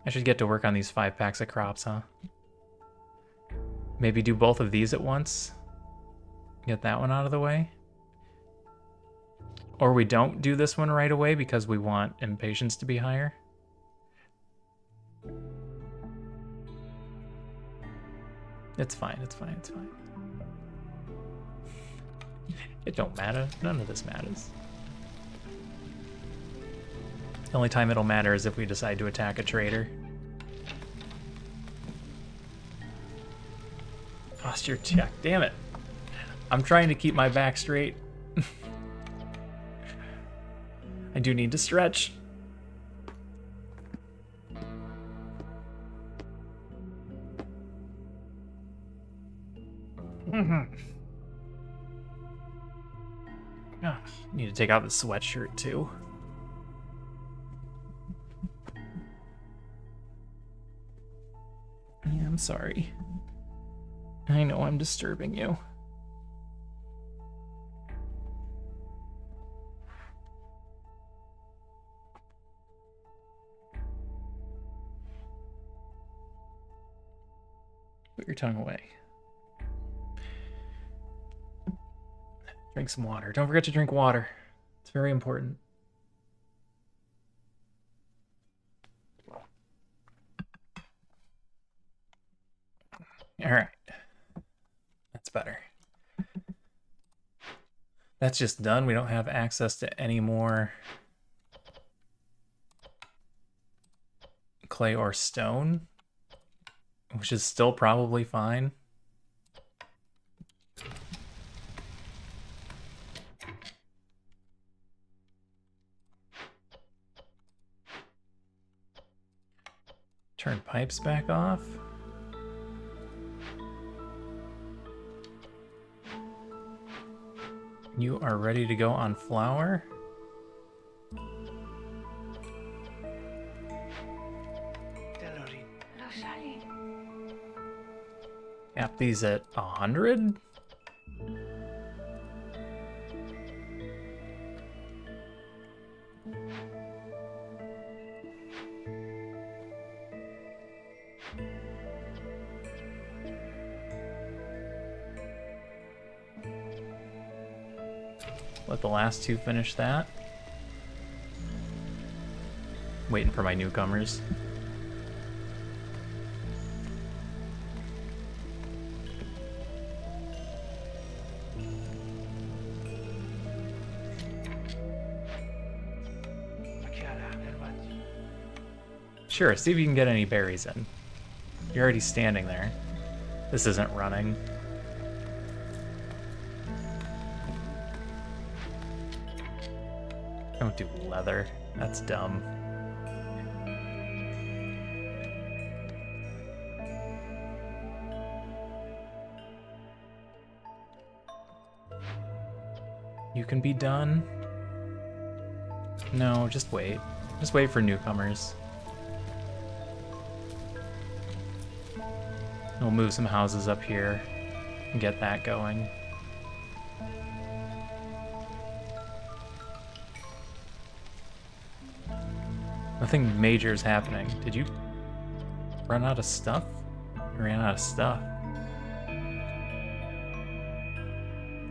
I should get to work on these 5 packs of crops, huh? Maybe do both of these at once. Get that one out of the way. Or we don't do this one right away because we want impatience to be higher. It's fine, it's fine, it's fine. It don't matter. None of this matters. The only time it'll matter is if we decide to attack a trader. Posture check. Damn it. I'm trying to keep my back straight. I do need to stretch. Oh, need to take out the sweatshirt too. Yeah, I'm sorry. I know I'm disturbing you. Put your tongue away. Drink some water. Don't forget to drink water. It's very important. All right. That's better. That's just done. We don't have access to any more clay or stone, which is still probably fine. Turn pipes back off. You are ready to go on flour. Cap these at 100. Let the last 2 finish that. Waiting for my newcomers. Sure, see if you can get any berries in. You're already standing there. This isn't running. Don't do leather. That's dumb. You can be done. No, just wait. Just wait for newcomers. We'll move some houses up here and get that going. Nothing major is happening. Did you run out of stuff? You ran out of stuff. I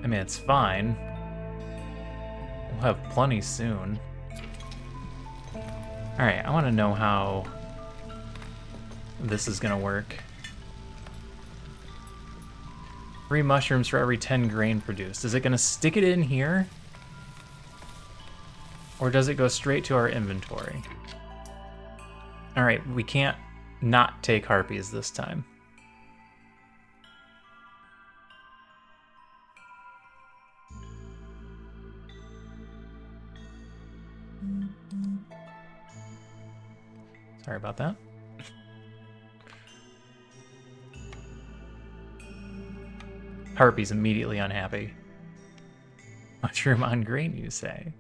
mean, it's fine. We'll have plenty soon. Alright, I want to know how this is going to work. 3 mushrooms for every 10 grain produced. Is it going to stick it in here? Or does it go straight to our inventory? Alright, we can't not take harpies this time. Sorry about that. Harpy's immediately unhappy. Mushroom on grain, you say?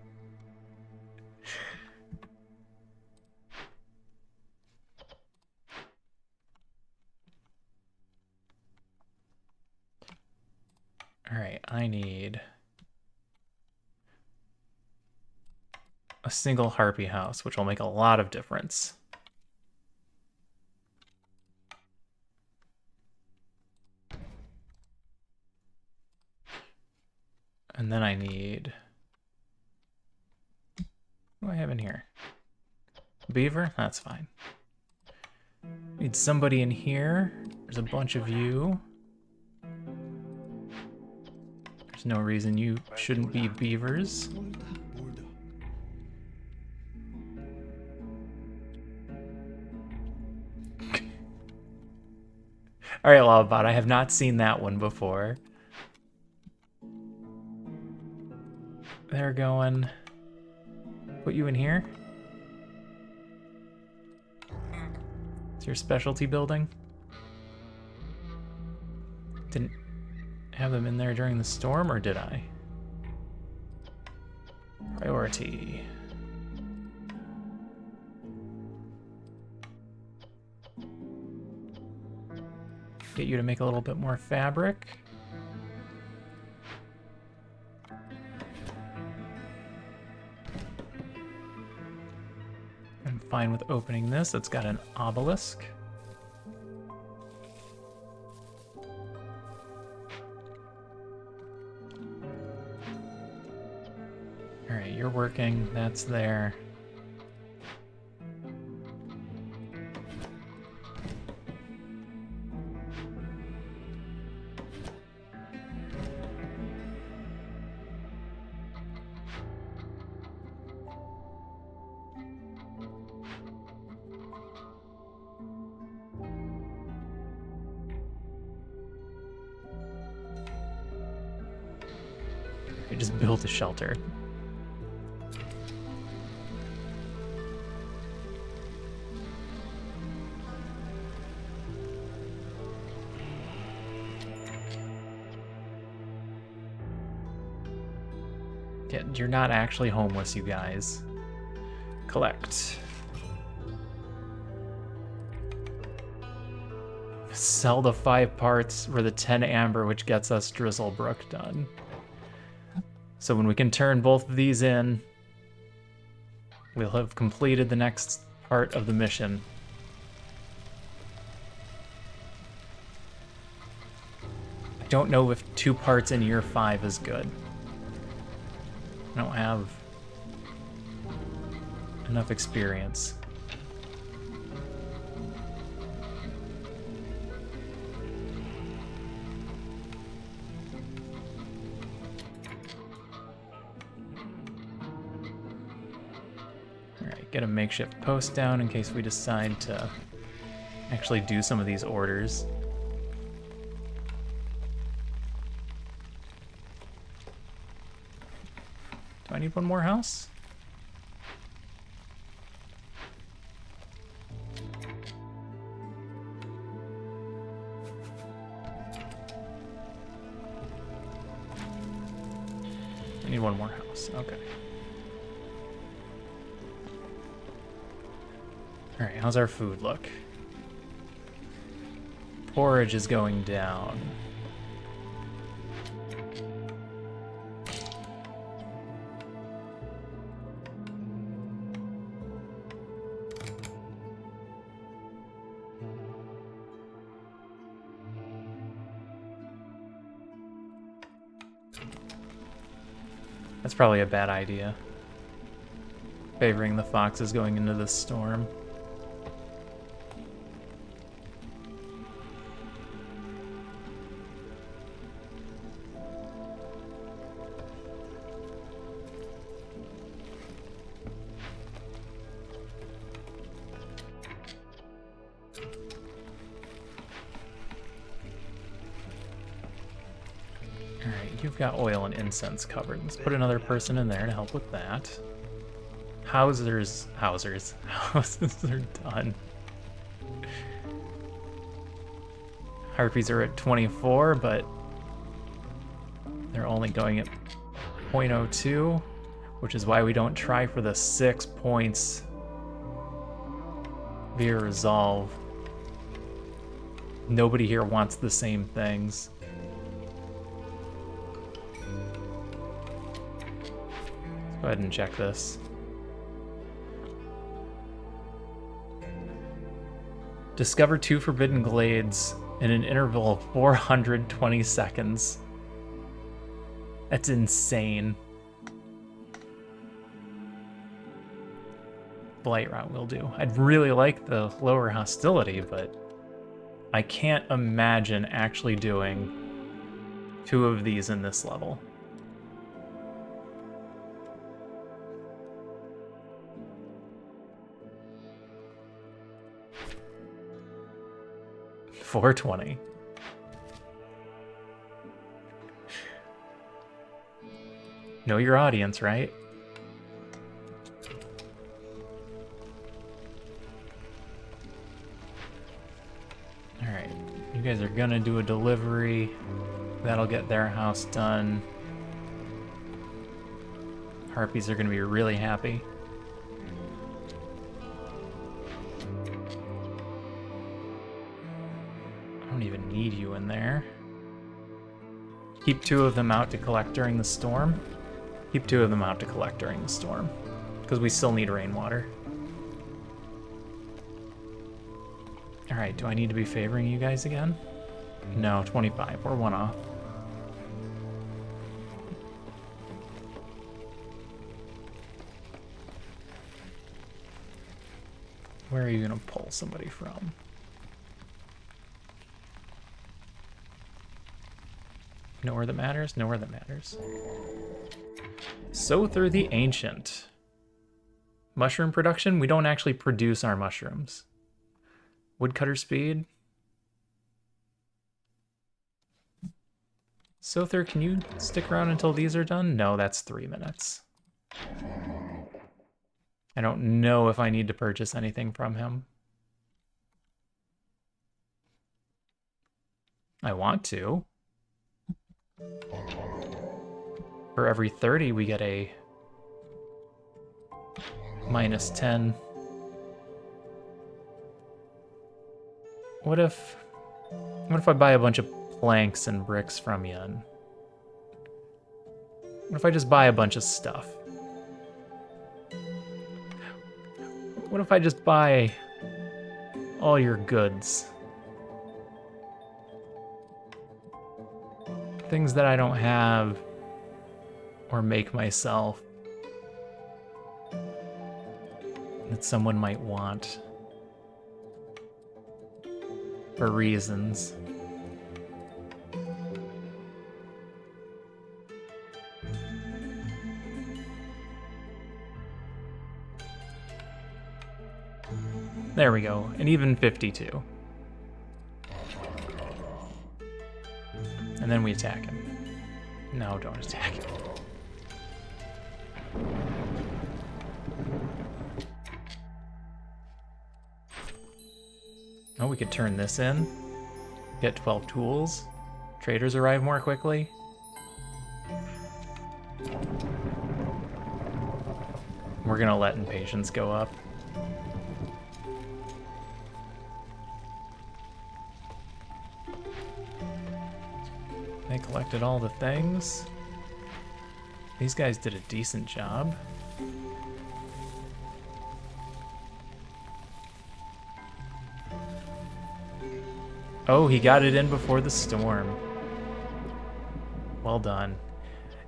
Alright, I need a single harpy house, which will make a lot of difference. And then I need... What do I have in here? Beaver? That's fine. Need somebody in here. There's a bunch of you. There's no reason you shouldn't be beavers. Alright, Lavabot, I have not seen that one before. They're going... Put you in here? It's your specialty building? Didn't have them in there during the storm, or did I? Priority. Get you to make a little bit more fabric. I'm fine with opening this. It's got an obelisk. Alright, you're working. That's there. I just built a shelter. Yeah, you're not actually homeless, you guys. Collect. Sell the 5 parts for the 10 amber, which gets us Drizzlebrook done. So when we can turn both of these in, we'll have completed the next part of the mission. I don't know if 2 parts in year 5 is good. I don't have enough experience. Alright, get a makeshift post down in case we decide to actually do some of these orders. Do I need one more house? Need one more house. Okay. Alright, how's our food look? Porridge is going down. That's probably a bad idea. Favoring the foxes going into this storm. You've got oil and incense covered. Let's put another person in there to help with that. Houses are done. Harpies are at 24, but they're only going at 0.02, which is why we don't try for the 6 points via resolve. Nobody here wants the same things. Go ahead and check this. Discover 2 forbidden glades in an interval of 420 seconds. That's insane. Blightrot will do. I'd really like the lower hostility, but I can't imagine actually doing 2 of these in this level. $420. Know your audience, right? Alright, you guys are gonna do a delivery. That'll get their house done. Harpies are gonna be really happy. Even need you in there. Keep 2 of them out to collect during the storm. Keep 2 of them out to collect during the storm, because we still need rainwater. Alright, do I need to be favoring you guys again? No, 25. We're 1 off. Where are you going to pull somebody from? Nowhere that matters? Nowhere that matters. Sother the Ancient. Mushroom production? We don't actually produce our mushrooms. Woodcutter speed? Sother, can you stick around until these are done? No, that's 3 minutes. I don't know if I need to purchase anything from him. I want to. For every 30, we get a -10. What if I buy a bunch of planks and bricks from you? And what if I just buy a bunch of stuff? What if I just buy all your goods? Things that I don't have or make myself that someone might want for reasons. There we go, an even 52. And then we attack him. No, don't attack him. Oh, we could turn this in. Get 12 tools. Traders arrive more quickly. We're gonna let impatience go up. They collected all the things. These guys did a decent job. Oh, he got it in before the storm. Well done.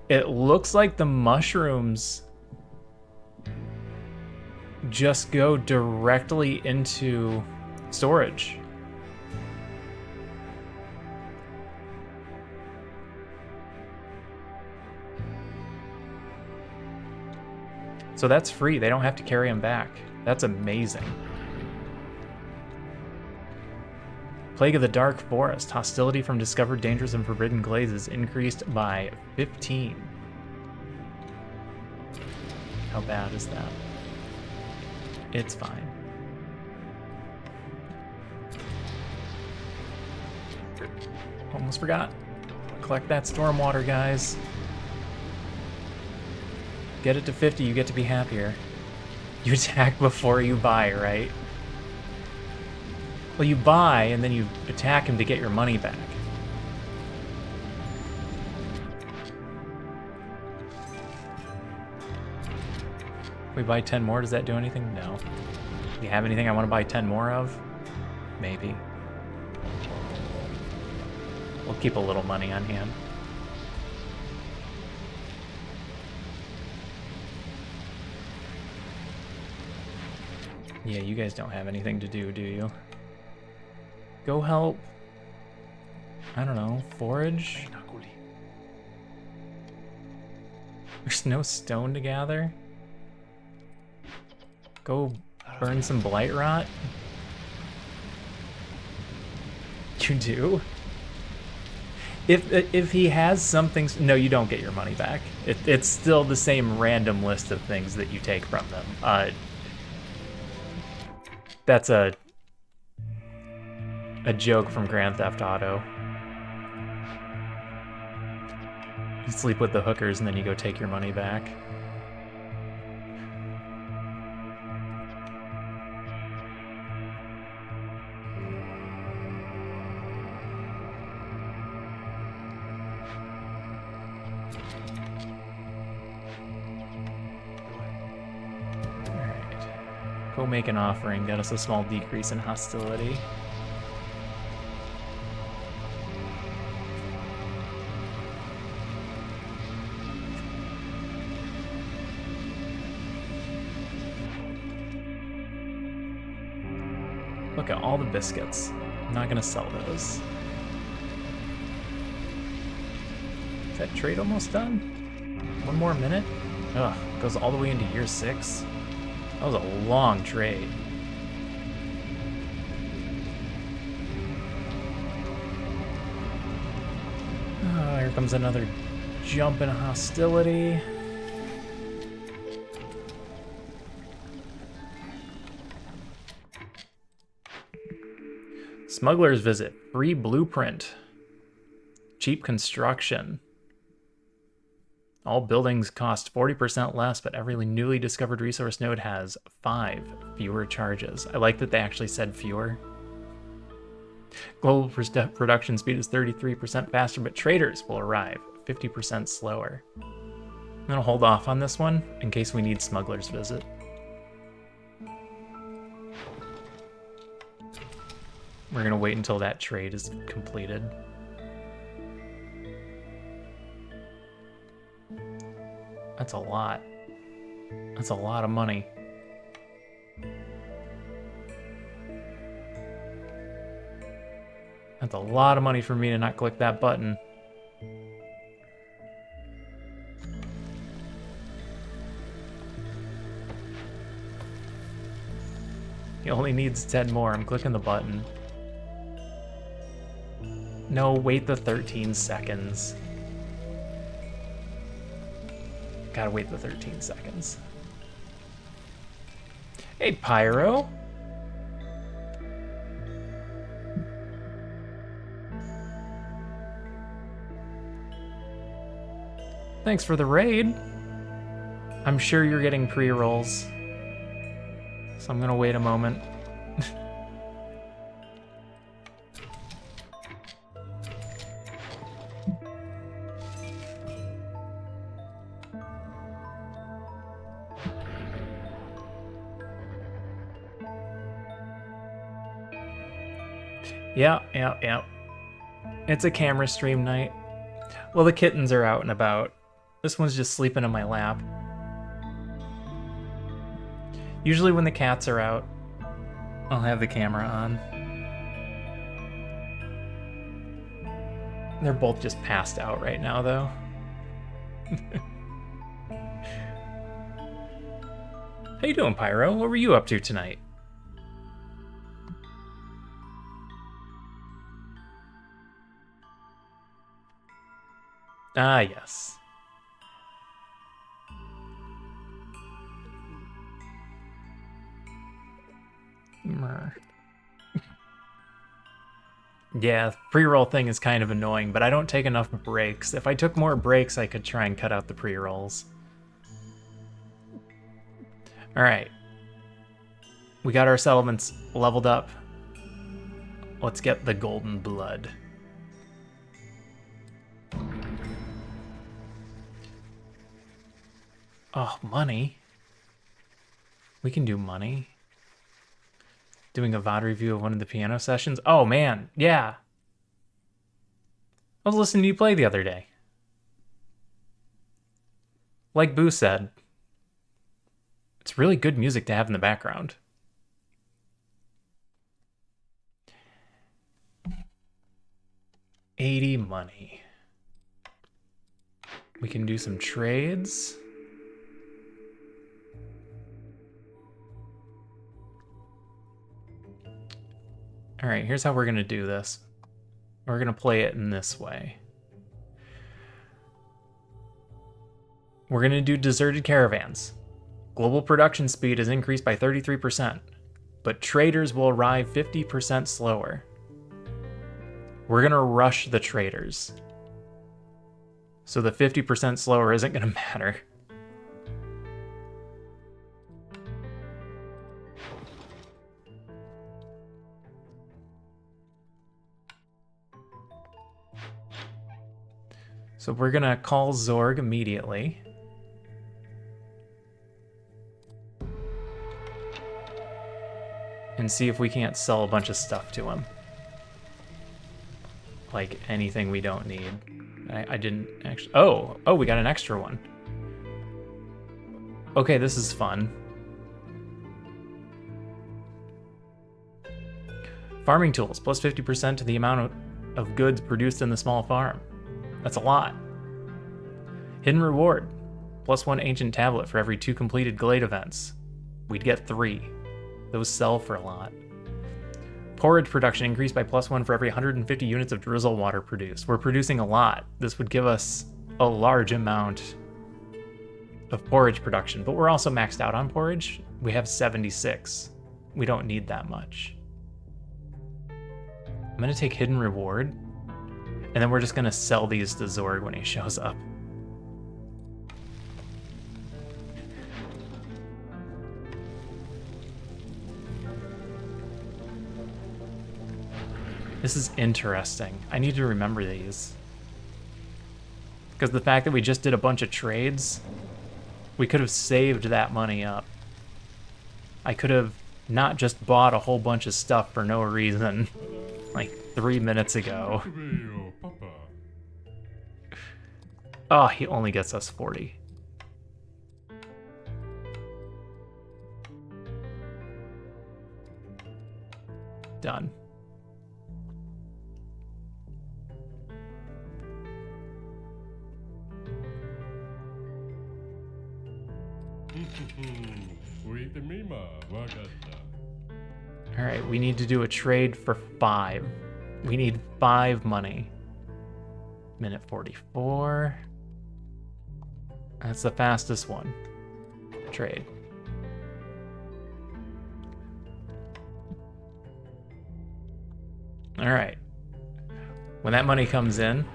It looks like the mushrooms just go directly into storage. So that's free. They don't have to carry them back. That's amazing. Plague of the Dark Forest. Hostility from discovered dangers and forbidden glazes increased by 15. How bad is that? It's fine. Almost forgot. Collect that stormwater, guys. Get it to 50, you get to be happier. You attack before you buy, right? Well, you buy, and then you attack him to get your money back. We buy 10 more, does that do anything? No. Do you have anything I want to buy 10 more of? Maybe. We'll keep a little money on hand. Yeah, you guys don't have anything to do you? Go help, I don't know, forage? There's no stone to gather? Go burn some blight rot? You do? If he has something... No, you don't get your money back. It's still the same random list of things that you take from them. That's a joke from Grand Theft Auto. You sleep with the hookers and then you go take your money back. Go make an offering, get us a small decrease in hostility. Look at all the biscuits. I'm not gonna sell those. Is that trade almost done? One more minute? Ugh, goes all the way into year 6. That was a long trade. Oh, here comes another jump in hostility. Smuggler's Visit. Free blueprint. Cheap construction. All buildings cost 40% less, but every newly discovered resource node has 5 fewer charges. I like that they actually said fewer. Global production speed is 33% faster, but traders will arrive 50% slower. I'm gonna hold off on this one in case we need Smuggler's Visit. We're gonna wait until that trade is completed. That's a lot. That's a lot of money. That's a lot of money for me to not click that button. He only needs 10 more. I'm clicking the button. No, wait the 13 seconds. Gotta wait the 13 seconds. Hey, Pyro. Thanks for the raid. I'm sure you're getting pre-rolls. So I'm gonna wait a moment. Yeah. It's a camera stream night. Well, the kittens are out and about. This one's just sleeping in my lap. Usually when the cats are out, I'll have the camera on. They're both just passed out right now, though. How you doing, Pyro? What were you up to tonight? Ah, yes. Yeah, pre-roll thing is kind of annoying, but I don't take enough breaks. If I took more breaks, I could try and cut out the pre-rolls. All right. We got our settlements leveled up. Let's get the golden blood. Oh, money. We can do money. Doing a VOD review of one of the piano sessions. Oh, man. Yeah. I was listening to you play the other day. Like Boo said, it's really good music to have in the background. $80 money. We can do some trades. All right, here's how we're gonna do this. We're gonna play it in this way. We're gonna do deserted caravans. Global production speed is increased by 33%, but traders will arrive 50% slower. We're gonna rush the traders. So the 50% slower isn't gonna matter. So we're gonna call Zorg immediately. And see if we can't sell a bunch of stuff to him. Like anything we don't need. I didn't actually... Oh, we got an extra one. Okay, this is fun. Farming tools, plus 50% to the amount of goods produced in the small farm. That's a lot. Hidden reward, plus 1 ancient tablet for every 2 completed Glade events. We'd get 3. Those sell for a lot. Porridge production increased by plus 1 for every 150 units of drizzle water produced. We're producing a lot. This would give us a large amount of porridge production, but we're also maxed out on porridge. We have 76. We don't need that much. I'm gonna take hidden reward, and then we're just gonna sell these to Zorg when he shows up. This is interesting. I need to remember these. Because the fact that we just did a bunch of trades, we could have saved that money up. I could have not just bought a whole bunch of stuff for no reason, like 3 minutes ago. Oh, he only gets us 40. Done. All right, we need to do a trade for 5. We need 5 money. Minute 44. That's the fastest one. Trade. All right. When that money comes in,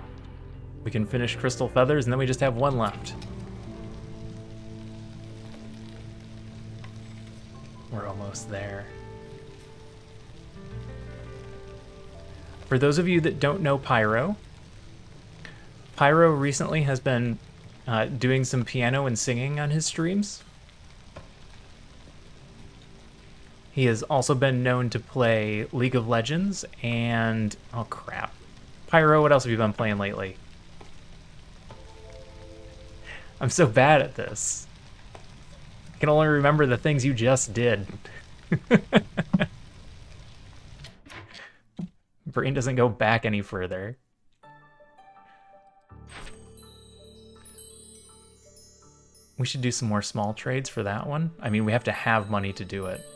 we can finish Crystal Feathers, and then we just have 1 left. almost there. For those of you that don't know Pyro, Pyro recently has been doing some piano and singing on his streams. He has also been known to play League of Legends and... oh, crap. Pyro, what else have you been playing lately? I'm so bad at this. I can only remember the things you just did. Brain doesn't go back any further. We should do some more small trades for that one. I mean, we have to have money to do it.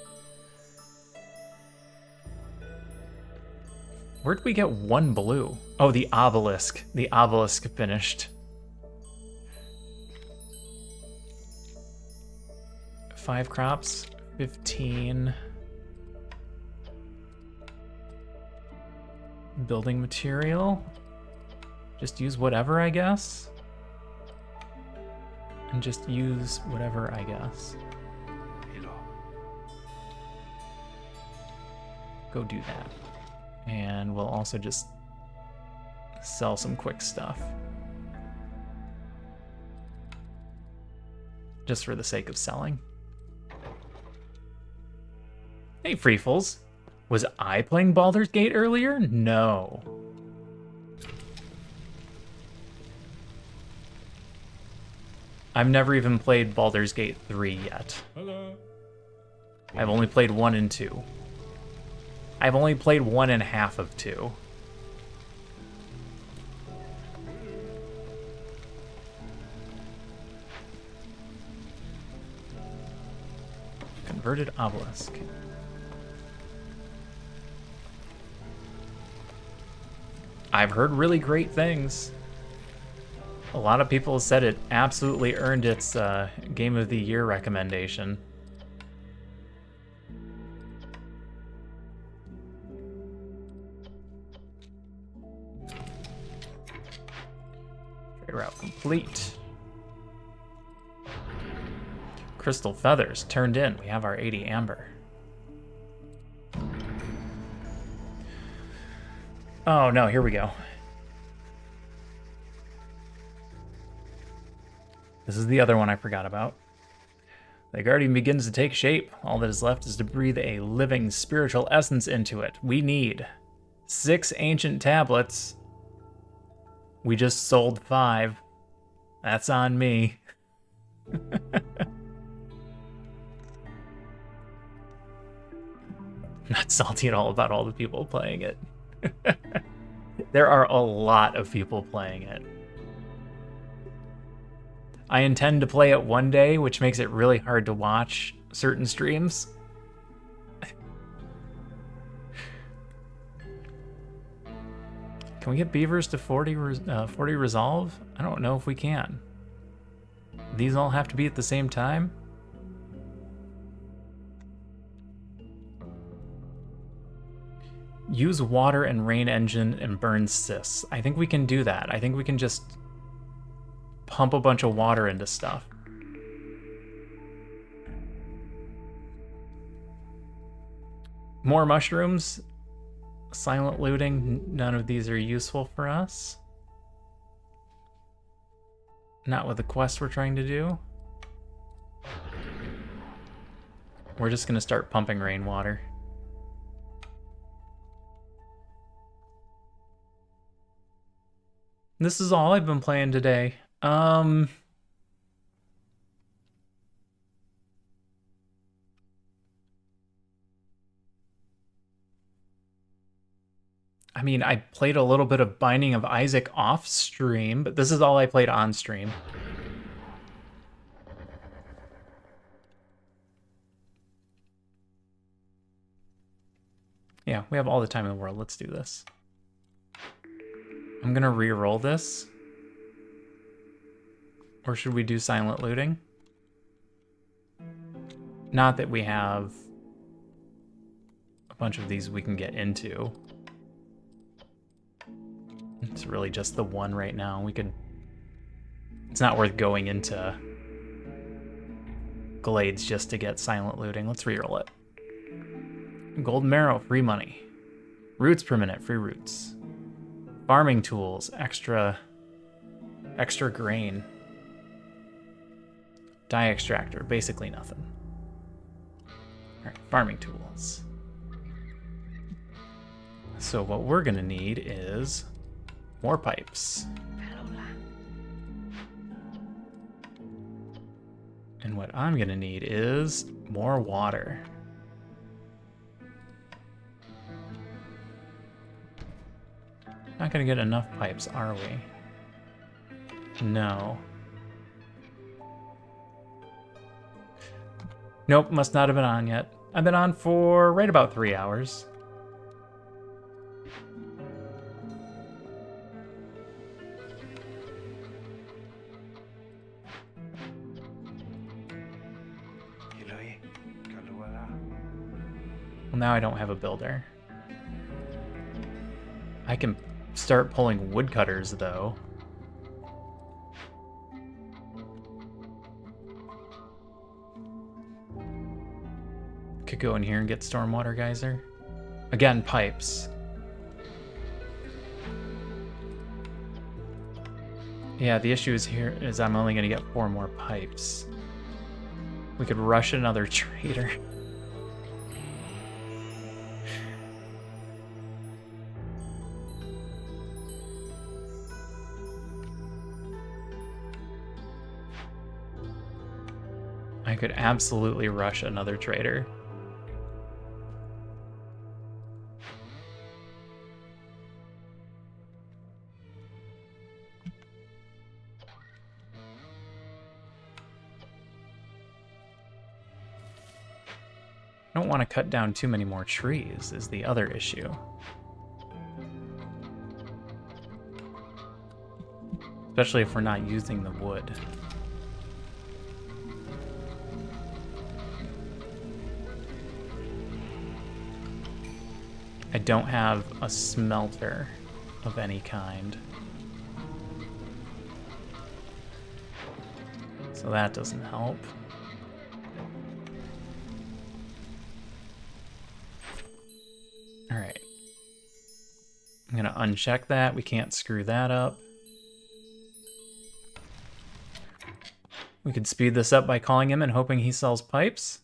Where did we get one blue? Oh, the obelisk. The obelisk finished. 5 crops, 15. Building material. Just use whatever, I guess. And just use whatever, I guess. Go do that. And we'll also just sell some quick stuff. Just for the sake of selling. Hey, Freefuls. Was I playing Baldur's Gate earlier? No. I've never even played Baldur's Gate 3 yet. Hello. I've only played 1 and 2. I've only played 1.5 of 2. Converted obelisk. I've heard really great things. A lot of people said it absolutely earned its Game of the Year recommendation. Trade route complete. Crystal feathers turned in. We have our 80 amber. Oh no, here we go. This is the other one I forgot about. The Guardian begins to take shape. All that is left is to breathe a living spiritual essence into it. We need 6 ancient tablets. We just sold 5. That's on me. Not salty at all about all the people playing it. There are a lot of people playing it. I intend to play it one day, which makes it really hard to watch certain streams. Can we get beavers to 40 resolve? I don't know if we can. These all have to be at the same time? Use water and rain engine and burn cysts. I think we can do that. I think we can just pump a bunch of water into stuff. More mushrooms. Silent looting. None of these are useful for us. Not with the quest we're trying to do. We're just gonna start pumping rainwater. This is all I've been playing today. I mean, I played a little bit of Binding of Isaac off stream, but this is all I played on stream. Yeah, we have all the time in the world. Let's do this. I'm gonna re-roll this. Or should we do silent looting? Not that we have a bunch of these we can get into. It's really just the one right now. We could... It's not worth going into Glades just to get silent looting. Let's re-roll it. Gold marrow, free money. Roots per minute, free roots. Farming tools, extra grain. Dye extractor, basically nothing. Alright, farming tools. So what we're gonna need is more pipes. And what I'm gonna need is more water. Not gonna get enough pipes, are we? No. Nope, must not have been on yet. I've been on for right about 3 hours. Well, now I don't have a builder. I can start pulling woodcutters, though. Could go in here and get stormwater geyser. Again, pipes. Yeah, the issue is here is I'm only gonna get 4 more pipes. We could rush another trader. I could absolutely rush another trader. I don't want to cut down too many more trees is the other issue. Especially if we're not using the wood. I don't have a smelter of any kind. So that doesn't help. All right. I'm gonna uncheck that. We can't screw that up. We could speed this up by calling him and hoping he sells pipes.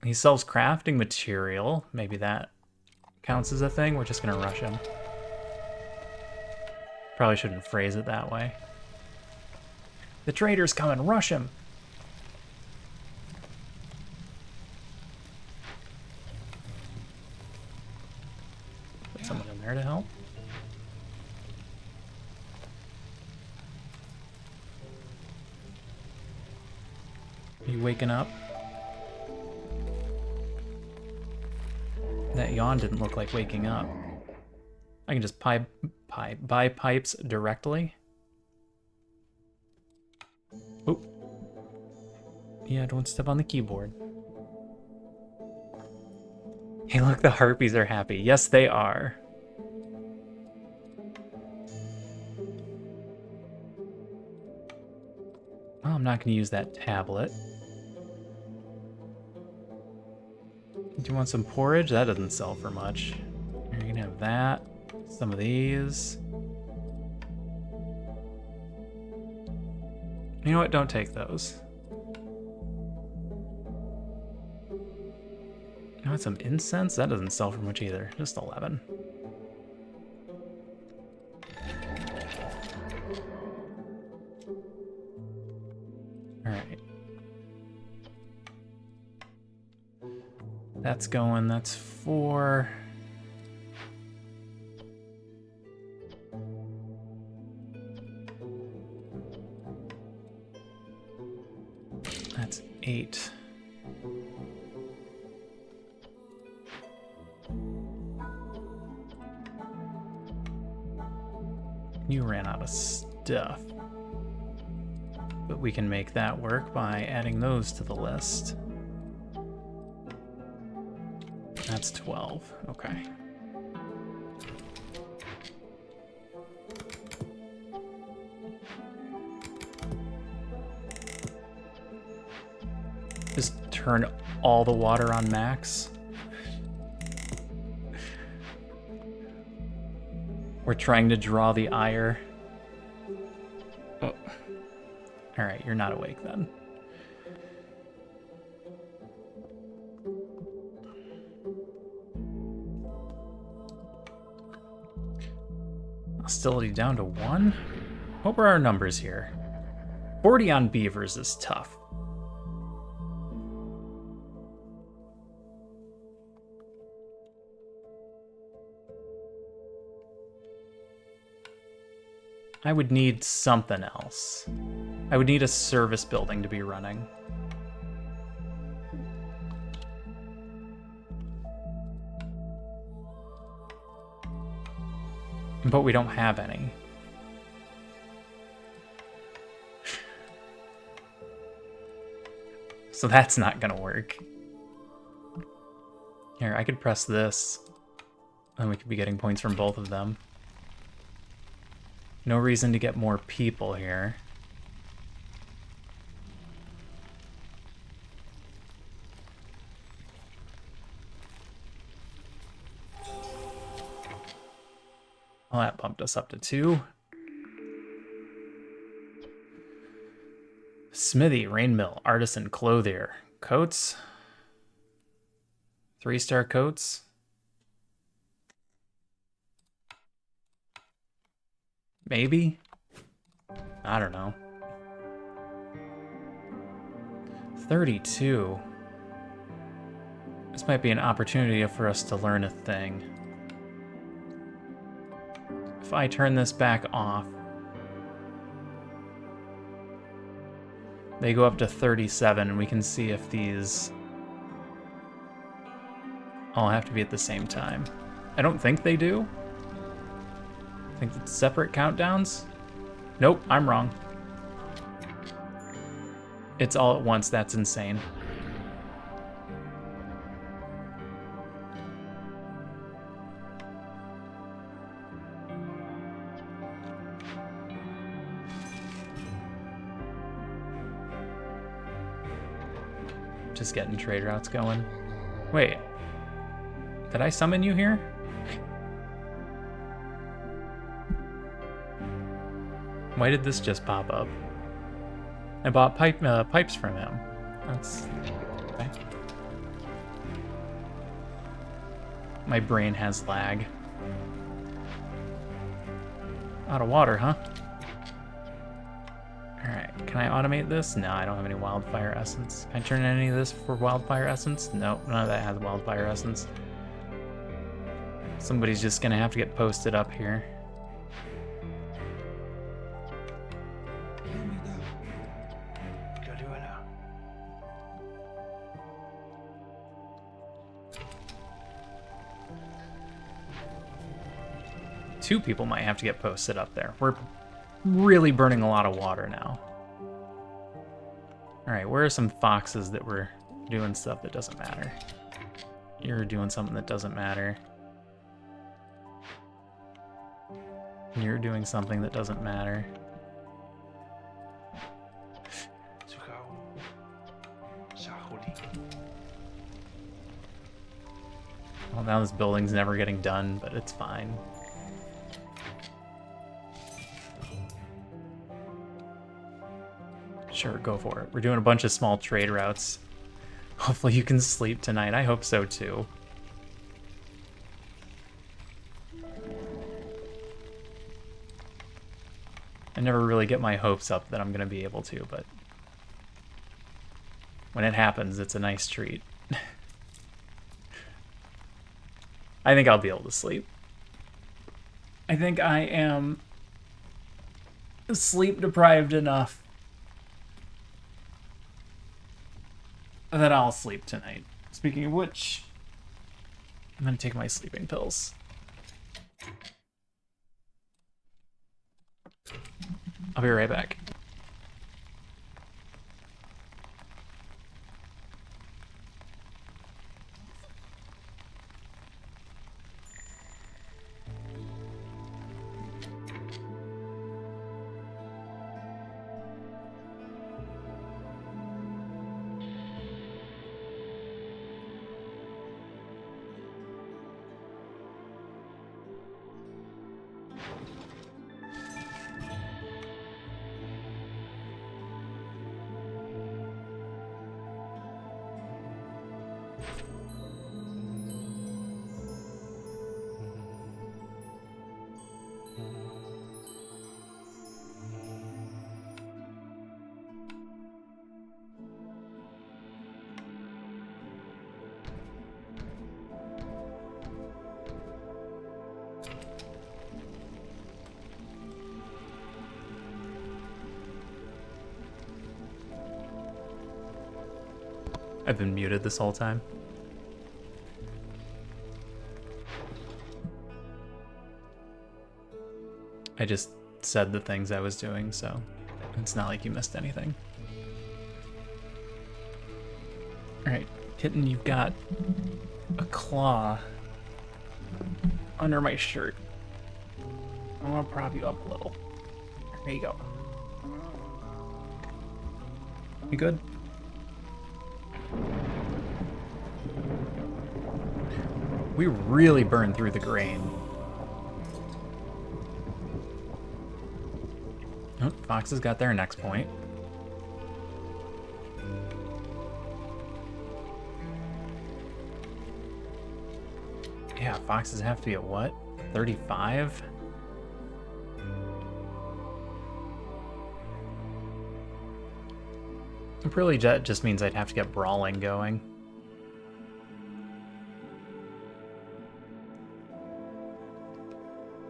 He sells crafting material. Maybe that counts as a thing. We're just gonna rush him. Probably shouldn't phrase it that way. The trader's coming, rush him. Put someone in there to help. Are you waking up? That yawn didn't look like waking up. I can just buy pipes directly. Oh. Yeah, don't step on the keyboard. Hey, look, the harpies are happy. Yes, they are. Well, I'm not going to use that tablet. Do you want some porridge? That doesn't sell for much. You're going to have that. Some of these. You know what? Don't take those. You want some incense? That doesn't sell for much either. Just 11. Alright. That's going. That's 4. That's 8. You ran out of stuff. But we can make that work by adding those to the list. That's 12. Okay. Just turn all the water on max. We're trying to draw the ire. Oh. Alright, you're not awake then. Hostility down to 1? What were our numbers here? 40 on beavers is tough. I would need something else. I would need a service building to be running. But we don't have any. So that's not gonna work. Here, I could press this. And we could be getting points from both of them. No reason to get more people here. Well, that bumped us up to 2. Smithy, rain mill, artisan, clothier. Coats? 3-star coats? Maybe? I don't know. 32. This might be an opportunity for us to learn a thing. If I turn this back off, they go up to 37, and we can see if these all have to be at the same time. I don't think they do. I think it's separate countdowns. Nope, I'm wrong. It's all at once, that's insane. Just getting trade routes going. Wait, did I summon you here? Why did this just pop up? I bought pipes from him. That's okay. My brain has lag. Out of water, huh? Alright, can I automate this? No, I don't have any wildfire essence. Can I turn any of this for wildfire essence? No, none of that has wildfire essence. Somebody's just gonna have to get posted up here. Two people might have to get posted up there. We're really burning a lot of water now. Alright, where are some foxes that were doing stuff that doesn't matter? You're doing something that doesn't matter. You're doing something that doesn't matter. Well, now this building's never getting done, but it's fine. Sure, go for it. We're doing a bunch of small trade routes. Hopefully you can sleep tonight. I hope so too. I never really get my hopes up that I'm going to be able to, but when it happens, it's a nice treat. I think I'll be able to sleep. I think I am sleep deprived enough that I'll sleep tonight. Speaking of which, I'm gonna take my sleeping pills. I'll be right back. I've been muted this whole time. I just said the things I was doing, so it's not like you missed anything. Alright, Kitten, you've got a claw under my shirt. I want to prop you up a little. There you go. You good? We really burned through the grain. Oh, Fox has got their next point. Yeah, Foxes have to be at what? 35? Really, that just means I'd have to get brawling going.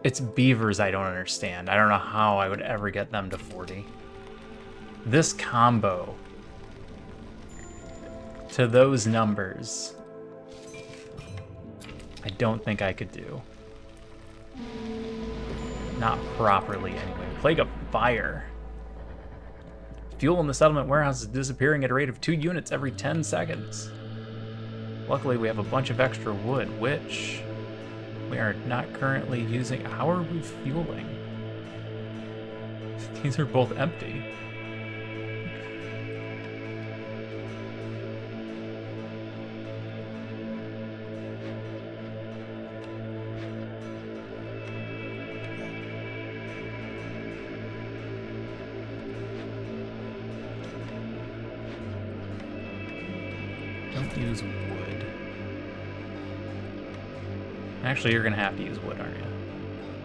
It's beavers I don't understand. I don't know how I would ever get them to 40. This combo to those numbers, I don't think I could do. Not properly anyway. Plague of Fire. Fuel in the settlement warehouse is disappearing at a rate of 2 units every 10 seconds. Luckily, we have a bunch of extra wood, which we are not currently using. How are we fueling? These are both empty. Don't use wood. Actually, you're gonna have to use wood, aren't you?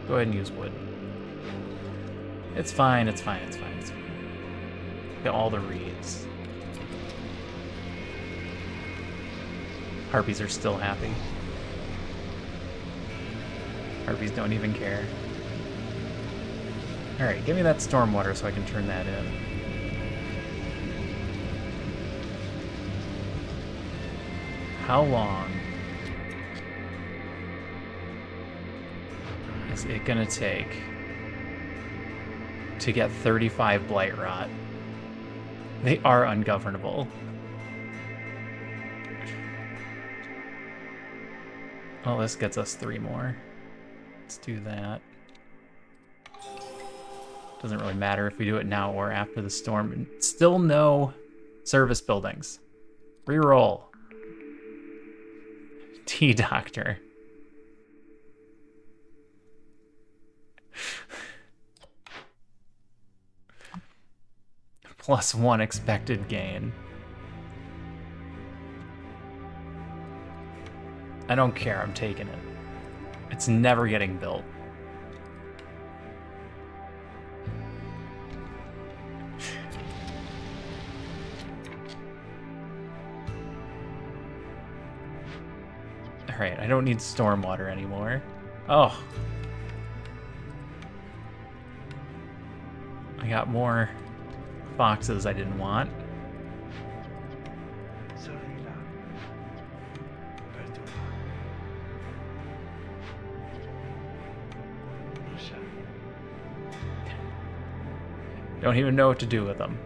Go ahead and use wood. It's fine, it's fine, it's fine, it's fine. Get all the reeds. Harpies are still happy. Harpies don't even care. Alright, give me that stormwater so I can turn that in. How long is it gonna take to get 35 blight rot? They are ungovernable. Well, this gets us 3 more. Let's do that. Doesn't really matter if we do it now or after the storm. Still no service buildings. Reroll. T-Doctor. +1 expected gain. I don't care, I'm taking it. It's never getting built. Alright, I don't need stormwater anymore. Oh. I got more foxes I didn't want. Don't even know what to do with them.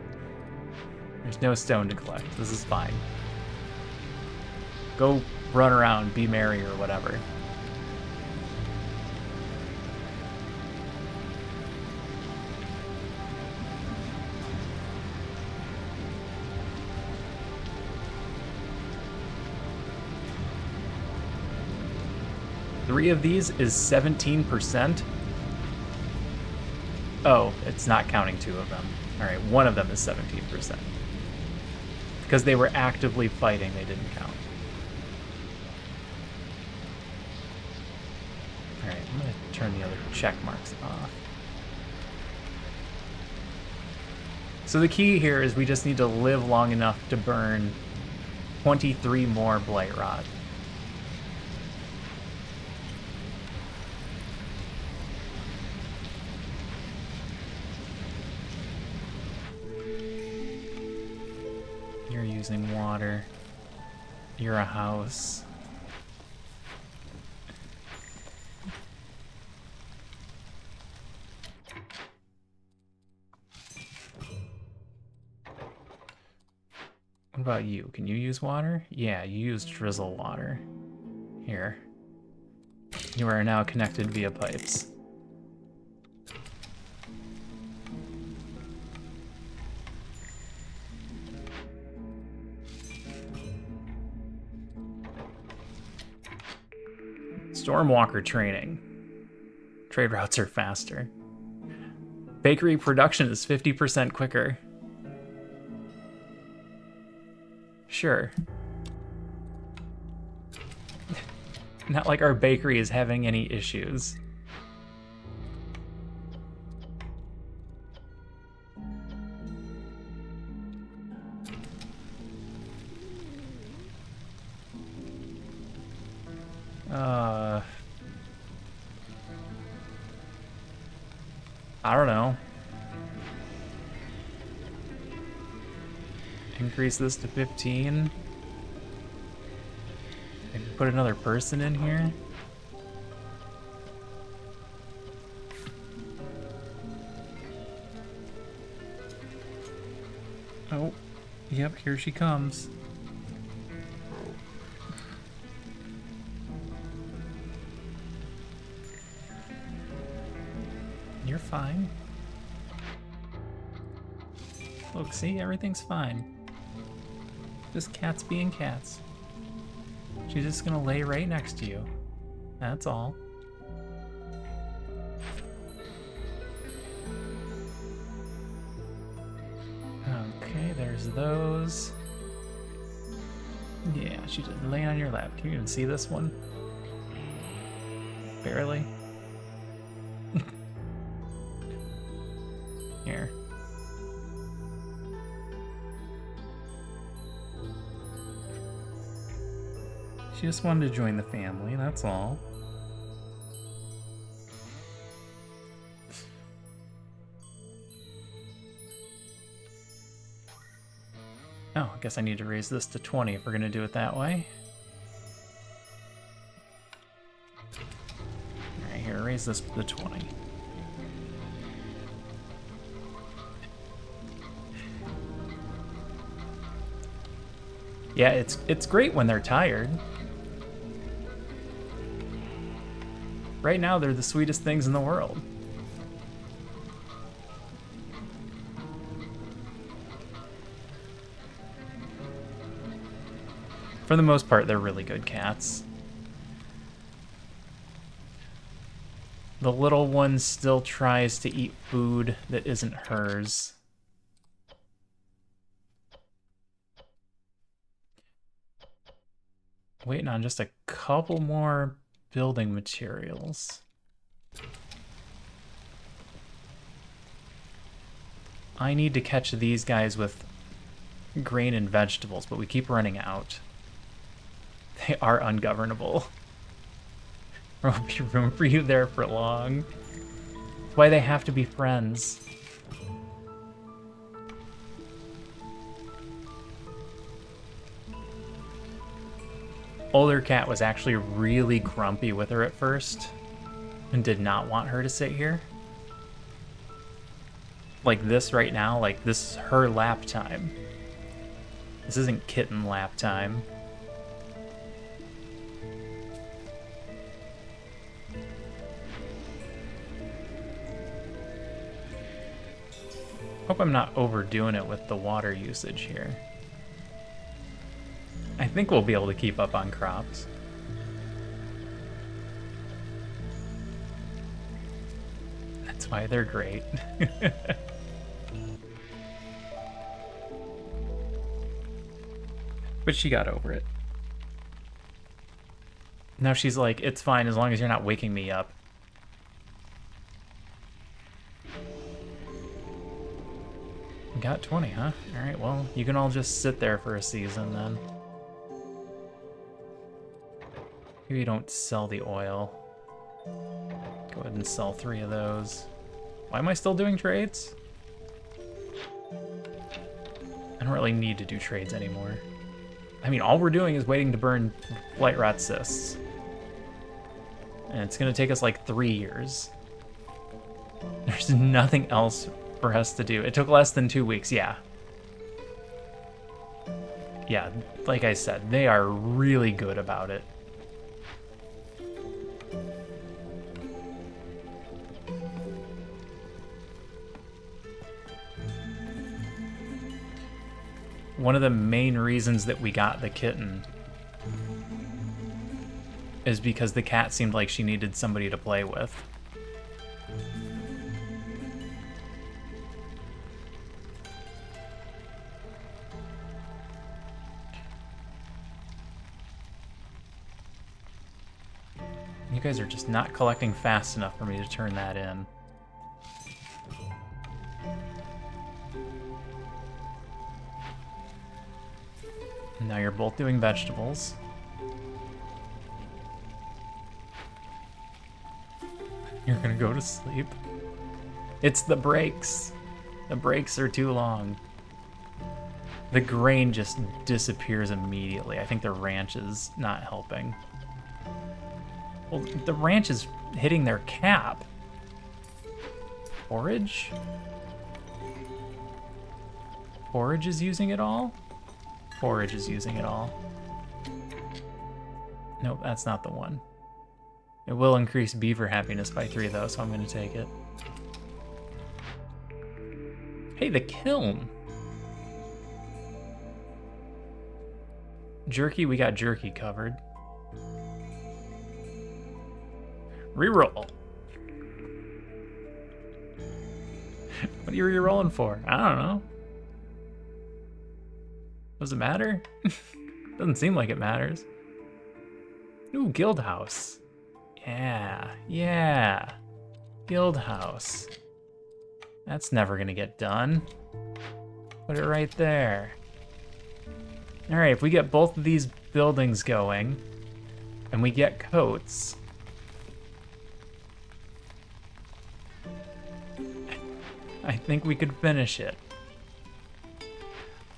There's no stone to collect. This is fine. Go run around, be merry or whatever. Three of these is 17%. Oh, it's not counting 2 of them. All right, 1 of them is 17%. Because they were actively fighting, they didn't count. All right, I'm going to turn the other check marks off. So the key here is we just need to live long enough to burn 23 more Blight Rot. You're using water. You're a house. What about you? Can you use water? Yeah, you use drizzle water. Here. You are now connected via pipes. Stormwalker training. Trade routes are faster. Bakery production is 50% quicker. Sure. Not like our bakery is having any issues. I don't know. Increase this to 15. Maybe put another person in here. Oh, yep, here she comes. You're fine. Look, see, everything's fine. Just cats being cats. She's just gonna lay right next to you. That's all. Okay, there's those. Yeah, she's just laying on your lap. Can you even see this one? Barely. Here. She just wanted to join the family, that's all. Oh, I guess I need to raise this to 20 if we're gonna do it that way. Alright, here, raise this to 20. Yeah, it's great when they're tired. Right now, they're the sweetest things in the world. For the most part, they're really good cats. The little one still tries to eat food that isn't hers. Waiting on just a couple more building materials. I need to catch these guys with grain and vegetables, but we keep running out. They are ungovernable. There won't be room for you there for long. That's why they have to be friends. Older cat was actually really grumpy with her at first and did not want her to sit here. Like this right now, like this is her lap time. This isn't kitten lap time. Hope I'm not overdoing it with the water usage here. I think we'll be able to keep up on crops. That's why they're great. But she got over it. Now she's like, it's fine as long as you're not waking me up. Got 20, huh? Alright, well, you can all just sit there for a season then. Maybe you don't sell the oil. Go ahead and sell 3 of those. Why am I still doing trades? I don't really need to do trades anymore. I mean, all we're doing is waiting to burn Blightrot cysts. And it's gonna take us like 3 years. There's nothing else for us to do. It took less than 2 weeks, yeah. Yeah, like I said, they are really good about it. One of the main reasons that we got the kitten is because the cat seemed like she needed somebody to play with. You guys are just not collecting fast enough for me to turn that in. Now you're both doing vegetables. You're gonna go to sleep. It's the breaks. The breaks are too long. The grain just disappears immediately. I think the ranch is not helping. Well, the ranch is hitting their cap. Forage? Forage is using it all? Forage is using it all. Nope, that's not the one. It will increase beaver happiness by 3 though, so I'm gonna take it. Hey, the kiln! Jerky, we got jerky covered. Reroll. What are you rerolling for? I don't know. Does it matter? Doesn't seem like it matters. Ooh, Guild House. Yeah. Guild House. That's never gonna get done. Put it right there. All right, if we get both of these buildings going, and we get coats, I think we could finish it.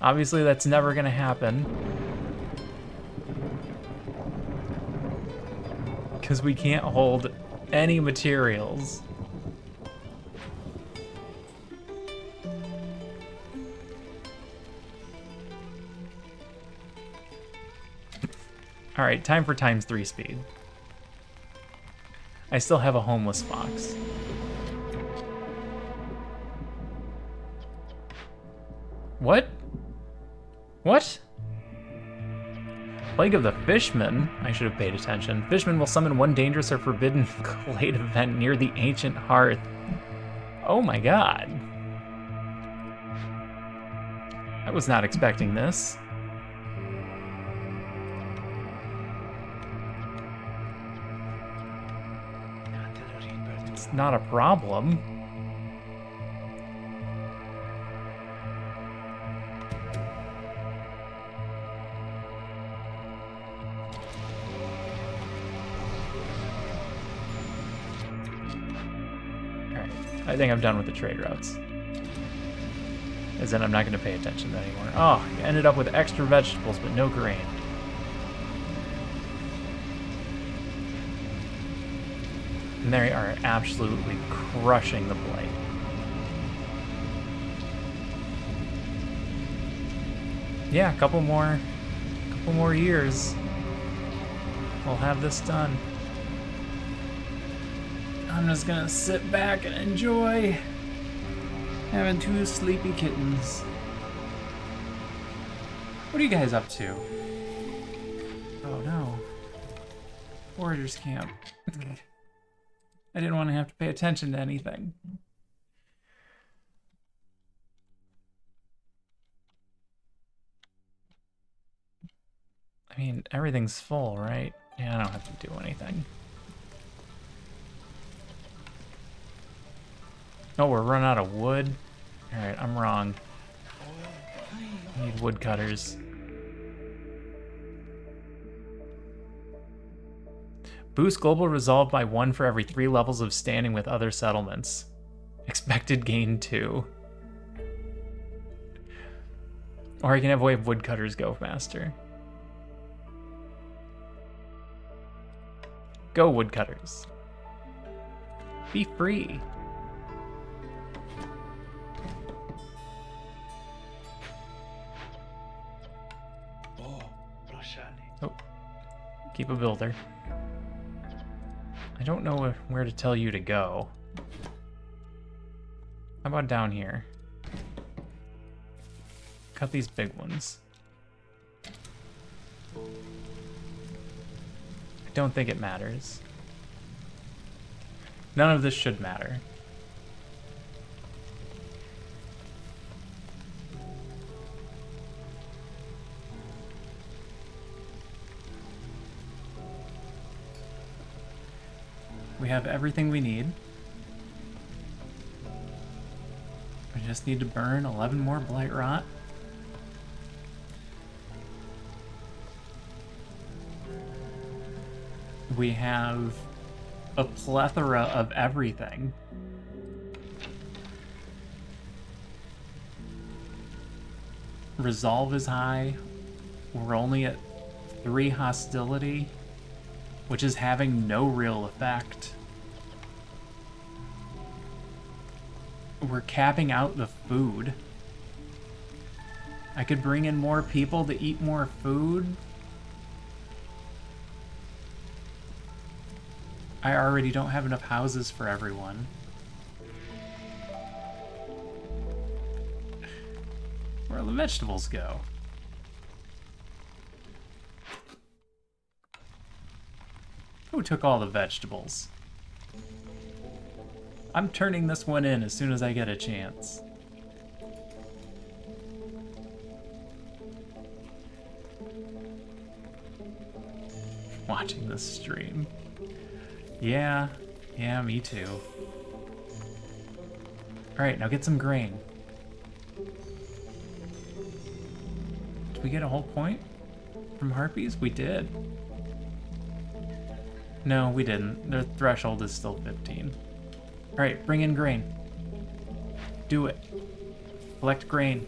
Obviously, that's never gonna happen. Because we can't hold any materials. All right, time for ×3 speed. I still have a homeless fox. What? What? Plague of the Fishmen? I should have paid attention. Fishmen will summon one dangerous or forbidden glade event near the ancient hearth. Oh my god. I was not expecting this. It's not a problem. I think I'm done with the trade routes. As in, I'm not going to pay attention anymore. Oh, I ended up with extra vegetables, but no grain. And they are absolutely crushing the blight. Yeah, a couple more years. We'll have this done. I'm just gonna sit back and enjoy having 2 sleepy kittens. What are you guys up to? Oh no. Foragers camp. I didn't want to have to pay attention to anything. I mean, everything's full, right? Yeah, I don't have to do anything. Oh, we're running out of wood? Alright, I'm wrong. I need woodcutters. Boost global resolve by 1 for every 3 levels of standing with other settlements. Expected gain 2. Or I can have a way of woodcutters go faster. Go, woodcutters. Be free. Oh, keep a builder. I don't know where to tell you to go. How about down here? Cut these big ones. I don't think it matters. None of this should matter. We have everything we need. We just need to burn 11 more blight rot. We have a plethora of everything. Resolve is high. We're only at 3 hostility, which is having no real effect. We're capping out the food. I could bring in more people to eat more food. I already don't have enough houses for everyone. Where'd the vegetables go? Who took all the vegetables? I'm turning this one in as soon as I get a chance. Watching this stream. Yeah, me too. Alright, now get some grain. Did we get a whole point from harpies? We did. No, we didn't. Their threshold is still 15. Alright, bring in grain. Do it. Collect grain.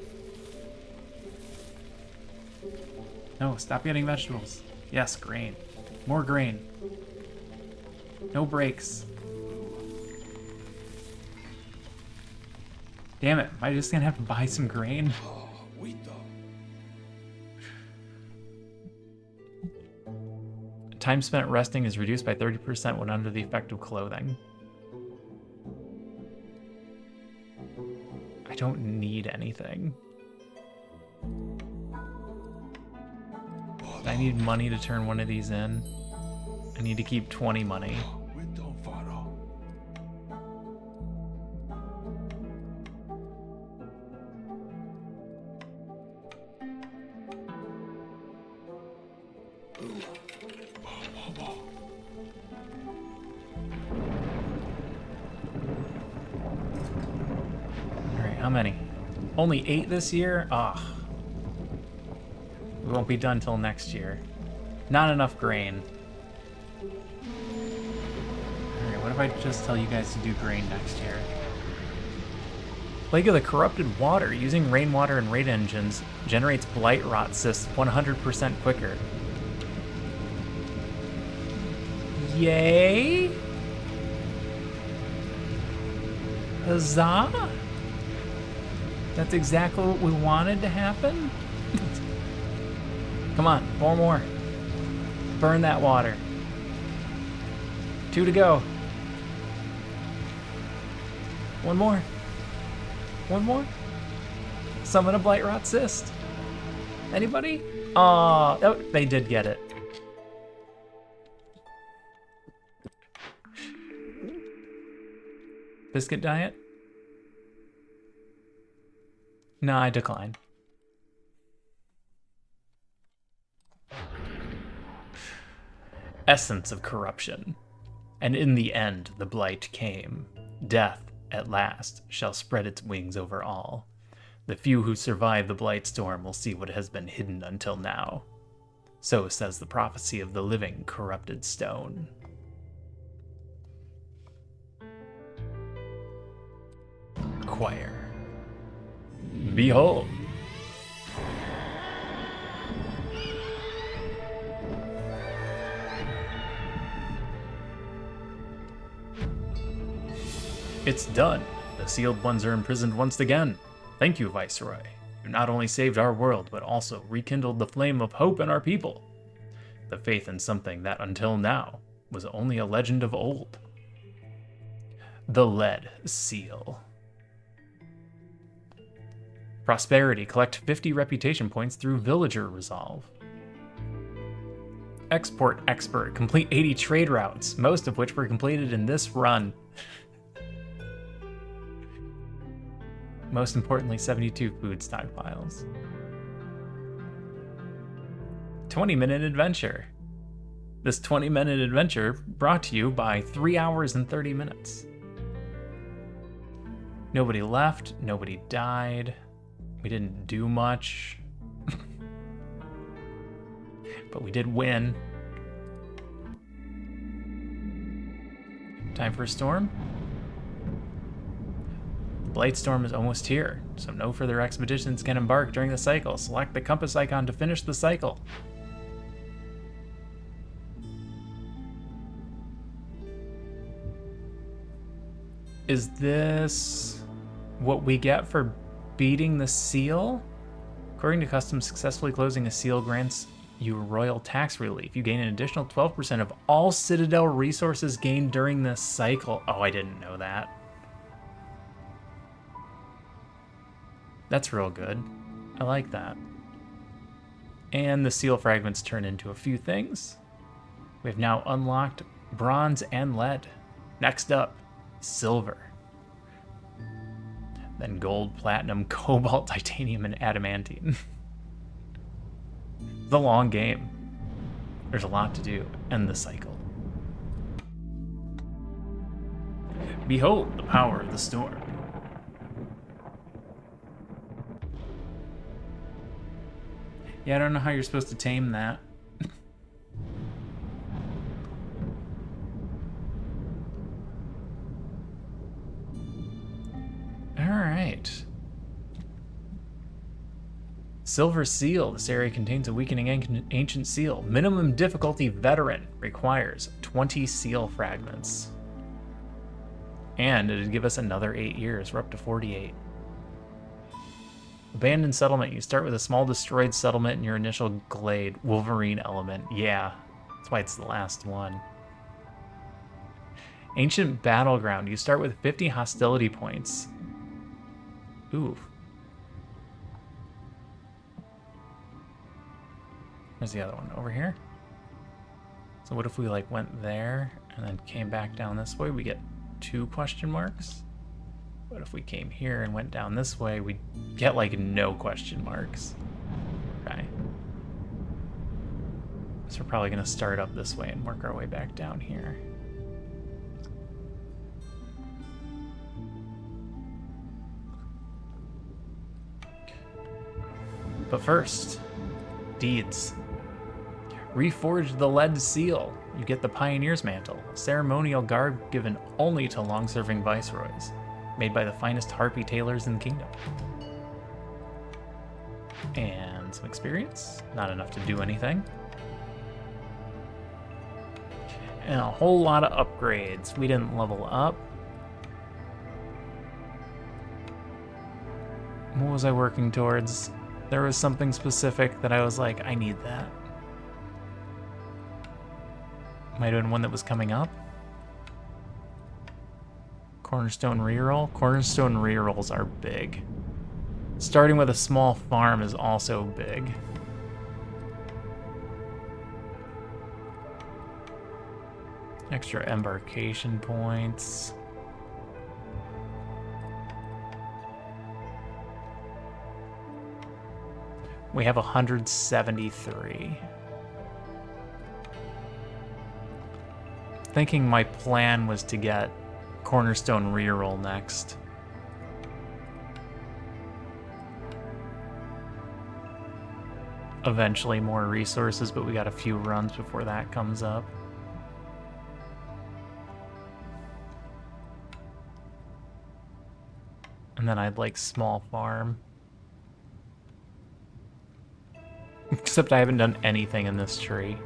No, stop getting vegetables. Yes, grain. More grain. No breaks. Damn it, am I just gonna have to buy some grain? Time spent resting is reduced by 30% when under the effect of clothing. I don't need anything. I need money to turn one of these in. I need to keep 20 money. Alright, how many? Only 8 this year? Ah. We won't be done till next year. Not enough grain. Alright, what if I just tell you guys to do grain next year? Plague of the Corrupted Water. Using rainwater and raid engines generates blight rot cysts 100% quicker. Yay! Huzzah! That's exactly what we wanted to happen? Come on, 4 more. Burn that water. 2 to go. 1 more. 1 more. Summon a blight rot cyst. Anybody? Aw, oh, they did get it. Biscuit diet? No, I decline. Essence of corruption. And in the end, the blight came. Death, at last, shall spread its wings over all. The few who survive the blight storm will see what has been hidden until now. So says the prophecy of the living, corrupted stone. Choir. Behold. It's done. The sealed ones are imprisoned once again. Thank you, Viceroy. You not only saved our world, but also rekindled the flame of hope in our people. The faith in something that, until now, was only a legend of old. The Lead Seal. Prosperity. Collect 50 reputation points through Villager Resolve. Export Expert. Complete 80 trade routes, most of which were completed in this run. Most importantly, 72 food stockpiles. 20-minute adventure. This 20-minute adventure brought to you by 3 hours and 30 minutes. Nobody left, nobody died. We didn't do much. But we did win. Time for a storm? The Blight Storm is almost here, so no further expeditions can embark during the cycle. Select the compass icon to finish the cycle. Is this what we get for beating the seal? According to custom, successfully closing a seal grants you royal tax relief. You gain an additional 12% of all Citadel resources gained during this cycle. Oh, I didn't know that. That's real good. I like that. And the seal fragments turn into a few things. We've now unlocked bronze and lead. Next up, silver. Then gold, platinum, cobalt, titanium, and adamantine. It's a long game. There's a lot to do. End the cycle. Behold the power of the storm. Yeah, I don't know how you're supposed to tame that. Alright. Silver Seal. This area contains a weakening ancient seal. Minimum difficulty veteran requires 20 seal fragments. And it'd give us another 8 years. We're up to 48. Abandoned settlement. You start with a small destroyed settlement in your initial glade. Wolverine element. Yeah, that's why it's the last one. Ancient battleground. You start with 50 hostility points. Ooh. There's the other one over here. So what if we like went there and then came back down this way? We get 2 question marks. What if we came here and went down this way? We'd get like no question marks. Okay. So we're probably gonna start up this way and work our way back down here. But first, deeds. Reforge the Lead Seal. You get the Pioneer's Mantle, a ceremonial garb given only to long-serving viceroys, made by the finest harpy tailors in the kingdom. And some experience, not enough to do anything. And a whole lot of upgrades. We didn't level up. What was I working towards? There was something specific that I was like, I need that. Might have been one that was coming up. Cornerstone reroll. Cornerstone rerolls are big. Starting with a small farm is also big. Extra embarkation points. We have 173. Thinking my plan was to get Cornerstone reroll next. Eventually more resources, but we got a few runs before that comes up. And then I'd like small farm. Except I haven't done anything in this tree.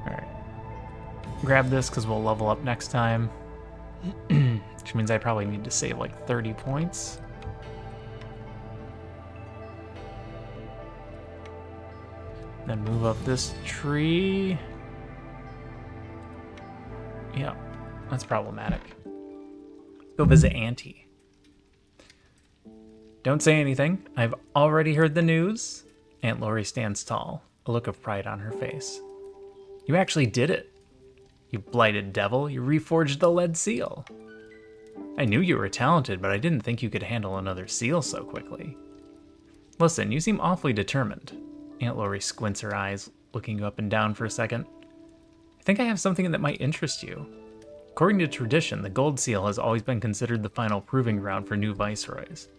Alright. Grab this because we'll level up next time. Which means I probably need to save like 30 points. Then move up this tree. Yeah, that's problematic. Go visit Auntie. Don't say anything. I've already heard the news. Aunt Lori stands tall, a look of pride on her face. You actually did it. You blighted devil, you reforged the lead seal. I knew you were talented, but I didn't think you could handle another seal so quickly. Listen, you seem awfully determined. Aunt Lori squints her eyes, looking you up and down for a second. I think I have something that might interest you. According to tradition, the gold seal has always been considered the final proving ground for new viceroys.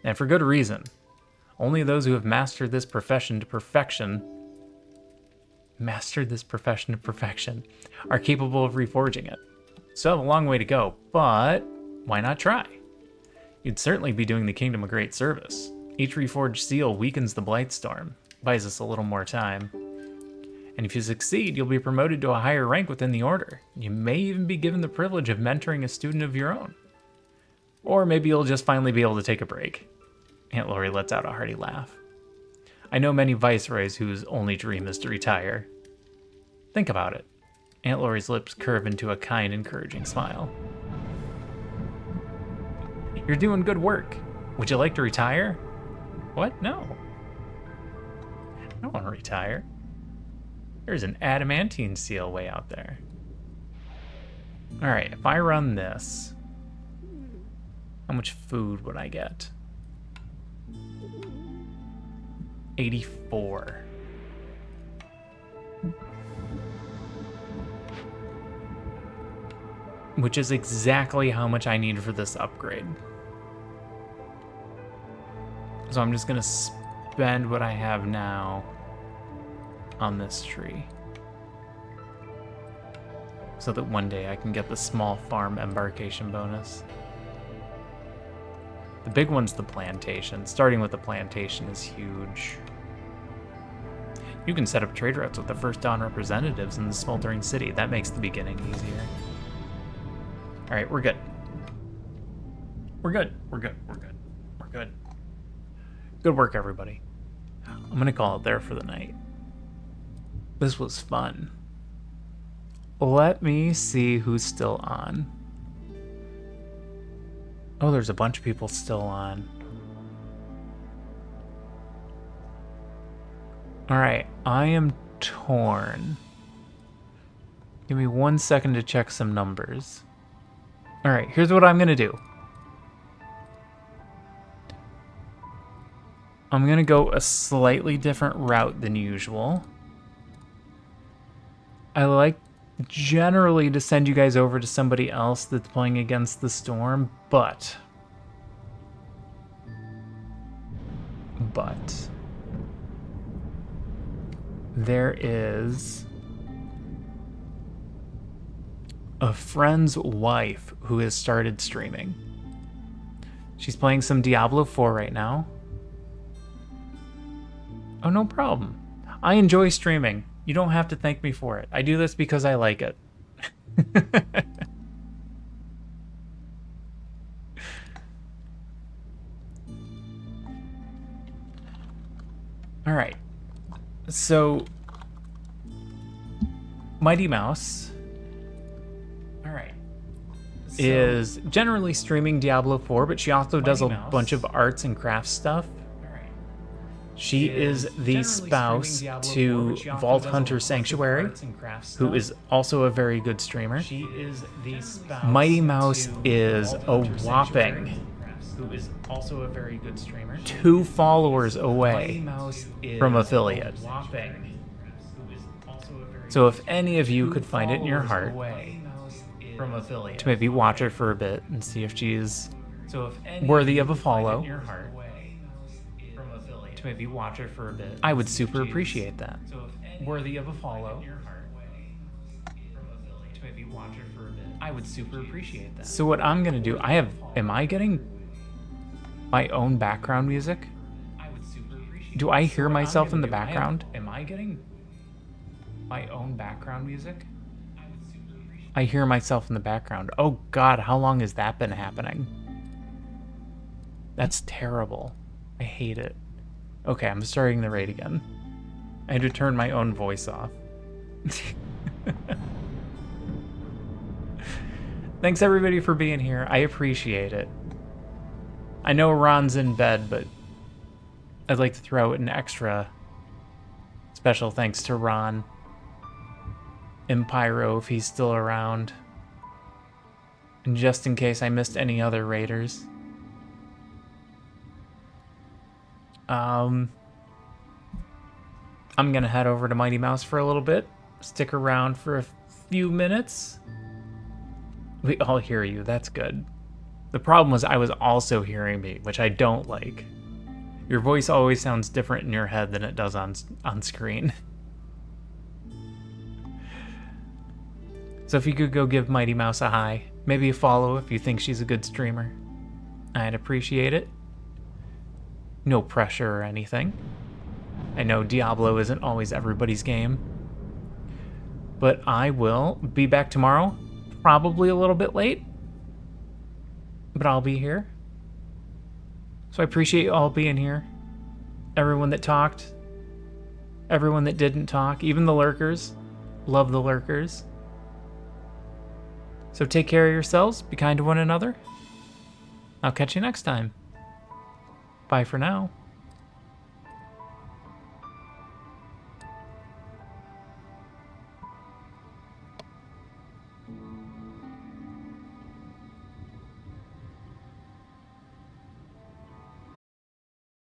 And for good reason. Only those who have mastered this profession to perfection are capable of reforging it. Still have a long way to go, but why not try? You'd certainly be doing the kingdom a great service. Each reforged seal weakens the Blightstorm, buys us a little more time. And if you succeed, you'll be promoted to a higher rank within the order. You may even be given the privilege of mentoring a student of your own. Or maybe you'll just finally be able to take a break. Aunt Lori lets out a hearty laugh. I know many viceroys whose only dream is to retire. Think about it. Aunt Lori's lips curve into a kind, encouraging smile. You're doing good work. Would you like to retire? What? No. I don't want to retire. There's an adamantine seal way out there. Alright, if I run this, how much food would I get? 84. Which is exactly how much I need for this upgrade. So I'm just gonna spend what I have now on this tree. So that one day I can get the small farm embarkation bonus. The big one's the plantation. Starting with the plantation is huge. You can set up trade routes with the First Dawn representatives in the Smoldering City. That makes the beginning easier. Alright, we're good. We're good. We're good. We're good. We're good. Good work, everybody. I'm gonna call it there for the night. This was fun. Let me see who's still on. Oh, there's a bunch of people still on. Alright, I am torn. Give me 1 second to check some numbers. Alright, here's what I'm gonna do. I'm gonna go a slightly different route than usual. I like generally to send you guys over to somebody else that's playing against the storm, but there is a friend's wife who has started streaming. She's playing some Diablo 4 right now. Oh, no problem. I enjoy streaming. You don't have to thank me for it. I do this because I like it. All right. So, Mighty Mouse, all right, is generally streaming Diablo 4, but she also does a bunch of arts and crafts stuff. She is the spouse to Vault Hunter Sanctuary, who is also a very good streamer. Mighty Mouse is a whopping 2 followers away from affiliate. So if any of you could find it in your heart to maybe watch her for a bit and see if she's worthy of a follow, I would super appreciate that. Worthy of a follow. I would super appreciate that. So what I'm gonna do, am I getting my own background music? Do I hear myself in the background? Am I getting my own background music? I hear myself in the background. Oh God, how long has that been happening? That's terrible. I hate it. Okay, I'm starting the raid again. I had to turn my own voice off. Thanks everybody for being here. I appreciate it. I know Ron's in bed, but I'd like to throw an extra special thanks to Ron and Pyro if he's still around. And just in case I missed any other raiders. I'm gonna head over to Mighty Mouse for a little bit. Stick around for a few minutes. We all hear you, that's good. The problem was I was also hearing me, which I don't like. Your voice always sounds different in your head than it does on screen. So if you could go give Mighty Mouse a hi, maybe a follow if you think she's a good streamer, I'd appreciate it. No pressure or anything. I know Diablo isn't always everybody's game. But I will be back tomorrow, probably a little bit late. But I'll be here. So I appreciate you all being here. Everyone that talked. Everyone that didn't talk. Even the lurkers. Love the lurkers. So take care of yourselves. Be kind to one another. I'll catch you next time. Bye for now.